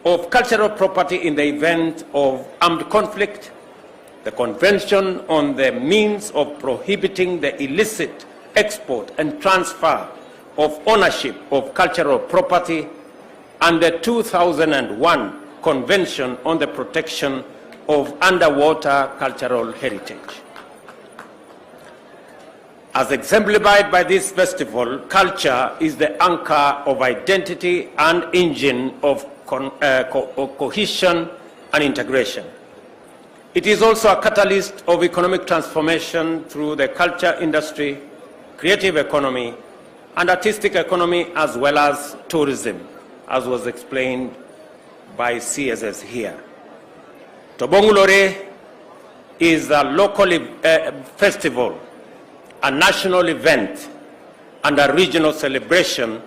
of Cultural Property in the event of armed conflict, the Convention on the Means of Prohibiting the Illicit Export and Transfer of Ownership of Cultural Property, and the 2001 Convention on the Protection of Underwater Cultural Heritage. As exemplified by this festival, culture is the anchor of identity and engine of cohesion and integration. It is also a catalyst of economic transformation through the culture industry, creative economy, and artistic economy, as well as tourism, as was explained by CSS here. Tobonglore is a local festival, a national event, and a regional celebration,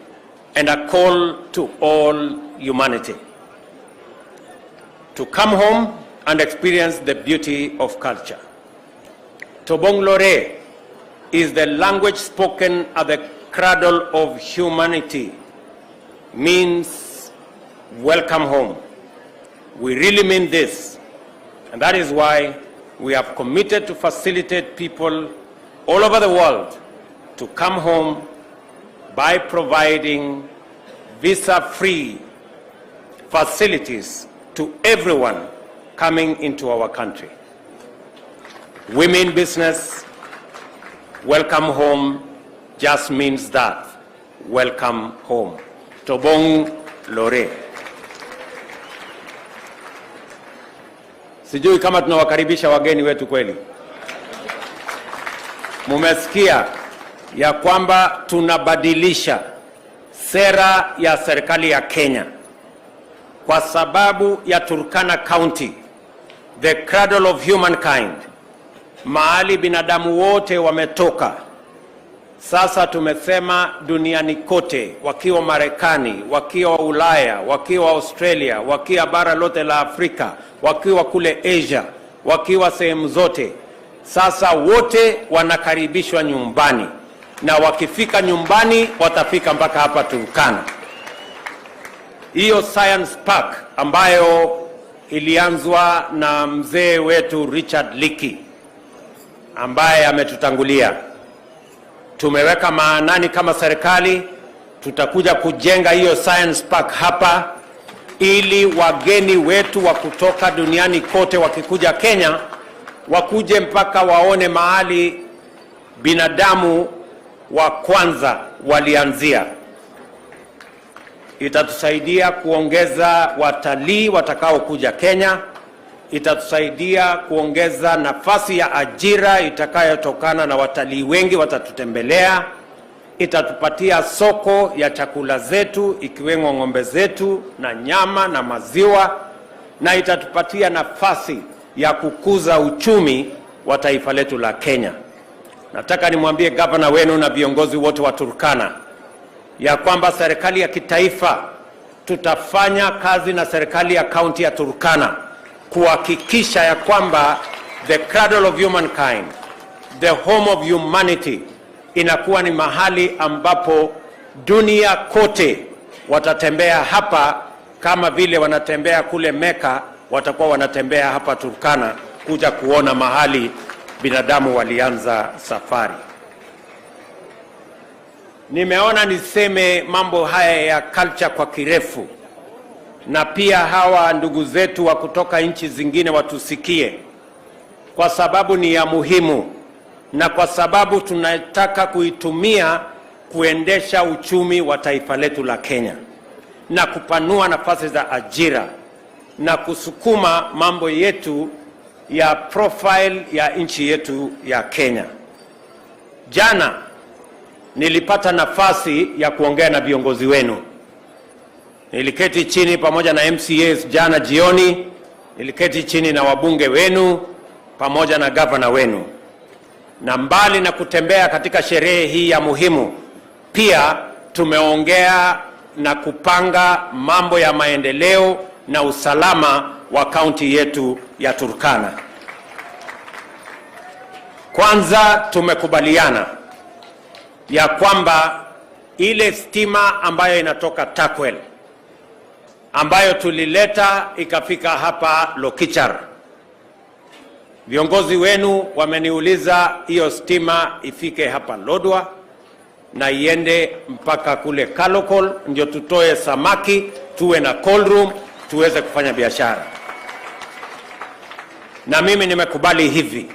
and a call to all humanity to come home and experience the beauty of culture. Tobonglore is the language spoken at the cradle of humanity, means welcome home. We really mean this, and that is why we have committed to facilitate people all over the world to come home by providing visa-free facilities to everyone coming into our country. Women business, welcome home just means that, welcome home. Tobonglore. Sijui kama tunawakaribisha wageni wetu kweli. Mumesikia ya kwamba tunabadilisha sera ya serikali ya Kenya kwa sababu ya Turkana County, the cradle of humankind, mahali binadamu wote wametoka. Sasa tumesema duniani kote, wakiwa Marekani, wakiwa Ulaya, wakiwa Australia, wakiwa bara lote la Afrika, wakiwa kule Asia, wakiwa sehemu zote, sasa wote wanakaribishwa nyumbani, na wakifika nyumbani watafika mpaka hapa Turkana. Hiyo Science Park ambayo ilianzwa na mzee wetu Richard Leakey ambaye ametutangulia, tumeweka maanani kama serikali, tutakuja kujenga hiyo Science Park hapa ili wageni wetu wa kutoka duniani kote wakikuja Kenya wakuje mpaka waone mahali binadamu wa kwanza walianzia. Itatusaidia kuongeza watalii watakao kuja Kenya, itatusaidia kuongeza nafasi ya ajira itakayotokana na watalii wengi watatutembelea, itatupatia soko ya chakula zetu ikiwemo ng'ombe zetu na nyama na maziwa, na itatupatia nafasi ya kukuza uchumi wa taifa letu la Kenya. Nataka nimwambie gavana wenu na viongozi wote wa Turkana ya kwamba serikali ya kitaifa tutafanya kazi na serikali ya kaunti ya Turkana kuhakikisha ya kwamba the cradle of humankind, the home of humanity, inakuwa ni mahali ambapo dunia kote watatembea hapa kama vile wanatembea kule Mecca, watakuwa wanatembea hapa Turkana kuja kuona mahali binadamu walianza safari. Nimeona niseme mambo haya ya culture kwa kirefu, na pia hawa ndugu zetu wa kutoka nchi zingine watusikie, kwa sababu ni ya muhimu, na kwa sababu tunataka kuitumia kuendesha uchumi wa taifa letu la Kenya na kupanua nafasi za ajira na kusukuma mambo yetu ya profile ya nchi yetu ya Kenya. Jana nilipata nafasi ya kuongea na viongozi wenu. Niliketi chini pamoja na MCAs jana jioni, niliketi chini na wabunge wenu pamoja na gavana wenu. Na mbali na kutembea katika sherehe hii ya muhimu, pia tumeongea na kupanga mambo ya maendeleo na usalama wa kaunti yetu ya Turkana. Kwanza tumekubaliana ya kwamba ile stima ambayo inatoka Takwel ambayo tulileta ikafika hapa Lokichar, viongozi wenu wameniuliza hiyo stima ifike hapa LODWAR na iende mpaka kule Kalokol, ndio tutoe samaki, tuwe na cold room, tuweze kufanya biashara. Na mimi nimekubali hivi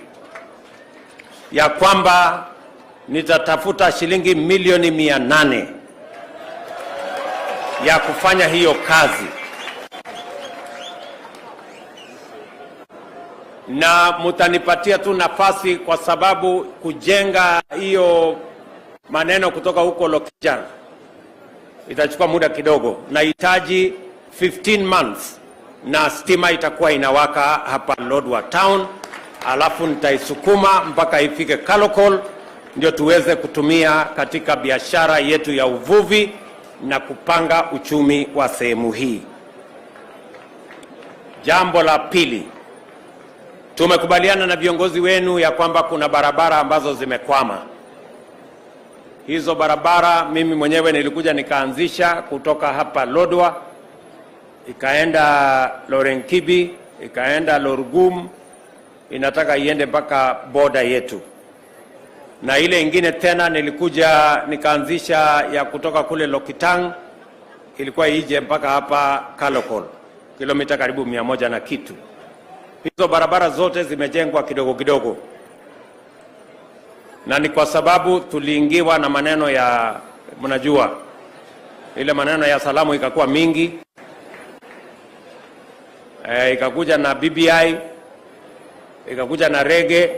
ya kwamba nitatafuta shilingi milioni 800 ya kufanya hiyo kazi, na mutanipatia tu nafasi, kwa sababu kujenga hiyo maneno kutoka huko Lokichar itachukua muda kidogo. Nahitaji 15 months na stima itakuwa inawaka hapa LODWAR town, alafu nitaisukuma mpaka ifike Kalokol, ndio tuweze kutumia katika biashara yetu ya uvuvi na kupanga uchumi wa sehemu hii. Jambo la pili, tumekubaliana na viongozi wenu ya kwamba kuna barabara ambazo zimekwama. Hizo barabara mimi mwenyewe nilikuja nikaanzisha kutoka hapa LODWAR, ikaenda Lorenkibi, ikaenda Lorgum, inataka iende mpaka border yetu. na ile ingine tena nilikuja nikaanzisha ya kutoka kule Lokitang, ilikuwa ije mpaka hapa Kalokol, kilomita karibu 100 na kitu. Hizo barabara zote zimejengwa kidogo kidogo, na ni kwa sababu tuliingiwa na maneno ya, mnajua ile maneno ya salamu ikakuwa mingi, ikakuja na BBI, ikakuja na rege,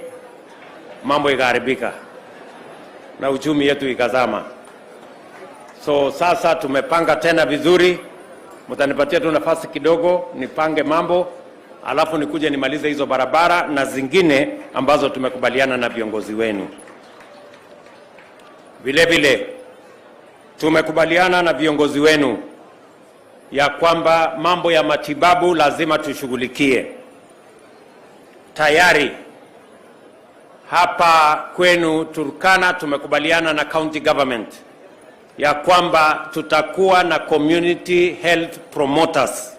mambo ikaharibika na uchumi yetu ikazama. So sasa tumepanga tena vizuri, mtanipatia tu nafasi kidogo nipange mambo, alafu nikuje nimalize hizo barabara na zingine ambazo tumekubaliana na viongozi wenu. Vile vile tumekubaliana na viongozi wenu ya kwamba mambo ya matibabu lazima tushughulikie. Tayari hapa kwenu Turkana tumekubaliana na county government ya kwamba tutakuwa na community health promoters.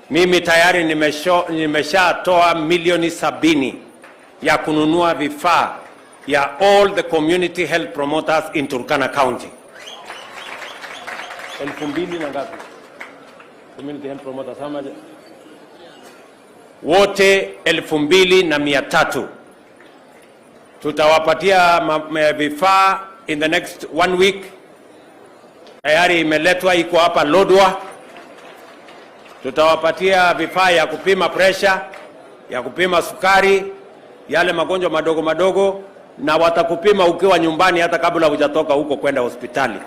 Mimi tayari nimeshatoa milioni 70 ya kununua vifaa ya all the community health promoters in Turkana County. 2,000 na ngapi? Community health promoters how much? Wote 2,300. Tutawapatia vifaa in the next 1 week. Tayari imeletwa, iko hapa LODWAR. Tutawapatia vifaa ya kupima pressure, ya kupima sukari, yale magonjwa madogo madogo, na watakupima ukiwa nyumbani hata kabla hujatoka huko kwenda hospitali.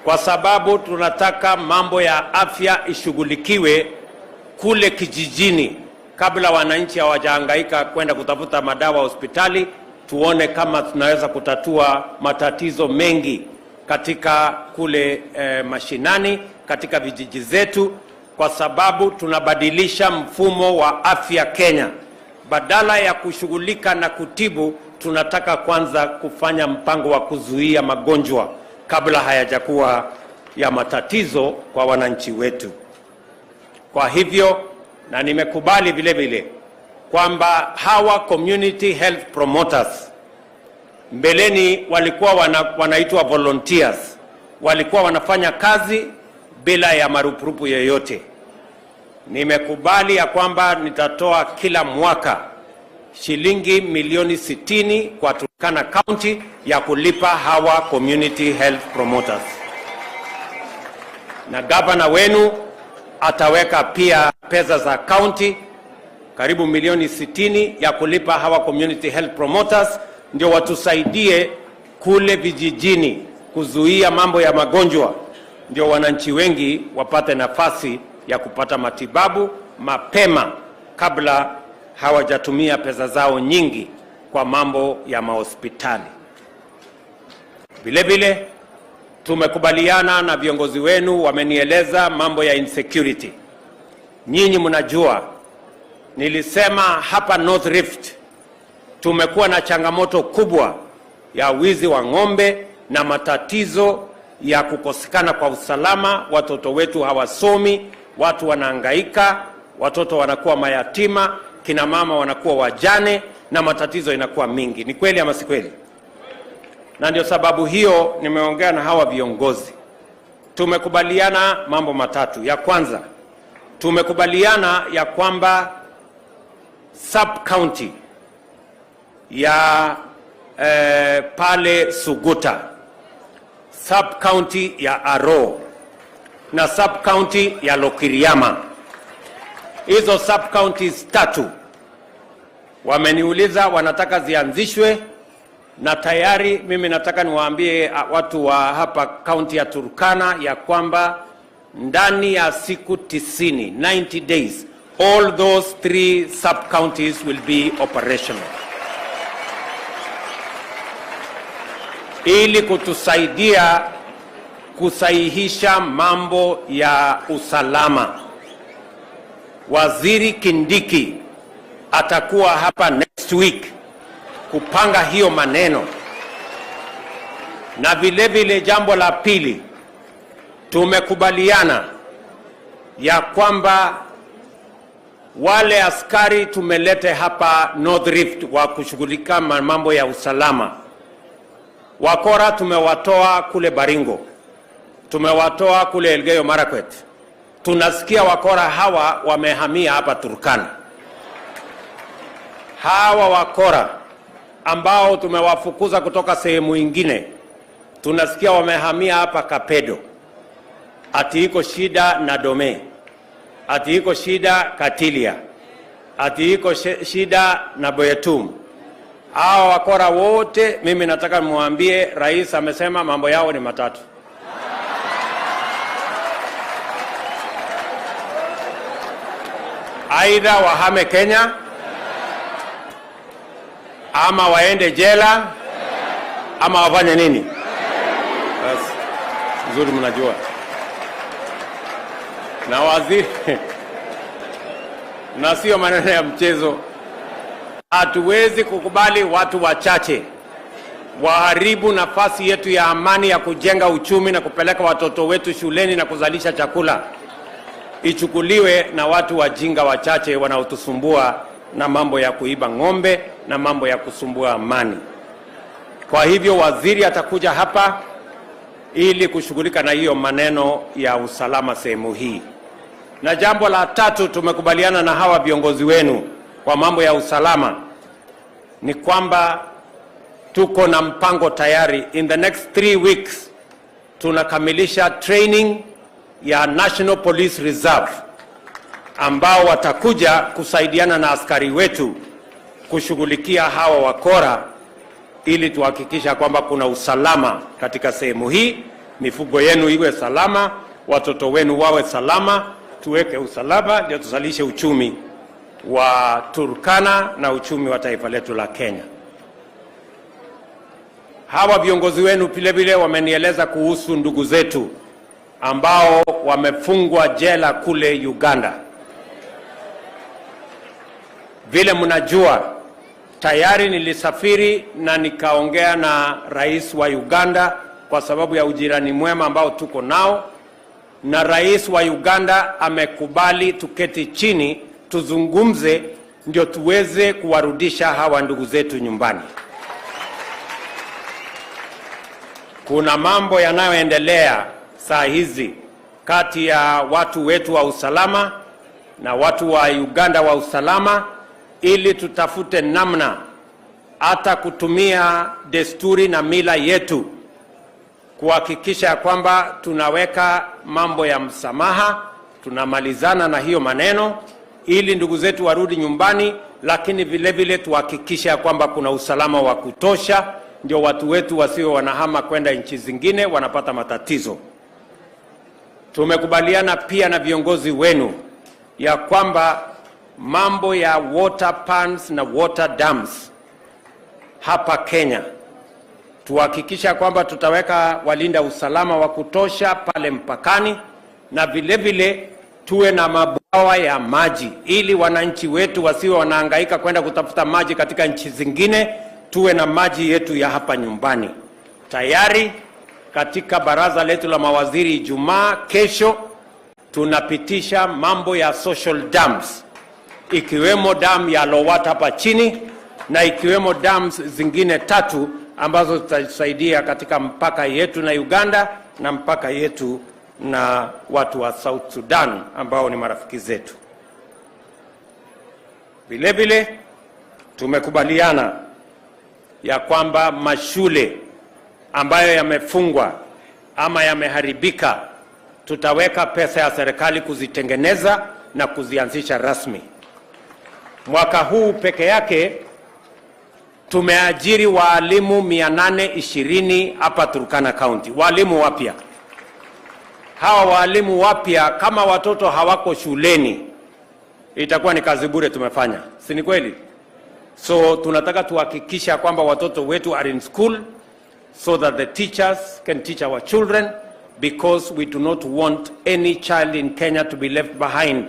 Kwa sababu tunataka mambo ya afya ishughulikiwe kule kijijini kabla wananchi hawajahangaika kwenda kutafuta madawa hospitali. Tuone kama tunaweza kutatua matatizo mengi katika kule mashinani, katika vijiji zetu, kwa sababu tunabadilisha mfumo wa afya Kenya. Badala ya kushughulika na kutibu, tunataka kwanza kufanya mpango wa kuzuia magonjwa kabla hayajakuwa ya matatizo kwa wananchi wetu. Kwa hivyo, na nimekubali vile vile kwamba hawa community health promoters mbeleni walikuwa wanaitwa volunteers, walikuwa wanafanya kazi bila ya marupurupu yoyote. Nimekubali ya kwamba nitatoa kila mwaka shilingi milioni 60 kwa Turkana County ya kulipa hawa community health promoters, na gavana wenu ataweka pia pesa za county karibu milioni 60 ya kulipa hawa community health promoters, ndio watusaidie kule vijijini kuzuia mambo ya magonjwa, ndio wananchi wengi wapate nafasi ya kupata matibabu mapema kabla hawajatumia pesa zao nyingi kwa mambo ya mahospitali. Vile vile tumekubaliana na viongozi wenu, wamenieleza mambo ya insecurity. Nyinyi mnajua nilisema hapa North Rift tumekuwa na changamoto kubwa ya wizi wa ng'ombe na matatizo ya kukosekana kwa usalama. Watoto wetu hawasomi, watu wanahangaika, watoto wanakuwa mayatima, kina mama wanakuwa wajane, na matatizo inakuwa mingi. Ni kweli ama si kweli? Na ndio sababu hiyo nimeongea na hawa viongozi. Tumekubaliana mambo matatu. Ya kwanza, tumekubaliana ya kwamba sub-county ya pale Suguta, sub-county ya Aro na sub-county ya Lokiriama, hizo sub-counties 3 wameniuliza wanataka zianzishwe, na tayari mimi nataka niwaambie watu wa hapa county ya Turkana ya kwamba ndani ya siku 90, 90 days, all those 3 sub-counties will be operational, ili kutusaidia kusahihisha mambo ya usalama. Waziri Kindiki atakuwa hapa next week kupanga hiyo maneno. Na vile vile jambo la pili, tumekubaliana ya kwamba wale askari tumelete hapa North Rift wa kushughulika mambo ya usalama. Wakora tumewatoa kule Baringo, tumewatoa kule Elgeyo Marakwet. Tunasikia wakora hawa wamehamia hapa Turkana. Hawa wakora ambao tumewafukuza kutoka sehemu ingine, tunasikia wamehamia hapa Kapedo. Ati iko shida na Dome, ati iko shida Katilia, ati iko shida na Boyetum. Hawa wakora wote, mimi nataka muambie rais amesema mambo yao ni matatu. Aidha wahame Kenya, ama waende jela, ama wafanye nini? Basi nzuri, mnajua. Na waziri na sio maneno ya mchezo. Hatuwezi kukubali watu wachache waharibu nafasi yetu ya amani ya kujenga uchumi na kupeleka watoto wetu shuleni na kuzalisha chakula, ichukuliwe na watu wajinga wachache wanaotusumbua na mambo ya kuiba ng'ombe na mambo ya kusumbua amani. Kwa hivyo waziri atakuja hapa ili kushughulika na hiyo maneno ya usalama sehemu hii. Na jambo la tatu, tumekubaliana na hawa viongozi wenu kwa mambo ya usalama ni kwamba tuko na mpango tayari. In the next 3 weeks tunakamilisha training ya National Police Reserve ambao watakuja kusaidiana na askari wetu kushughulikia hawa wakora, ili tuhakikisha kwamba kuna usalama katika sehemu hii, mifugo yenu iwe salama, watoto wenu wawe salama, tuweke usalama ndio tuzalishe uchumi wa Turkana na uchumi wa taifa letu la Kenya. Hawa viongozi wenu vile vile wamenieleza kuhusu ndugu zetu ambao wamefungwa jela kule Uganda. Vile mnajua, tayari nilisafiri na nikaongea na rais wa Uganda kwa sababu ya ujirani mwema ambao tuko nao, na rais wa Uganda amekubali tuketi chini tuzungumze ndio tuweze kuwarudisha hawa ndugu zetu nyumbani. Kuna mambo yanayoendelea saa hizi kati ya watu wetu wa usalama na watu wa Uganda wa usalama, ili tutafute namna hata kutumia desturi na mila yetu kuhakikisha kwamba tunaweka mambo ya msamaha, tunamalizana na hiyo maneno ili ndugu zetu warudi nyumbani, lakini vile vile tuhakikisha kwamba kuna usalama wa kutosha, ndio watu wetu wasio wanahama kwenda nchi zingine wanapata matatizo. Tumekubaliana pia na viongozi wenu ya kwamba mambo ya water pans na water dams hapa Kenya, tuhakikisha kwamba tutaweka walinda usalama wa kutosha pale mpakani, na vile vile tuwe na mabwawa ya maji ili wananchi wetu wasiwe wanahangaika kwenda kutafuta maji katika nchi zingine, tuwe na maji yetu ya hapa nyumbani. Tayari katika baraza letu la mawaziri Ijumaa kesho tunapitisha mambo ya social dams, ikiwemo dam ya LODWAR hapa chini na ikiwemo dams zingine 3 ambazo zitasaidia katika mpaka yetu na Uganda na mpaka yetu na watu wa South Sudan ambao ni marafiki zetu. Vile vile tumekubaliana ya kwamba mashule ambayo yamefungwa ama yameharibika, tutaweka pesa ya serikali kuzitengeneza na kuzianzisha rasmi. Mwaka huu peke yake tumeajiri walimu 820 hapa Turkana County, walimu wapya. Hawa walimu wapya, kama watoto hawako shuleni, itakuwa ni kazi bure tumefanya, si ni kweli? So tunataka tuhakikisha kwamba watoto wetu are in school so that the teachers can teach our children, because we do not want any child in Kenya to be left behind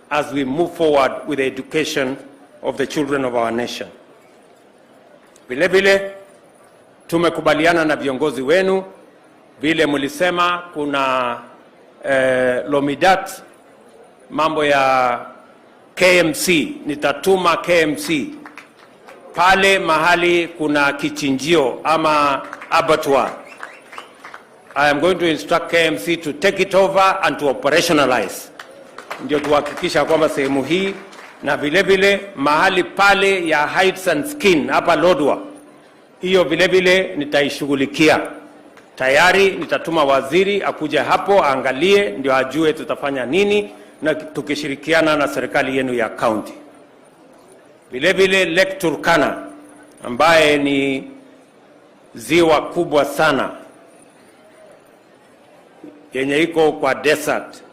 as we move forward with the education of the children of our nation. Vile vile tumekubaliana na viongozi wenu, vile mlisema kuna Lomidat, mambo ya KMC, nitatuma KMC pale mahali kuna kichinjio ama abattoir. I am going to instruct KMC to take it over and to operationalize. Ndio tuhakikisha kwamba sehemu hii na vile vile mahali pale ya Heights and Skin hapa LODWAR, hiyo vile vile nitaishughulikia. Tayari nitatuma waziri akuja hapo aangalie ndio ajue tutafanya nini, na tukishirikiana na serikali yenu ya county. Vile vile Lake Turkana ambaye ni ziwa kubwa sana yenye iko kwa desert.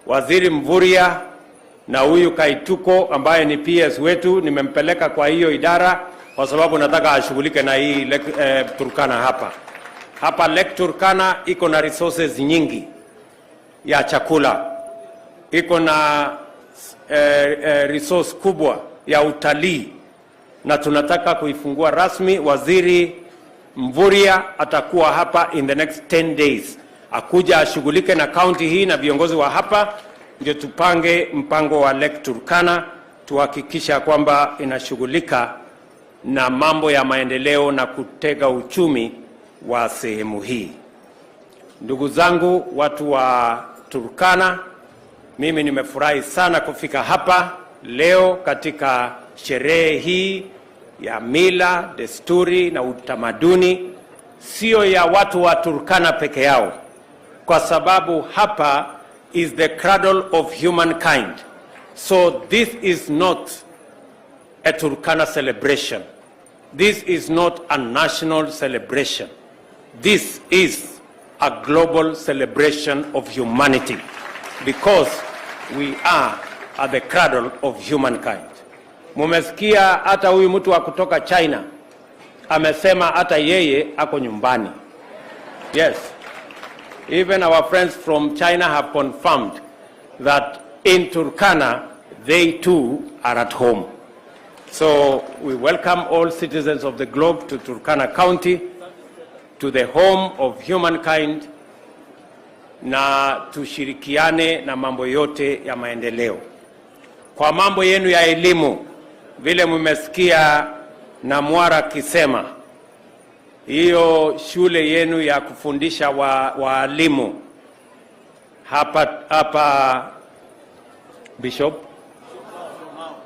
Waziri Mvurya na huyu Kaituko ambaye ni PS wetu nimempeleka kwa hiyo idara kwa sababu nataka ashughulike na hii Lake Turkana hapa. Hapa Lake Turkana iko na resources nyingi ya chakula. Iko na resource kubwa ya utalii na tunataka kuifungua rasmi. Waziri Mvurya atakuwa hapa in the next 10 days. Akuja ashughulike na county hii na viongozi wa hapa ndio tupange mpango wa Lake Turkana, tuhakikisha kwamba inashughulika na mambo ya maendeleo na kutega uchumi wa sehemu hii. Ndugu zangu watu wa Turkana, mimi nimefurahi sana kufika hapa leo katika sherehe hii ya mila, desturi na utamaduni, sio ya watu wa Turkana peke yao, kwa sababu hapa is the cradle of humankind. So this is not a Turkana celebration. This is not a national celebration. This is a global celebration of humanity, because we are at the cradle of humankind. Mumesikia hata huyu mtu wa kutoka China amesema hata yeye ako nyumbani. Yes. Even our friends from China have confirmed that in Turkana they too are at home. So we welcome all citizens of the globe to Turkana County, to the home of humankind, na tushirikiane na mambo yote ya maendeleo. Kwa mambo yenu ya elimu, vile mmesikia na Mwara kisema, hiyo shule yenu ya kufundisha walimu hapa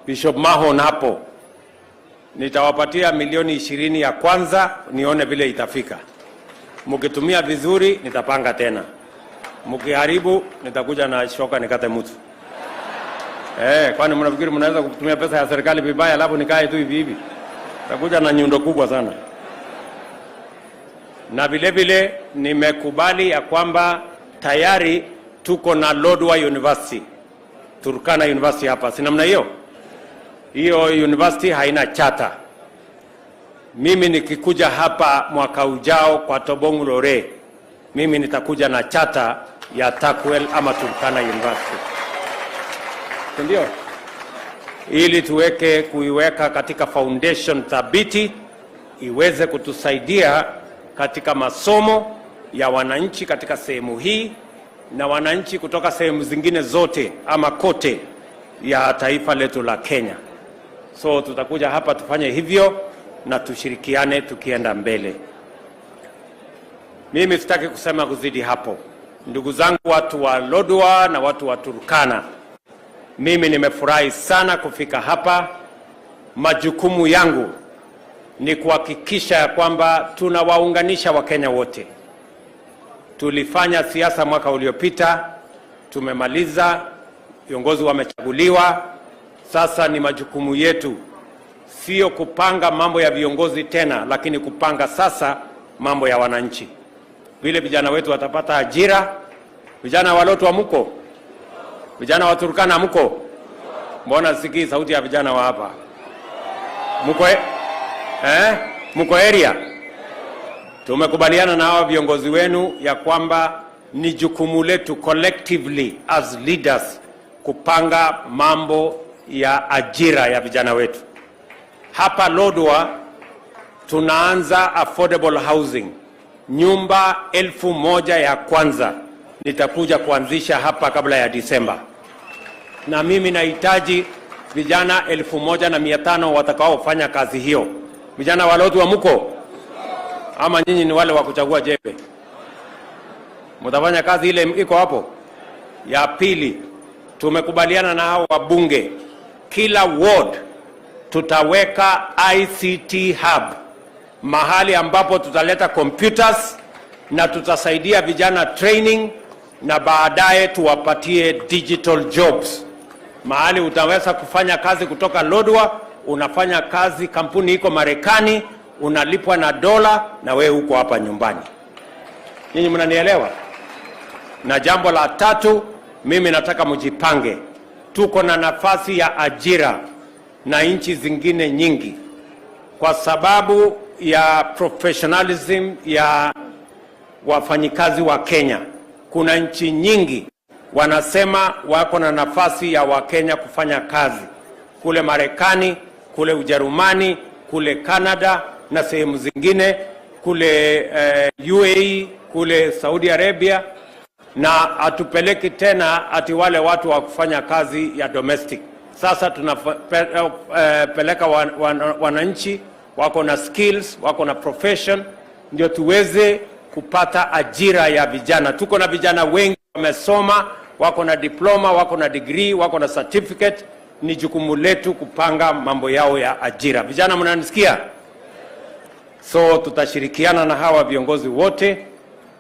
Bishop Mahon hapo, nitawapatia milioni 20 ya kwanza, nione vile itafika. Mukitumia vizuri nitapanga tena, mukiharibu nitakuja na shoka nikate mtu. Kwani mnafikiri mnaweza kutumia pesa ya serikali vibaya alafu nikae tu hivi hivi? Nitakuja na nyundo kubwa sana. Na vile vile nimekubali ya kwamba tayari tuko na LODWAR University, Turkana University hapa. Si namna hiyo? Hiyo university haina charter. Mimi nikikuja hapa mwaka ujao kwa Tobonglore, mimi nitakuja na charter ya Takwel ama Turkana University. Ndio? Ili kuiweka katika foundation thabiti iweze kutusaidia katika masomo ya wananchi katika sehemu hii na wananchi kutoka sehemu zingine zote ama kote ya taifa letu la Kenya. So tutakuja hapa tufanye hivyo na tushirikiane tukienda mbele. Mimi sitaki kusema kuzidi hapo. Ndugu zangu watu wa LODWAR na watu wa Turkana, mimi nimefurahi sana kufika hapa. Majukumu yangu ni kuhakikisha ya kwamba tunawaunganisha Wakenya wote. Tulifanya siasa mwaka uliopita, tumemaliza, viongozi wamechaguliwa. Sasa ni majukumu yetu sio kupanga mambo ya viongozi tena, lakini kupanga sasa mambo ya wananchi. Vile vijana wetu watapata ajira. Vijana wa LODWAR mko? Vijana wa Turkana mko? Mbona sikii sauti ya vijana wa hapa? Mko mko area? Tumekubaliana na hao viongozi wenu ya kwamba ni jukumu letu collectively as leaders kupanga mambo ya ajira ya vijana wetu. Hapa LODWAR tunaanza affordable housing. Nyumba 1000 ya kwanza nitakuja kuanzisha hapa kabla ya Disemba. na mimi nahitaji vijana 1,500 watakaofanya kazi hiyo. Vijana wa LODWAR mko? Ama nyinyi ni wale wa kuchagua jembe? Mtafanya kazi ile iko hapo? Ya pili, tumekubaliana na hao wabunge, kila ward tutaweka ICT hub, mahali ambapo tutaleta computers na tutasaidia vijana training, na baadaye tuwapatie digital jobs. Mahali utaweza kufanya kazi kutoka LODWAR, unafanya kazi, kampuni iko Marekani, unalipwa na dola na wewe uko hapa nyumbani. Nyinyi mnanielewa? Na jambo la tatu, mimi nataka mjipange. Tuko na nafasi ya ajira na nchi zingine nyingi kwa sababu ya professionalism ya wafanyikazi wa Kenya. Kuna nchi nyingi wanasema wako na nafasi ya Wakenya kufanya kazi kule Marekani, kule Ujerumani, kule Canada na sehemu zingine, kule UAE, kule Saudi Arabia, na atupeleki tena ati wale watu wa kufanya kazi ya domestic. Sasa tunapeleka wananchi wako na skills, wako na profession, ndio tuweze kupata ajira ya vijana. Tuko na vijana wengi wamesoma, wako na diploma, wako na degree, wako na certificate. Ni jukumu letu kupanga mambo yao ya ajira. Vijana mnanisikia? So tutashirikiana na hawa viongozi wote,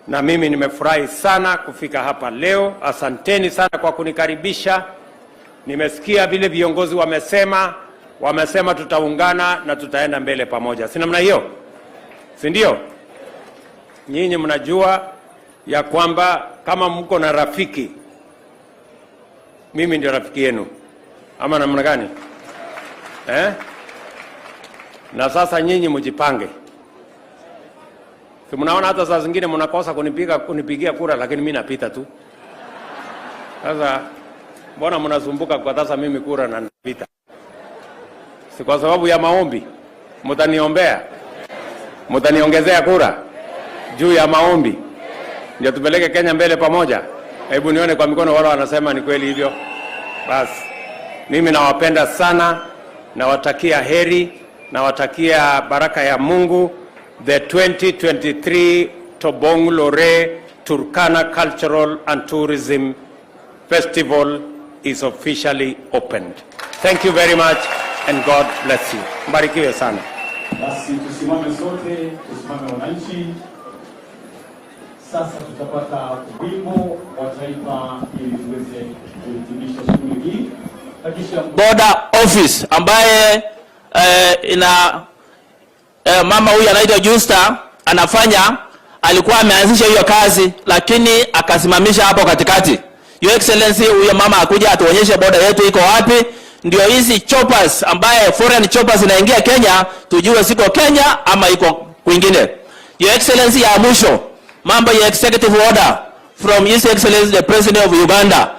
na mimi nimefurahi sana kufika hapa leo. Asanteni sana kwa kunikaribisha. Nimesikia vile viongozi wamesema tutaungana na tutaenda mbele pamoja. Si namna hiyo? Si ndio? Nyinyi mnajua ya kwamba kama mko na rafiki, mimi ndio rafiki yenu. Ama namna gani? Na sasa nyinyi mjipange. Si mnaona hata saa zingine mnakosa kunipigia kura, lakini mimi napita tu. Sasa mbona mnasumbuka kwa sasa mimi kura na napita? Si kwa sababu ya maombi? Mtaniombea? Mtaniongezea kura juu ya maombi ndio tupeleke Kenya mbele pamoja? Hebu nione kwa mikono wale wanasema ni kweli hivyo. Basi mimi nawapenda sana, nawatakia heri, nawatakia baraka ya Mungu. The 2023 Tobonglore Turkana Cultural and Tourism Festival is officially opened. Thank you very much and God bless you. Mbarikiwe sana. Basi tusimame sote, tusimame wananchi. Sasa tutapata wimbo wa taifa ili tuweze kuhitimisha shughuli hii. Border office ambaye mama huyu anaitwa Justa anafanya, alikuwa ameanzisha hiyo kazi lakini akasimamisha hapo katikati. Your Excellency, huyo mama akuja atuonyeshe border yetu iko wapi, ndio hizi choppers ambaye foreign choppers inaingia Kenya tujue siko Kenya ama iko kwingine. Your Excellency, ya mwisho mambo ya executive order from His Excellency the President of Uganda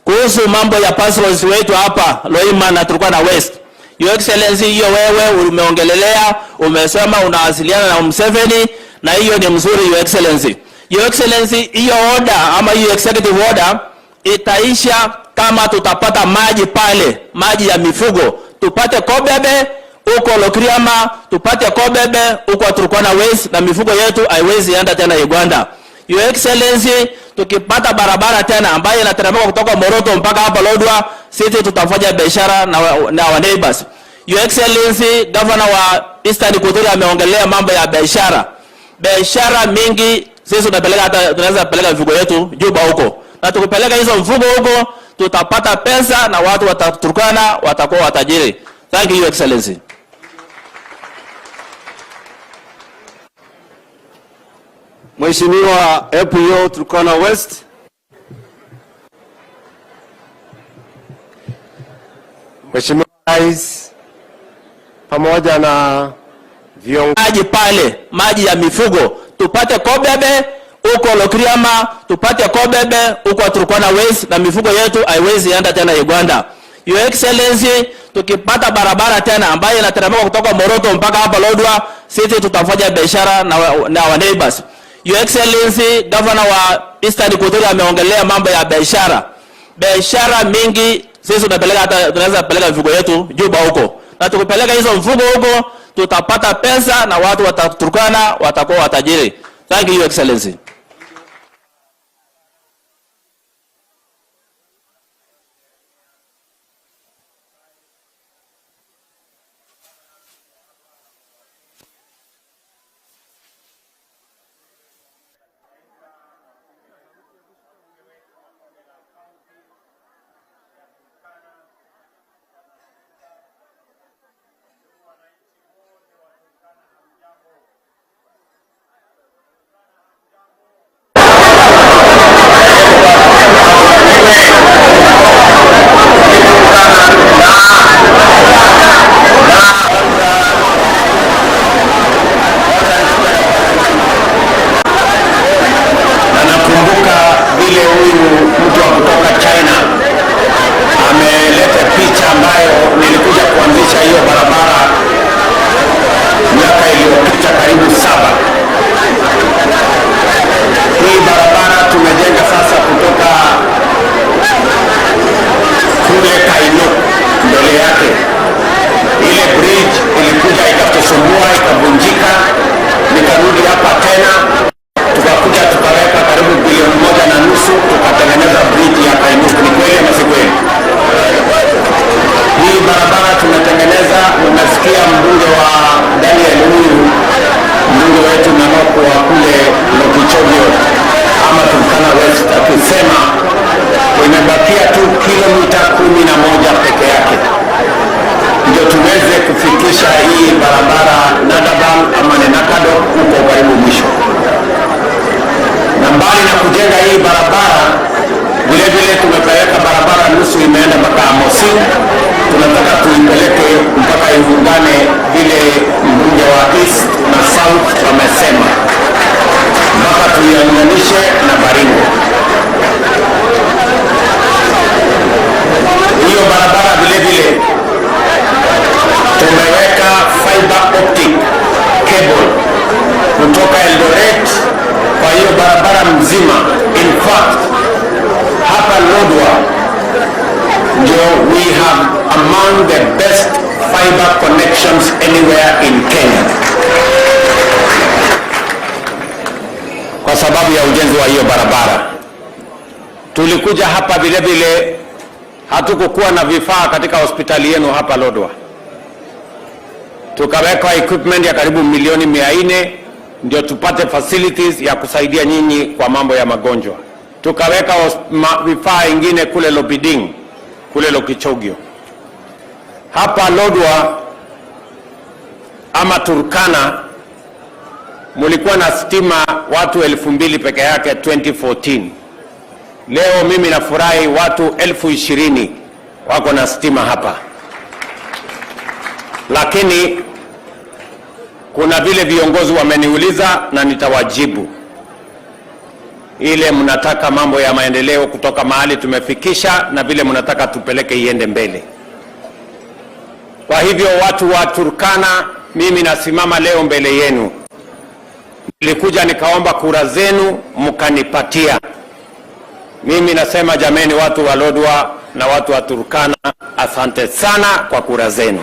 kuhusu mambo ya patrols wetu hapa Loima na Turkana West. Your Excellency, hiyo wewe umeongelelea, umesema unawasiliana na Museveni, na hiyo ni mzuri Your Excellency. Your Excellency, hiyo order ama hiyo executive order itaisha kama tutapata maji pale, maji ya mifugo. Tupate Kobebe uko Lokriama, tupate Kobebe uko Turkana West, na mifugo yetu haiwezi enda tena Uganda. Your Excellency, tukipata barabara tena ambayo inateremka kutoka Moroto mpaka hapa LODWAR, sisi tutafanya biashara na our neighbors. Your Excellency, Governor wa Eastern Kuturia ameongelea mambo ya biashara. Biashara mingi sisi tunapeleka, hata tunaweza peleka mifugo yetu Juba huko. Na tukipeleka hizo mfugo huko tutapata pesa na watu wa Turkana watakuwa watajiri. Thank you, Your Excellency. Mheshimiwa EPO Turkana West. Mheshimiwa Rais pamoja na viongozi pale, maji ya mifugo, tupate Kobebe uko Lokriama, tupate Kobebe uko Turkana West, na mifugo yetu haiwezi enda tena Uganda. Your Excellency, tukipata barabara tena ambayo inateremka kutoka Moroto mpaka hapa LODWAR, sisi tutafanya biashara na our neighbors. Your Excellency, Governor wa Eastern Kuturia ameongelea mambo ya biashara. Biashara mingi Sisi tunaweza peleka mifugo yetu Juba huko. Na tukipeleka hizo mfugo huko, tutapata pesa na watu wa Turkana watakuwa watajiri. Thank you, Your Excellency. Tulikuja hapa vile vile hatukukuwa na vifaa katika hospitali yenu hapa LODWAR. Tukaweka equipment ya karibu milioni 400 ndio tupate facilities ya kusaidia nyinyi kwa mambo ya magonjwa. Tukaweka vifaa ingine kule Lobiding, kule Lokichogio. Hapa LODWAR ama Turkana mulikuwa na stima watu 2000 peke yake 2014. Leo mimi nafurahi watu 20,000 wako na stima hapa. Lakini kuna vile viongozi wameniuliza na nitawajibu. Ile mnataka mambo ya maendeleo kutoka mahali tumefikisha na vile mnataka tupeleke iende mbele. Kwa hivyo watu wa Turkana, mimi nasimama leo mbele yenu. Nilikuja nikaomba kura zenu mkanipatia. Mimi nasema jameni, watu wa LODWAR na watu wa Turkana, asante sana kwa kura zenu.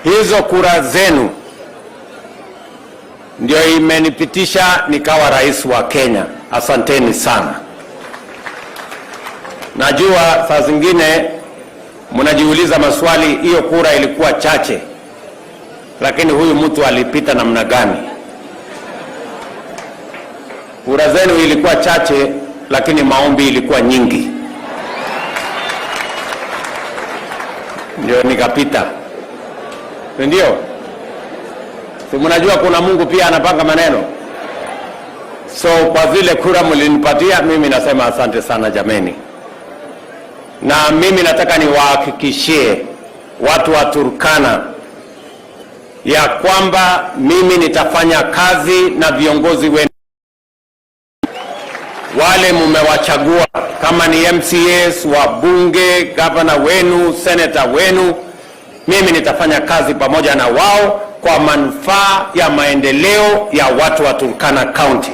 Hizo kura zenu ndio imenipitisha nikawa rais wa Kenya. Asanteni sana. Najua saa zingine mnajiuliza maswali, hiyo kura ilikuwa chache, lakini huyu mtu alipita namna gani? Kura zenu ilikuwa chache, lakini maombi ilikuwa nyingi. Ndio nikapita. Ndio? Si mnajua kuna Mungu pia anapanga maneno. So kwa vile kura mlinipatia, mimi nasema asante sana jameni. Na mimi nataka niwahakikishie watu wa Turkana ya kwamba mimi nitafanya kazi na viongozi wenu. Wale mumewachagua kama ni MCAs, wabunge, gavana wenu, senator wenu, mimi nitafanya kazi pamoja na wao kwa manufaa ya maendeleo ya watu wa Turkana County.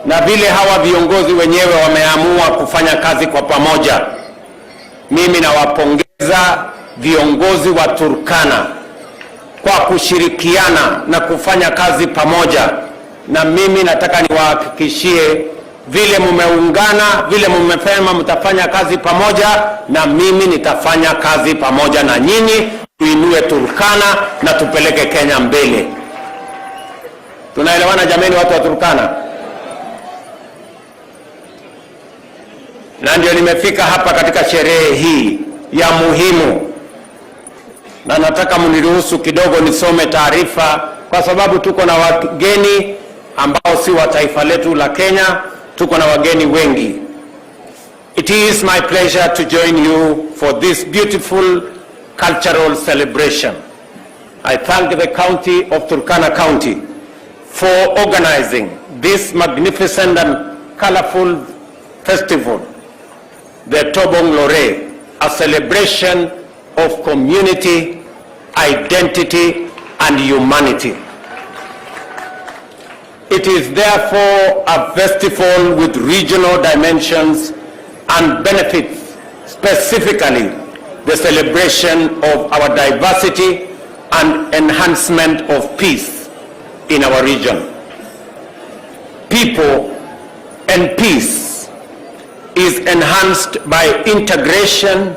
na vile hawa viongozi wenyewe wameamua kufanya kazi kwa pamoja. Mimi nawapongeza viongozi wa Turkana kwa kushirikiana na kufanya kazi pamoja, na mimi nataka niwahakikishie vile mumeungana, vile mumesema mtafanya kazi pamoja, na mimi nitafanya kazi pamoja na nyinyi, tuinue Turkana na tupeleke Kenya mbele. Tunaelewana jameni, watu wa Turkana? Na ndio nimefika hapa katika sherehe hii ya muhimu, na nataka mniruhusu kidogo nisome taarifa, kwa sababu tuko na wageni ambao si wa taifa letu la Kenya. Tuko na wageni wengi. It is my pleasure to join you for this beautiful cultural celebration. I thank the county of Turkana County for organizing this magnificent and colorful festival, the Tobonglore, a celebration of community, identity, and humanity. It is therefore a festival with regional dimensions and benefits, specifically the celebration of our diversity and enhancement of peace in our region. People and peace is enhanced by integration,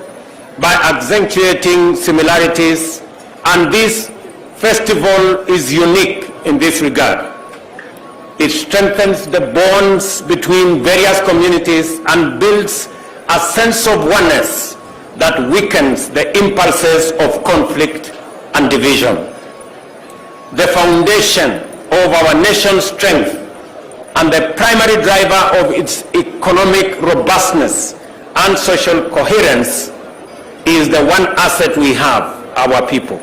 by accentuating similarities, and this festival is unique in this regard. It strengthens the bonds between various communities and builds a sense of oneness that weakens the impulses of conflict and division. The foundation of our nation's strength and the primary driver of its economic robustness and social coherence is the one asset we have, our people.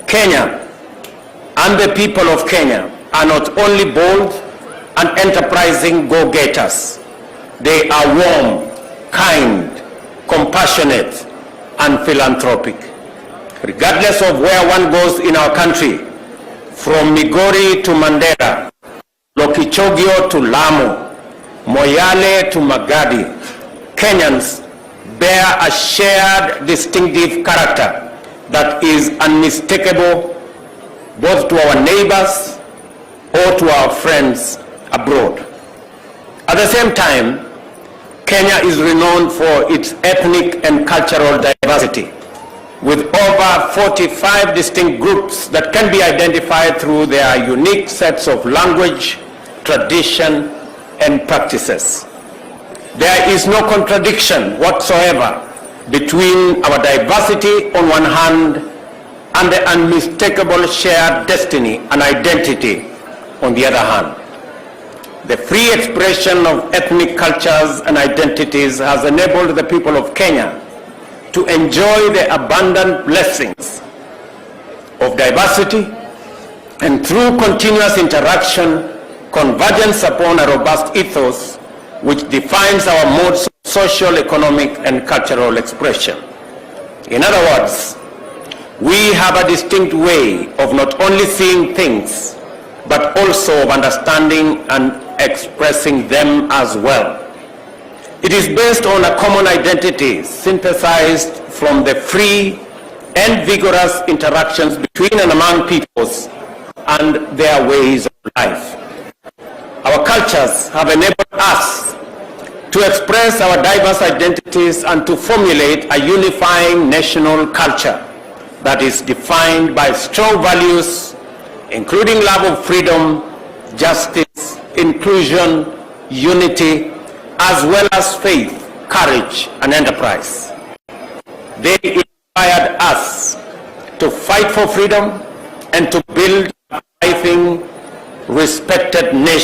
Kenya and the people of Kenya are not only bold and enterprising go-getters, they are warm, kind, compassionate, and philanthropic. Regardless of where one goes in our country, from Migori to Mandera, Lokichogio to Lamu, Moyale to Magadi, Kenyans bear a shared distinctive character that is unmistakable both to our neighbors or to our friends abroad. At the same time, Kenya is renowned for its ethnic and cultural diversity, with over 45 distinct groups that can be identified through their unique sets of language, tradition, and practices. There is no contradiction whatsoever between our diversity on one hand and the unmistakable shared destiny and identity on the other hand. The free expression of ethnic cultures and identities has enabled the people of Kenya to enjoy the abundant blessings of diversity, and through continuous interaction, convergence upon a robust ethos which defines our modes of social, economic, and cultural expression. In other words, we have a distinct way of not only seeing things, but also of understanding and expressing them as well. It is based on a common identity synthesized from the free and vigorous interactions between and among peoples and their ways of life. Our cultures have enabled us to express our diverse identities and to formulate a unifying national culture that is defined by strong values, including love of freedom, justice, inclusion, unity, as well as faith, courage, and enterprise. They inspired us to fight for freedom and to build a thriving, respected nation